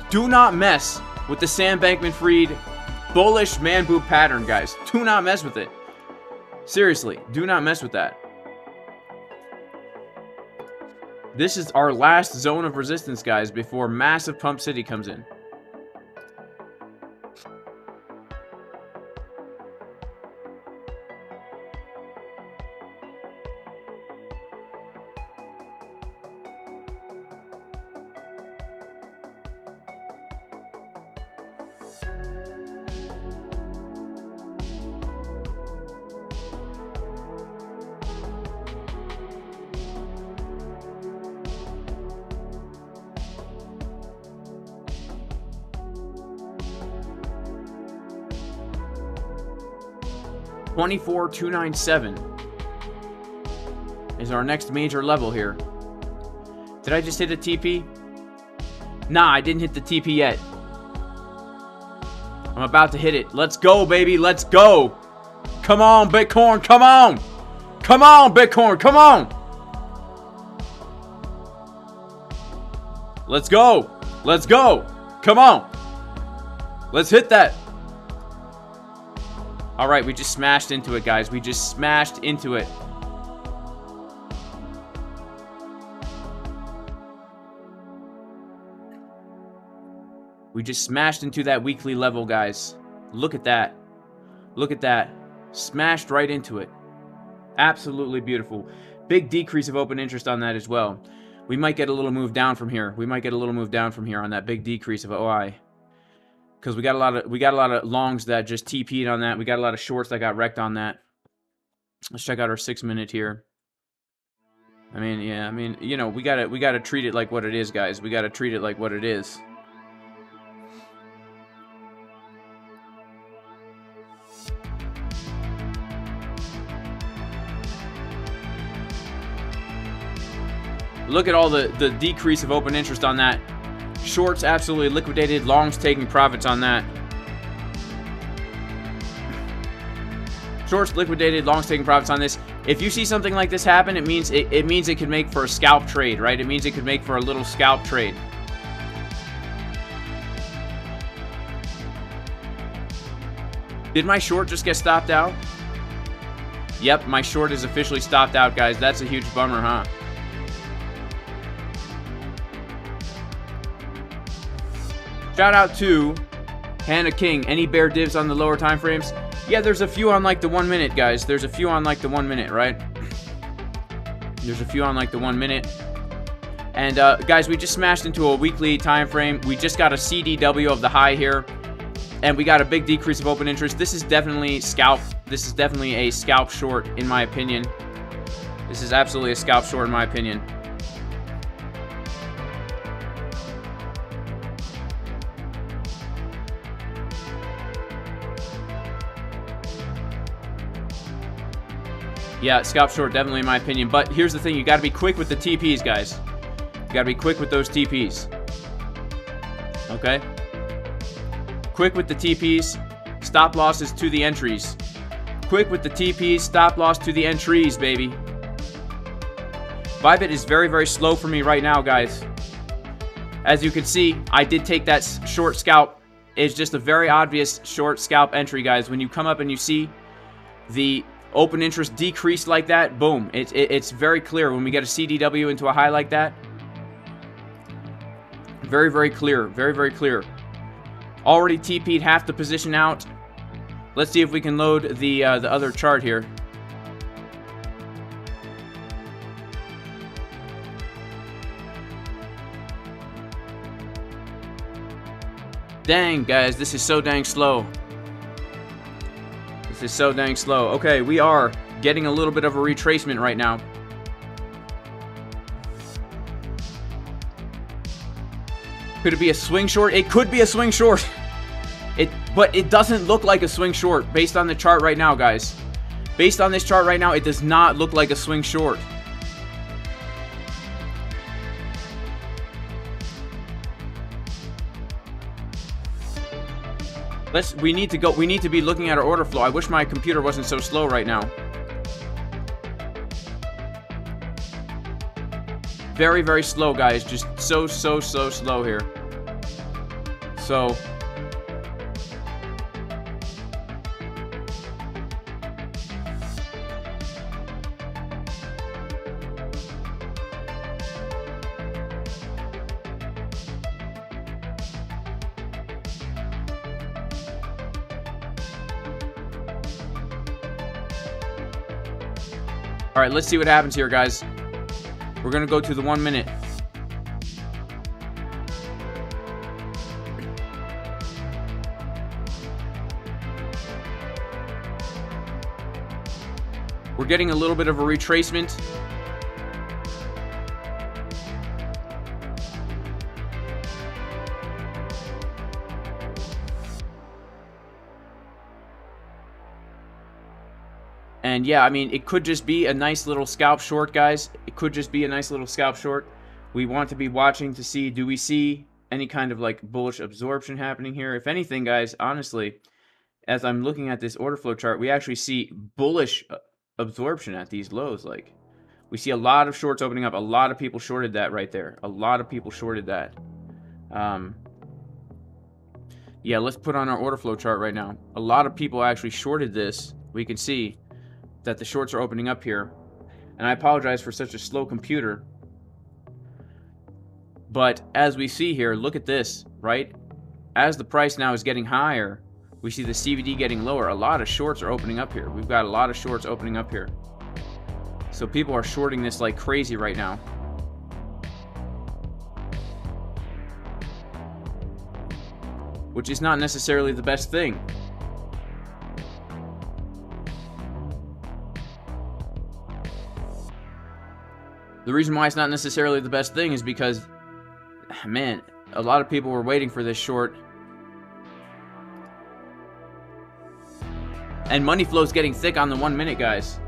A: Do not mess with the Sam Bankman-Fried bullish man boob pattern, guys. Do not mess with it. Seriously, do not mess with that. This is our last zone of resistance, guys, before massive Pump City comes in. $24,297 is our next major level here. Did I just hit a TP? Nah, I didn't hit the TP yet. I'm about to hit it. Let's go, baby. Let's go. Come on, Bitcoin. Come on. Come on, Bitcoin. Come on. Let's go. Let's go. Come on. Let's hit that. All right, we just smashed into it, guys. We just smashed into it. We just smashed into that weekly level, guys. Look at that. Look at that. Smashed right into it. Absolutely beautiful. Big decrease of open interest on that as well. We might get a little move down from here. We might get a little move down from here on that big decrease of OI. Because we got a lot of longs that just TP'd on that. We got a lot of shorts that got wrecked on that. Let's check out our 6-minute here. I mean, yeah, I mean, you know, we gotta treat it like what it is, guys. We gotta treat it like what it is. Look at all the decrease of open interest on that. Shorts absolutely liquidated. Longs taking profits on that. Shorts liquidated. Longs taking profits on this. If you see something like this happen, it means it could make for a scalp trade, right? It means it could make for a little scalp trade. Did my short just get stopped out? Yep, my short is officially stopped out, guys. That's a huge bummer, huh? Shout out to Hannah King. Any bear divs on the lower time frames? Yeah, there's a few on like the 1 minute, guys. There's a few on like the 1 minute, right? There's a few on like the 1 minute. And guys, we just smashed into a weekly time frame. We just got a CDW of the high here, and we got a big decrease of open interest. This is definitely scalp. This is definitely a scalp short, in my opinion. This is absolutely a scalp short, in my opinion. Yeah, scalp short, definitely in my opinion. But here's the thing, you got to be quick with the TPs, guys. You got to be quick with those TPs. Okay? Quick with the TPs. Stop losses to the entries. Quick with the TPs. Stop loss to the entries, baby. ByBit is very, very slow for me right now, guys. As you can see, I did take that short scalp. It's just a very obvious short scalp entry, guys. When you come up and you see the open interest decrease like that, boom. It's very clear when we get a CDW into a high like that. Very, very clear. Very, very clear. Already TP'd half the position out. Let's see if we can load the other chart here. Dang, guys, this is so dang slow. This is so dang slow. Okay, we are getting a little bit of a retracement right now. Could it be a swing short? It could be a swing short. But it doesn't look like a swing short based on the chart right now, guys. Based on this chart right now, it does not look like a swing short. We need to be looking at our order flow. I wish my computer wasn't so slow right now. Very, very slow, guys. Just so slow here. So All right, let's see what happens here, guys. We're going to go to the 1 minute. We're getting a little bit of a retracement. And yeah, I mean, it could just be a nice little scalp short, guys. It could just be a nice little scalp short. We want to be watching to see, do we see any kind of like bullish absorption happening here? If anything, guys, honestly, as I'm looking at this order flow chart, we actually see bullish absorption at these lows. Like, we see a lot of shorts opening up. A lot of people shorted that right there. A lot of people shorted that. Yeah, let's put on our order flow chart right now. A lot of people actually shorted this. We can see that the shorts are opening up here. And I apologize for such a slow computer. But as we see here, look at this, right? As the price now is getting higher, we see the CVD getting lower. A lot of shorts are opening up here. We've got a lot of shorts opening up here. So people are shorting this like crazy right now. Which is not necessarily the best thing. The reason why it's not necessarily the best thing is because, man, a lot of people were waiting for this short. And money flow is getting thick on the 1 minute, guys.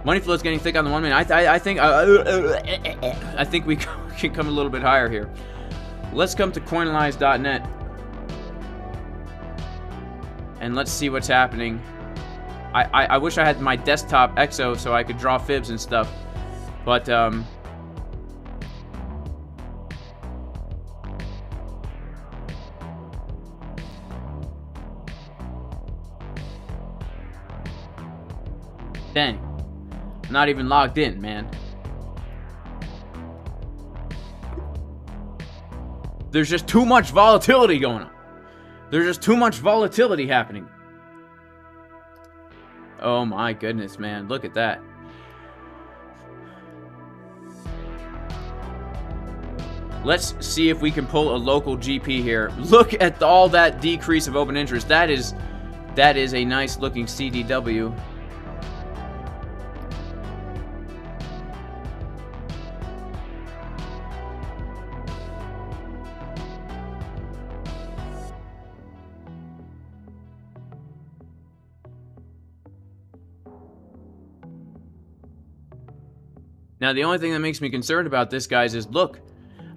A: Money flow is getting thick on the 1 minute. I think we can come a little bit higher here. Let's come to coinanalyze.net. And let's see what's happening. I wish I had my desktop EXO so I could draw fibs and stuff. But, dang. I'm not even logged in, man. There's just too much volatility going on. There's just too much volatility happening. Oh my goodness, man. Look at that. Let's see if we can pull a local GP here. Look at all that decrease of open interest. That is a nice looking CDW. Now, the only thing that makes me concerned about this, guys, is look.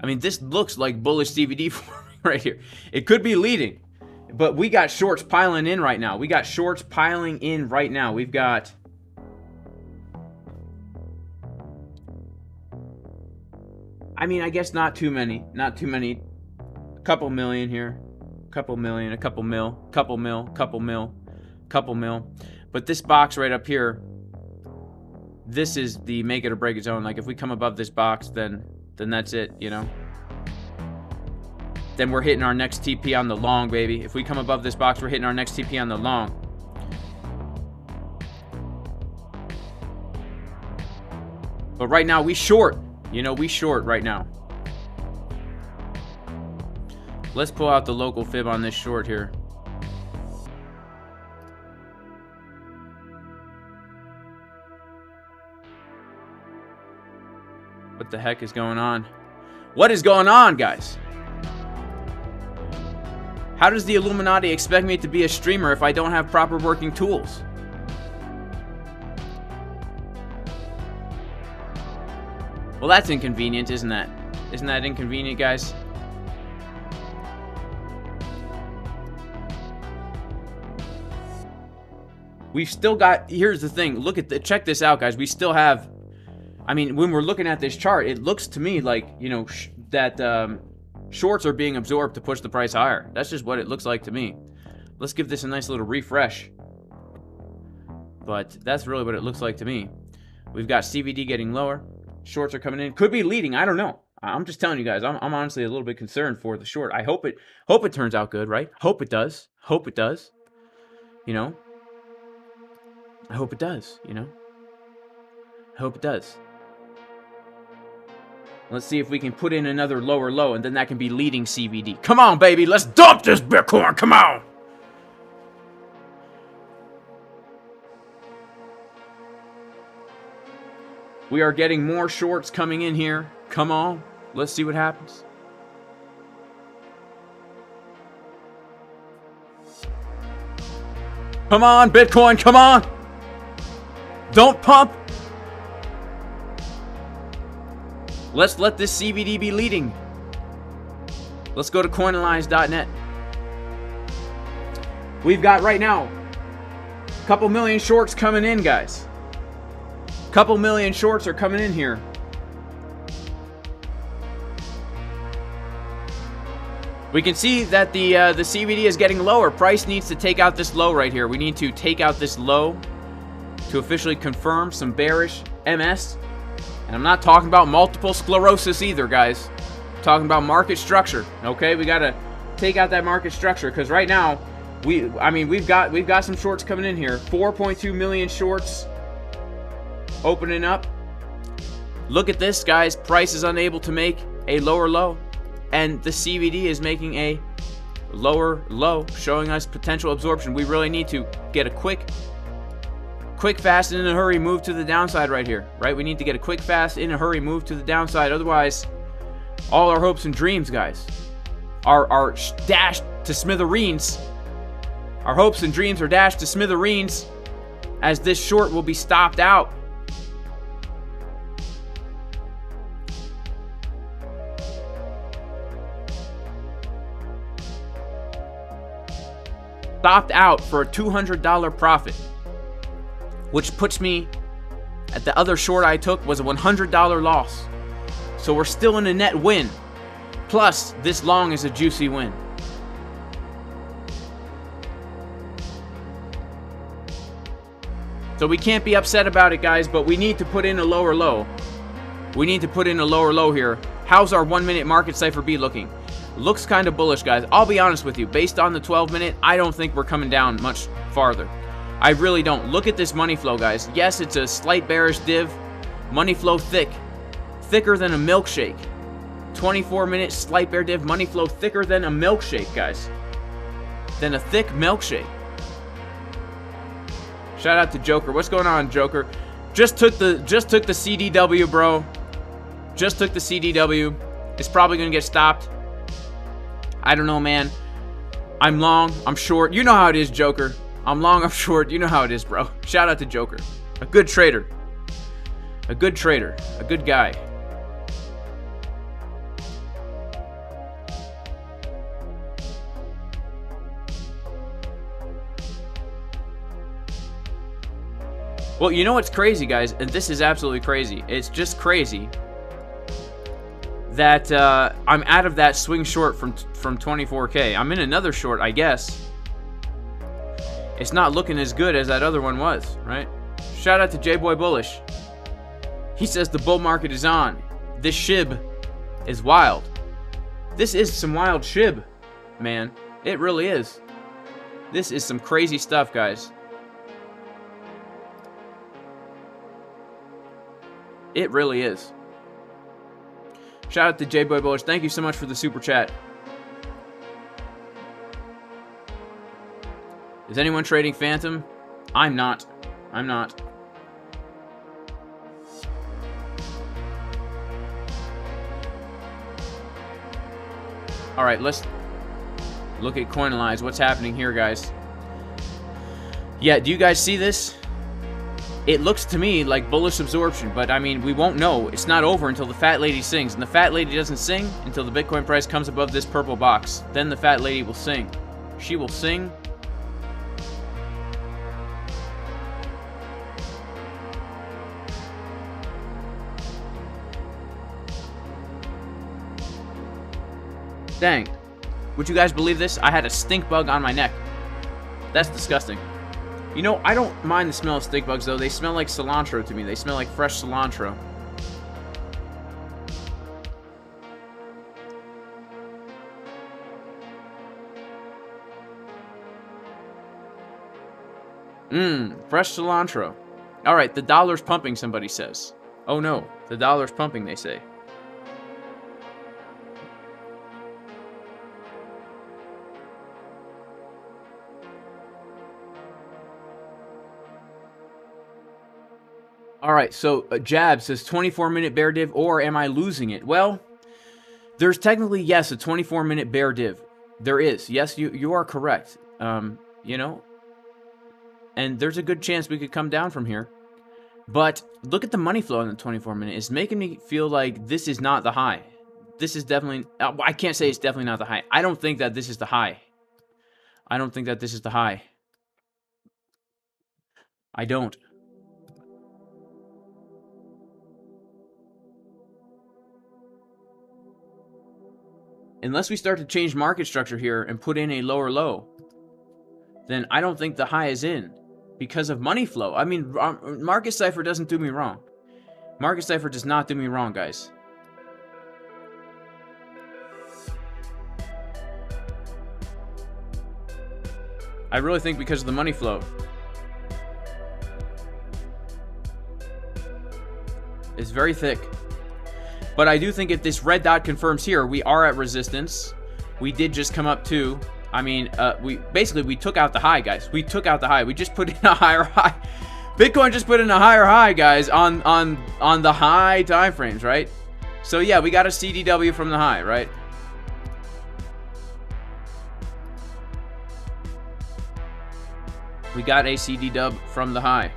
A: I mean, this looks like bullish CVD forming right here. It could be leading, but we got shorts piling in right now. We got shorts piling in right now. We've got... I mean, I guess not too many. Not too many. A couple million here. A couple million. A couple mil. Couple mil. Couple mil. Couple mil. But this box right up here, this is the make it or break it zone. Like, if we come above this box, then that's it, you know. Then we're hitting our next TP on the long, baby. If we come above this box, we're hitting our next TP on the long. But right now, we short. You know, we short right now. Let's pull out the local fib on this short here. What the heck is going on? What is going on, guys? How does the Illuminati expect me to be a streamer if I don't have proper working tools? Well, that's inconvenient, isn't that? Isn't that inconvenient, guys? We've still got... Here's the thing. Look at the... Check this out, guys. We still have... I mean, when we're looking at this chart, it looks to me like, you know, that shorts are being absorbed to push the price higher. That's just what it looks like to me. Let's give this a nice little refresh. But that's really what it looks like to me. We've got CVD getting lower. Shorts are coming in. Could be leading. I don't know. I'm just telling you guys. I'm honestly a little bit concerned for the short. I hope it turns out good, right? Hope it does. Hope it does. You know? I hope it does, you know? I hope it does. Let's see if we can put in another lower low, and then that can be leading CVD. Come on, baby. Let's dump this Bitcoin. Come on. We are getting more shorts coming in here. Come on. Let's see what happens. Come on, Bitcoin. Come on. Don't pump. Let's let this CVD be leading. Let's go to coinanalyze.net. We've got right now a couple million shorts coming in, guys. Couple million shorts are coming in here. We can see that the CVD is getting lower. Price needs to take out this low right here. We need to take out this low to officially confirm some bearish MS. And I'm not talking about multiple sclerosis either, guys. I'm talking about market structure. Okay, we gotta take out that market structure because right now, we've got some shorts coming in here. 4.2 million shorts opening up. Look at this, guys. Price is unable to make a lower low, and the CVD is making a lower low, showing us potential absorption. We really need to get a quick, fast, in a hurry move to the downside right here, right? We need to get a quick, fast, in a hurry move to the downside. Otherwise, all our hopes and dreams, guys, are dashed to smithereens. Our hopes and dreams are dashed to smithereens as this short will be stopped out. Stopped out for a $200 profit, which puts me at the other short I took was a $100 loss. So we're still in a net win. Plus, this long is a juicy win. So we can't be upset about it, guys, but we need to put in a lower low. We need to put in a lower low here. How's our 1 minute market Cipher B looking? Looks kind of bullish, guys. I'll be honest with you. Based on the 12 minute, I don't think we're coming down much farther. I really don't. Look at this money flow, guys. Yes, it's a slight bearish div. Money flow thick. Thicker than a milkshake. 24 minute slight bear div. Money flow thicker than a milkshake, guys. Than a thick milkshake. Shout out to Joker. What's going on, Joker? Just took the CDW, bro. Just took the CDW. It's probably gonna get stopped. I don't know, man. I'm long, I'm short. You know how it is, Joker. I'm long, I'm short. You know how it is, bro. Shout out to Joker. A good trader. A good trader. A good guy. Well, you know what's crazy, guys? And this is absolutely crazy. It's just crazy that I'm out of that swing short from 24K. I'm in another short, I guess. It's not looking as good as that other one was, right? Shout out to J-Boy Bullish. He says the bull market is on. This SHIB is wild. This is some wild SHIB, man. It really is. This is some crazy stuff, guys. It really is. Shout out to J-Boy Bullish. Thank you so much for the super chat. Is anyone trading Phantom? I'm not. I'm not. All right, let's look at Coinanalyze. What's happening here, guys? Yeah, do you guys see this? It looks to me like bullish absorption, but I mean, we won't know. It's not over until the fat lady sings, and the fat lady doesn't sing until the Bitcoin price comes above this purple box. Then the fat lady will sing. She will sing. Dang. Would you guys believe this? I had a stink bug on my neck. That's disgusting. You know, I don't mind the smell of stink bugs, though. They smell like cilantro to me. They smell like fresh cilantro. Fresh cilantro. All right, the dollar's pumping, somebody says. Oh no, the dollar's pumping, they say. All right, so Jab says 24-minute bear div, or am I losing it? Well, there's technically, yes, a 24-minute bear div. There is. Yes, you are correct. You know, and there's a good chance we could come down from here. But look at the money flow in the 24-minute. It's making me feel like this is not the high. This is definitely... I can't say it's definitely not the high. I don't think that this is the high. I don't think that this is the high. I don't. Unless we start to change market structure here and put in a lower low, then I don't think the high is in because of money flow. I mean, Market Cipher doesn't do me wrong. Market Cipher does not do me wrong, guys. I really think because of the money flow. It's very thick. But I do think if this red dot confirms here, we are at resistance. We did just come up to... I mean, we took out the high, guys. We took out the high. We just put in a higher high. Bitcoin just put in a higher high, guys, on the high time frames, right? So yeah, we got a CDW from the high, right? We got a CDW from the high.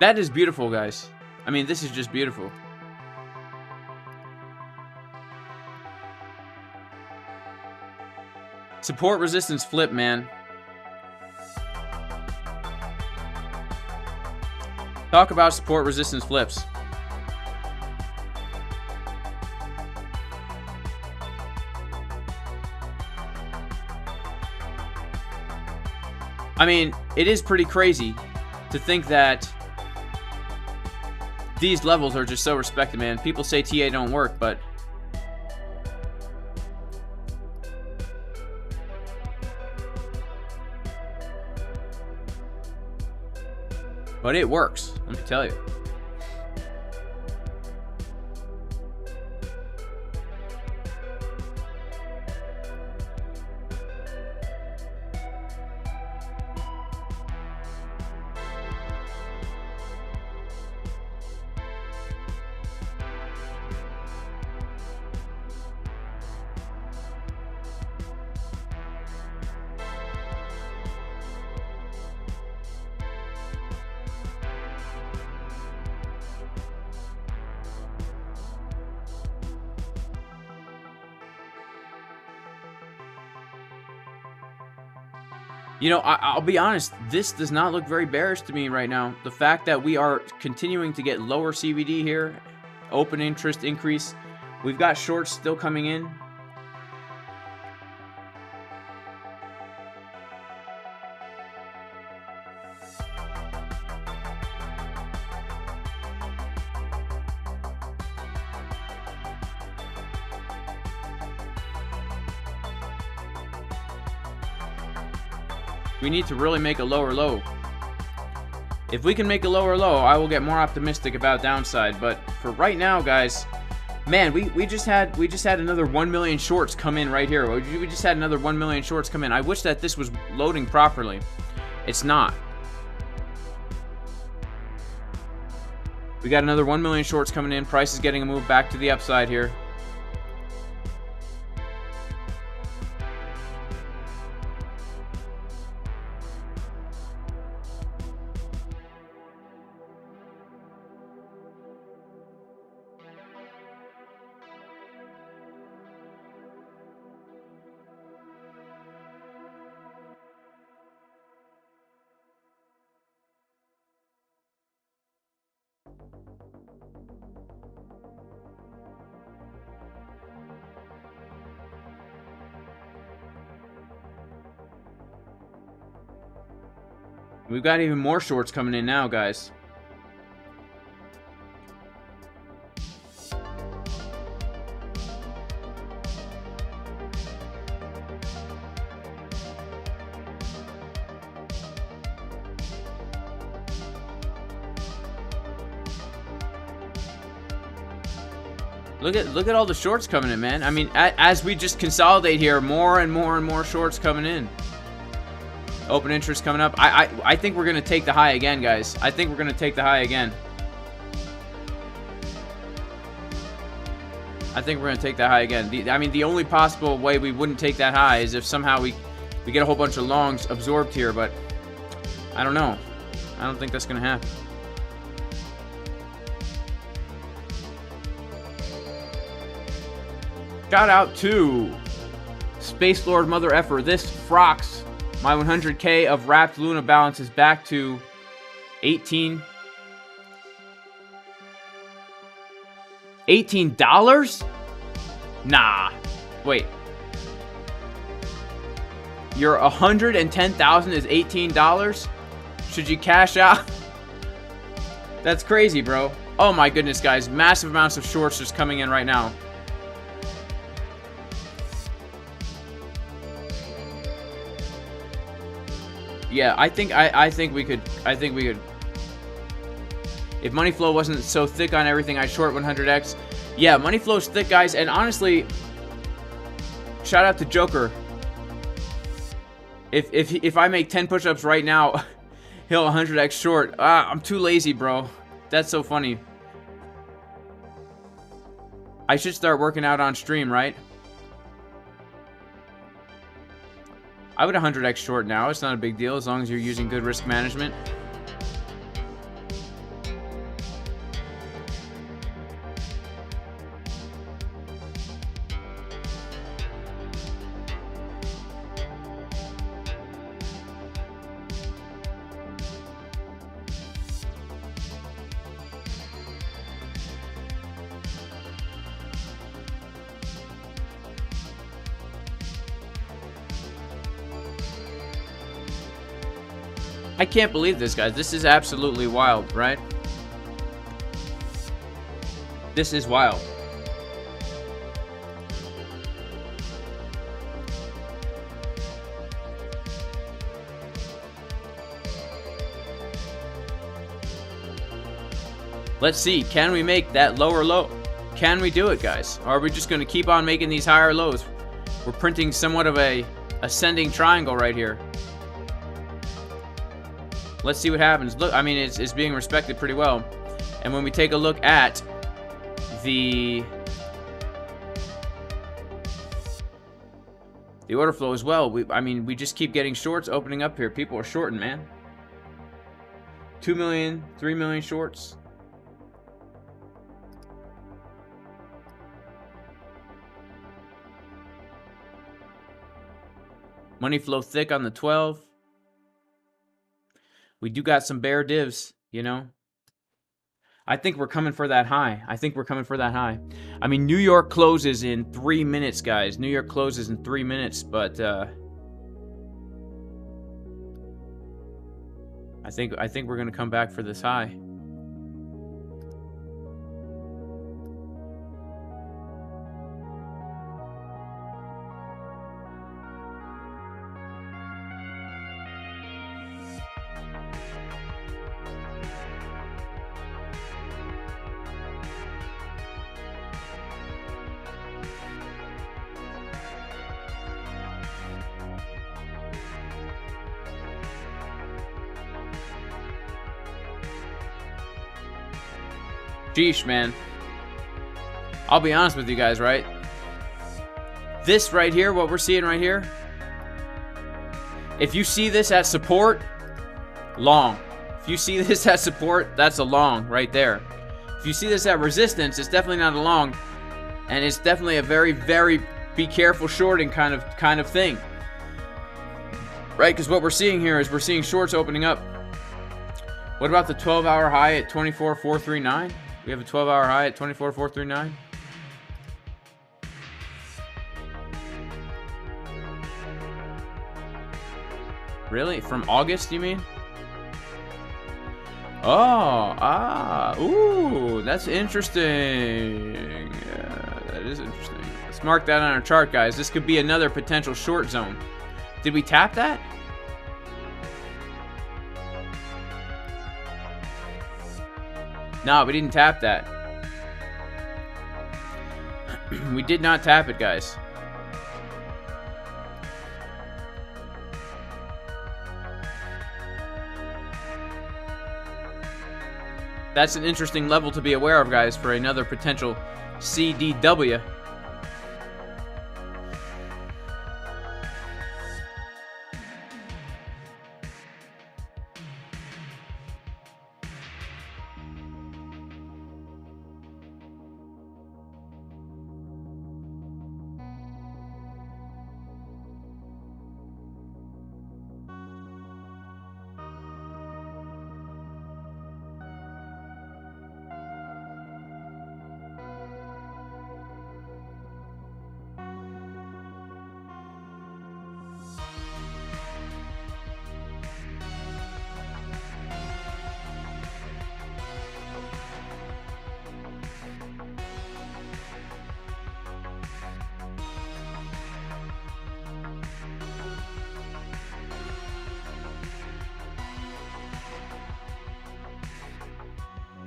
A: That is beautiful, guys. I mean, this is just beautiful. Support resistance flip, man. Talk about support resistance flips. I mean, it is pretty crazy to think that these levels are just so respected, man. People say TA don't work, but it works, let me tell you. You know, I'll be honest, this does not look very bearish to me right now. The fact that we are continuing to get lower CVD here, open interest increase, we've got shorts still coming in. We need to really make a lower low. If we can make a lower low, I will get more optimistic about downside. But for right now, guys, man, we just had another 1 million shorts come in right here. We just had another 1 million shorts come in. I wish that this was loading properly. It's not. We got another 1 million shorts coming in. Price is getting a move back to the upside here. We've got even more shorts coming in now, guys. Look at all the shorts coming in, man. I mean, as we just consolidate here, more and more and more shorts coming in. Open interest coming up. I think we're gonna take the high again, guys. I think we're gonna take the high again. I think we're gonna take that high again. I mean, the only possible way we wouldn't take that high is if somehow we get a whole bunch of longs absorbed here, but I don't know. I don't think that's gonna happen. Shout out to Space Lord Mother Effer. This frocks my 100K of wrapped Luna balance is back to 18. $18? Nah. Wait. Your 110,000 is $18? Should you cash out? That's crazy, bro. Oh my goodness, guys. Massive amounts of shorts just coming in right now. Yeah, I think we could. If money flow wasn't so thick on everything, I'd short 100x. Yeah, money flow's thick, guys. And honestly, shout out to Joker. If I make 10 push-ups right now, he'll 100x short. I'm too lazy, bro. That's so funny. I should start working out on stream, right? I would 100x short now. It's not a big deal as long as you're using good risk management. I can't believe this, guys. This is absolutely wild, right? This is wild. Let's see. Can we make that lower low? Can we do it, guys? Or are we just going to keep on making these higher lows? We're printing somewhat of a ascending triangle right here. Let's see what happens. Look, I mean, it's being respected pretty well. And when we take a look at the order flow as well, I mean, we just keep getting shorts opening up here. People are shorting, man. 2 million, 3 million shorts. Money flow thick on the 12. We do got some bear divs, you know. I think we're coming for that high. I mean, New York closes in 3 minutes, guys. New York closes in 3 minutes, but I think we're gonna come back for this high. Sheesh, man. I'll be honest with you guys, right? This right here, what we're seeing right here, if you see this at support, long. If you see this at support, that's a long right there. If you see this at resistance, it's definitely not a long, and it's definitely a very, very be careful shorting kind of thing, right? Because what we're seeing here is we're seeing shorts opening up. What about the 12-hour high at 24,439? We have a 12-hour high at 24,439. Really? From August, you mean? Oh, ooh, that's interesting. Yeah, that is interesting. Let's mark that on our chart, guys. This could be another potential short zone. Did we tap that? No, we didn't tap that. We did not tap it, guys. That's an interesting level to be aware of, guys, for another potential CDW.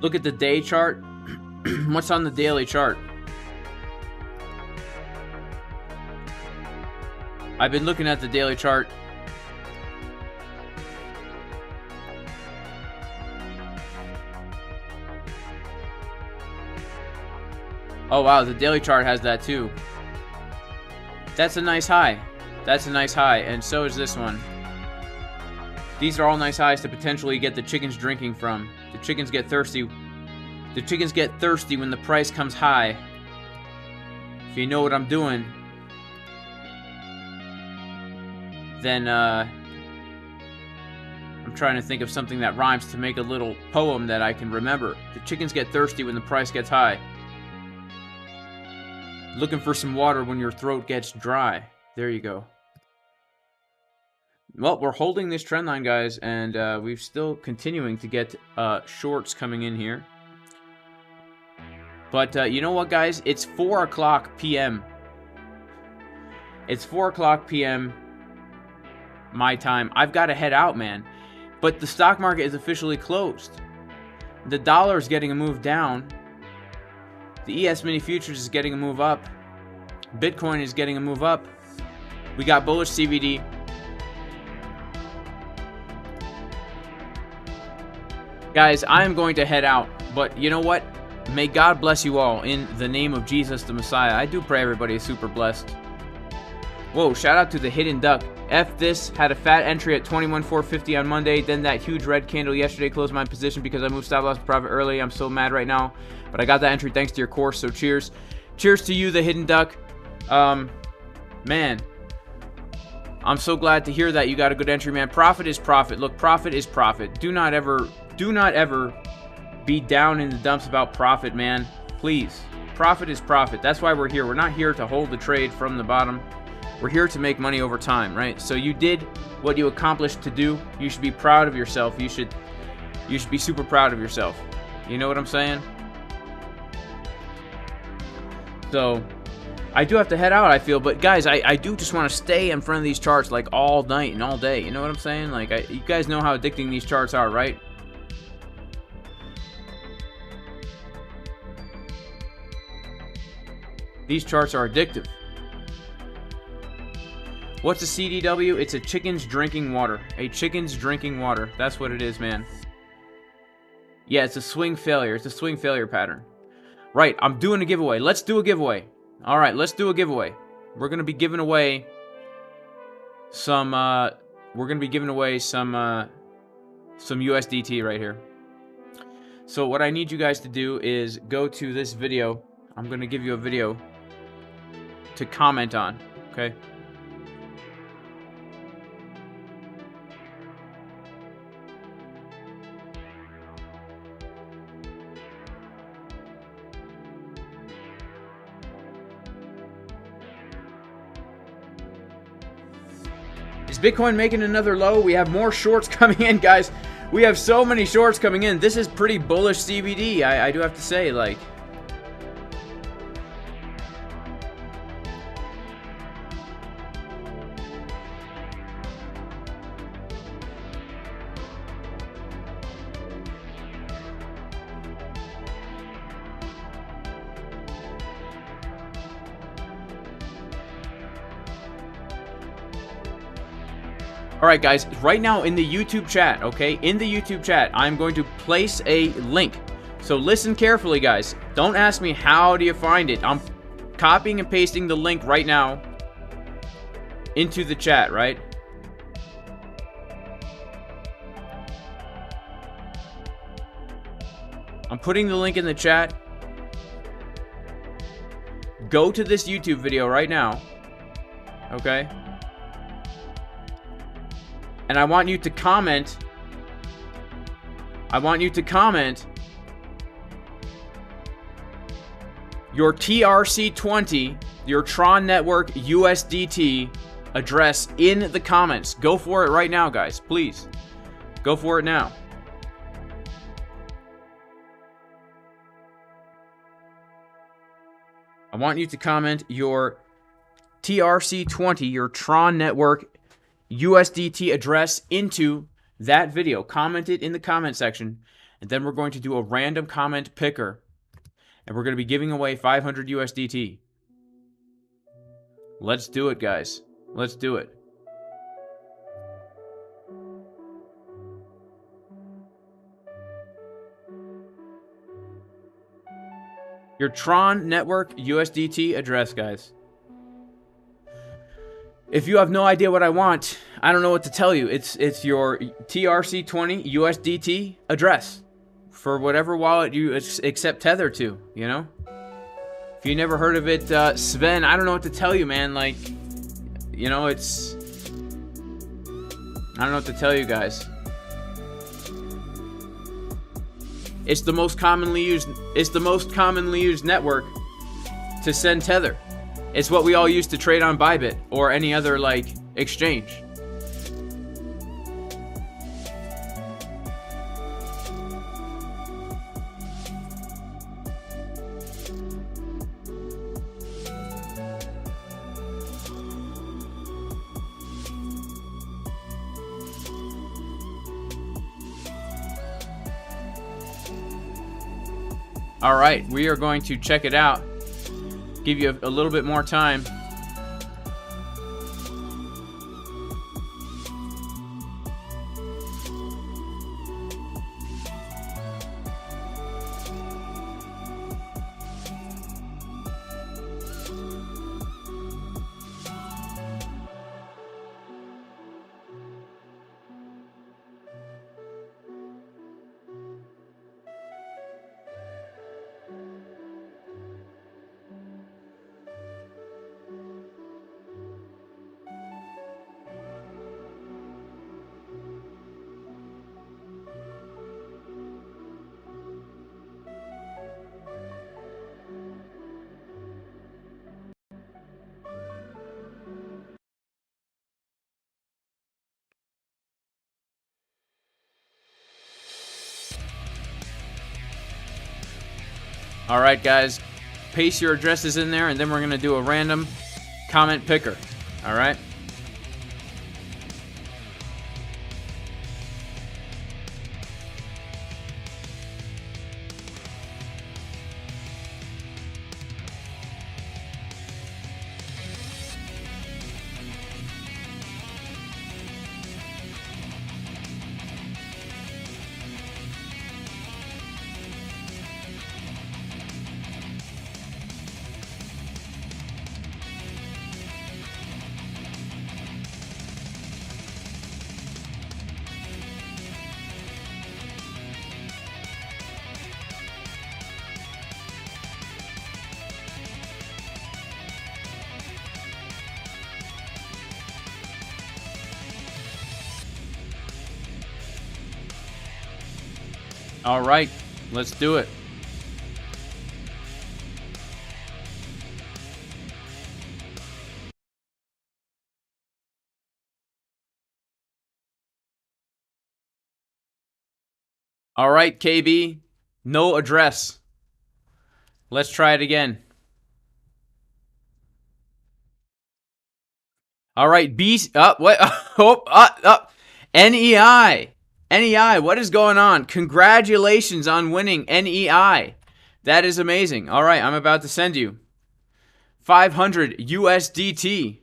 A: Look at the day chart. What's on the daily chart? I've been looking at the daily chart. Oh wow, the daily chart has that too. That's a nice high. That's a nice high, and so is this one. These are all nice highs to potentially get the chickens drinking from. The chickens get thirsty. The chickens get thirsty when the price comes high. If you know what I'm doing, then I'm trying to think of something that rhymes to make a little poem that I can remember. The chickens get thirsty when the price gets high. Looking for some water when your throat gets dry. There you go. Well, we're holding this trend line, guys, and we're still continuing to get shorts coming in here. But you know what, guys? It's 4 o'clock p.m. It's 4 o'clock p.m. my time. I've got to head out, man. But the stock market is officially closed. The dollar is getting a move down. The ES mini futures is getting a move up. Bitcoin is getting a move up. We got bullish CBD. Guys, I am going to head out, but you know what? May God bless you all in the name of Jesus the Messiah. I do pray everybody is super blessed. Whoa, shout out to the Hidden Duck. F this, had a fat entry at 21,450 on Monday, then that huge red candle yesterday closed my position because I moved stop loss to profit early. I'm so mad right now, but I got that entry thanks to your course, so cheers. Cheers to you, the Hidden Duck. Man, I'm so glad to hear that you got a good entry, man. Profit is profit. Look, profit is profit. Do not ever be down in the dumps about profit, man. Please. Profit is profit. That's why we're here. We're not here to hold the trade from the bottom. We're here to make money over time, right? So you did what you accomplished to do. You should be proud of yourself. You should be super proud of yourself. You know what I'm saying? So I do have to head out, I feel, but guys, I do just want to stay in front of these charts like all night and all day. You know what I'm saying? Like, you guys know how addicting these charts are, right? These charts are addictive. What's a CDW? It's a chicken's drinking water. A chicken's drinking water. That's what it is, man. Yeah, it's a swing failure. It's a swing failure pattern. Right, I'm doing a giveaway. Let's do a giveaway. All right, let's do a giveaway. We're going to be giving away some some USDT right here. So what I need you guys to do is go to this video. I'm going to give you a video to comment on, okay? Is Bitcoin making another low? We have more shorts coming in, guys. We have so many shorts coming in. This is pretty bullish CBD, I do have to say, like. Alright guys, right now in the YouTube chat, okay, in the YouTube chat, I'm going to place a link. So listen carefully, guys. Don't ask me how do you find it. I'm copying and pasting the link right now into the chat, right? I'm putting the link in the chat. Go to this YouTube video right now, okay? And I want you to comment. I want you to comment your TRC20, your Tron Network USDT address in the comments. Go for it right now, guys. Please. Go for it now. I want you to comment your TRC20, your Tron Network USDT address into that video. Comment it in the comment section, and then we're going to do a random comment picker, and we're going to be giving away 500 USDT. Let's do it, guys. Let's do it. Your Tron Network USDT address, guys. If you have no idea what I want, I don't know what to tell you. It's your TRC20 USDT address for whatever wallet you accept Tether to, you know? If you never heard of it, Sven, I don't know what to tell you, man. Like, you know, it's... I don't know what to tell you, guys. It's the most commonly used network to send Tether. It's what we all use to trade on ByBit or any other, like, exchange. All right, we are going to check it out. Give you a little bit more time. All right, guys, paste your addresses in there, and then we're going to do a random comment picker. All right? All right, let's do it. All right, KB, no address. Let's try it again. All right, what? NEI. NEI, what is going on? Congratulations on winning NEI. That is amazing. All right, I'm about to send you 500 USDT.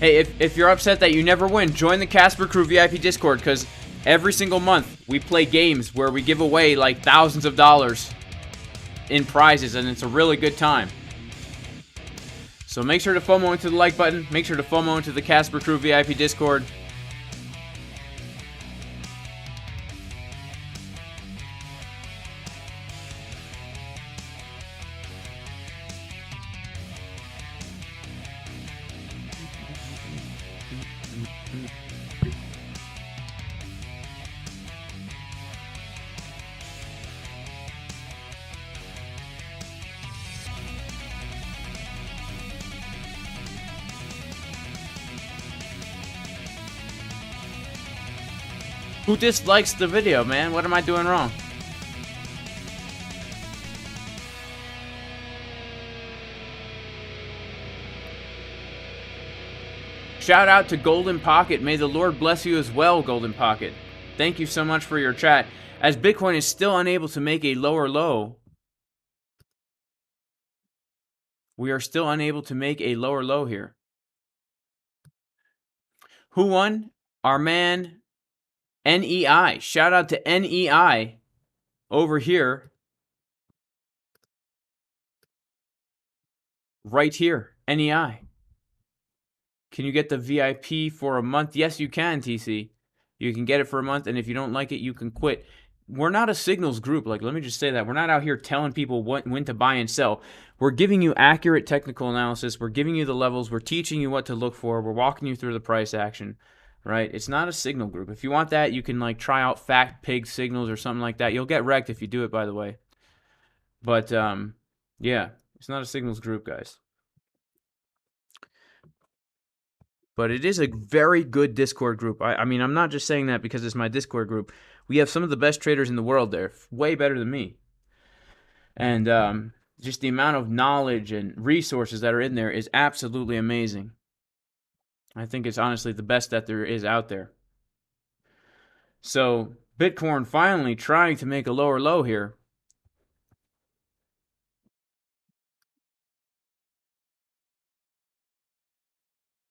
A: Hey, if you're upset that you never win, join the Casper Crew VIP Discord, because every single month we play games where we give away like thousands of dollars in prizes, and it's a really good time. So make sure to FOMO into the like button. Make sure to FOMO into the Casper Crew VIP Discord. Who dislikes the video, man? What am I doing wrong? Shout out to Golden Pocket. May the Lord bless you as well, Golden Pocket. Thank you so much for your chat. As Bitcoin is still unable to make a lower low, we are still unable to make a lower low here. Who won? Our man NEI. Shout out to NEI over here. Right here. NEI. Can you get the VIP for a month? Yes, you can, TC. You can get it for a month, and if you don't like it, you can quit. We're not a signals group. Like, let me just say that. We're not out here telling people when to buy and sell. We're giving you accurate technical analysis. We're giving you the levels. We're teaching you what to look for. We're walking you through the price action, right? It's not a signal group. If you want that, you can, like, try out Fact Pig signals or something like that. You'll get wrecked if you do it, by the way. But, yeah, it's not a signals group, guys. But it is a very good Discord group. I mean, I'm not just saying that because it's my Discord group. We have some of the best traders in the world there, way better than me. And just the amount of knowledge and resources that are in there is absolutely amazing. I think it's honestly the best that there is out there. So, Bitcoin finally trying to make a lower low here.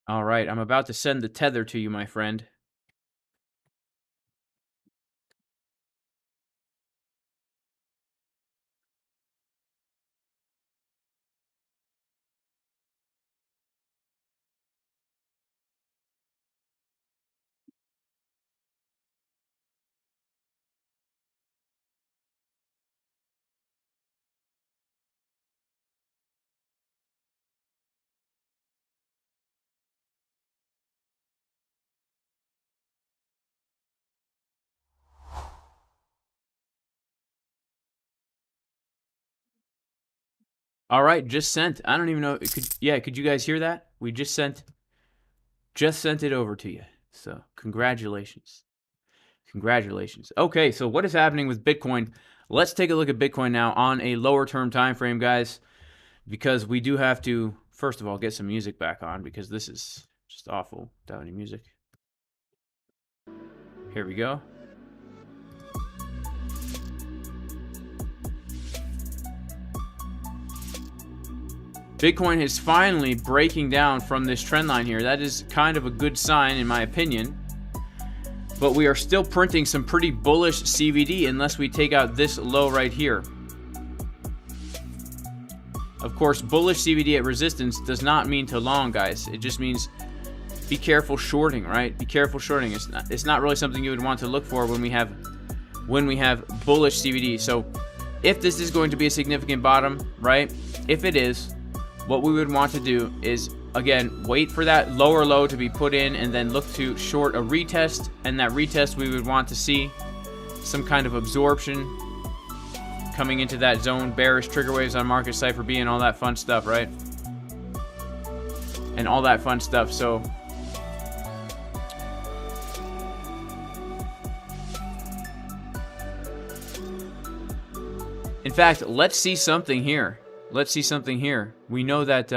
A: All right, I'm about to send the tether to you, my friend. All right, just sent. I don't even know. Could you guys hear that? We just sent it over to you. So, congratulations. Congratulations. Okay, so what is happening with Bitcoin? Let's take a look at Bitcoin now on a lower term time frame, guys, because we do have to, first of all, get some music back on because this is just awful without any music. Here we go. Bitcoin is finally breaking down from this trend line here. That is kind of a good sign in my opinion. But we are still printing some pretty bullish CVD unless we take out this low right here. Of course, bullish CVD at resistance does not mean to long, guys. It just means be careful shorting, right? Be careful shorting. It's not really something you would want to look for when we have bullish CVD. So if this is going to be a significant bottom, right? If it is, what we would want to do is, again, wait for that lower low to be put in and then look to short a retest. And that retest, we would want to see some kind of absorption coming into that zone, bearish trigger waves on market, Cipher B, and all that fun stuff, right? And all that fun stuff. So in fact, let's see something here. Let's see something here. We know that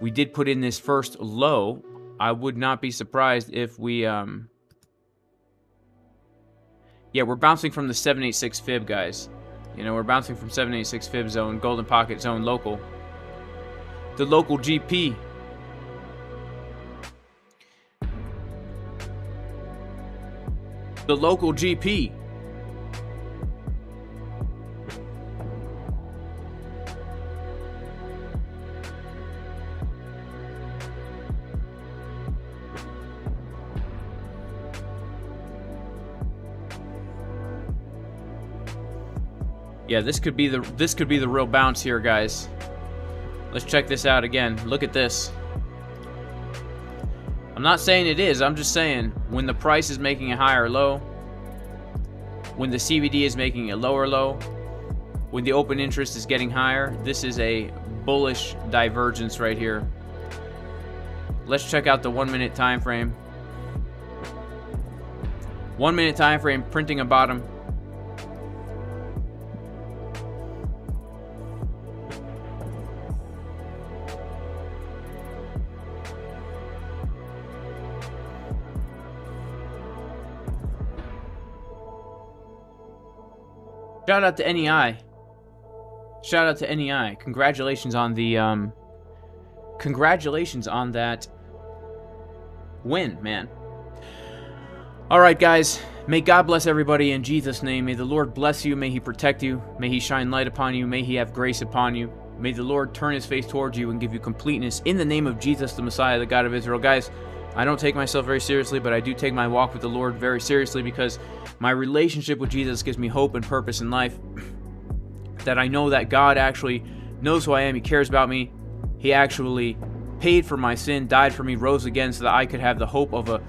A: we did put in this first low. I would not be surprised if we yeah, we're bouncing from the 786 fib, guys. You know, we're bouncing from 786 fib zone, golden pocket zone, local. The local GP. The local GP. Yeah, this could be the real bounce here, guys. Let's check this out again. Look at this. I'm not saying it is. I'm just saying when the price is making a higher low, when the CVD is making a lower low, when the open interest is getting higher, this is a bullish divergence right here. Let's check out the 1 minute time frame. 1 minute time frame printing a bottom. Shout out to NEI. Shout out to NEI. Congratulations on the congratulations on that win, man. All right, guys. May God bless everybody in Jesus' name. May the Lord bless you. May He protect you. May He shine light upon you. May He have grace upon you. May the Lord turn His face towards you and give you completeness in the name of Jesus, the Messiah, the God of Israel. Guys, I don't take myself very seriously, but I do take my walk with the Lord very seriously because my relationship with Jesus gives me hope and purpose in life. That I know that God actually knows who I am. He cares about me. He actually paid for my sin, died for me, rose again so that I could have the hope of a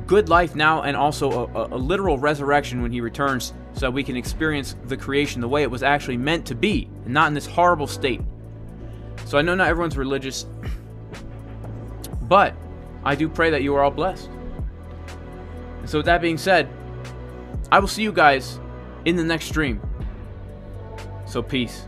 A: good life now and also a literal resurrection when He returns so that we can experience the creation the way it was actually meant to be and not in this horrible state. So I know not everyone's religious, but I do pray that you are all blessed. And so with that being said, I will see you guys in the next stream. So peace.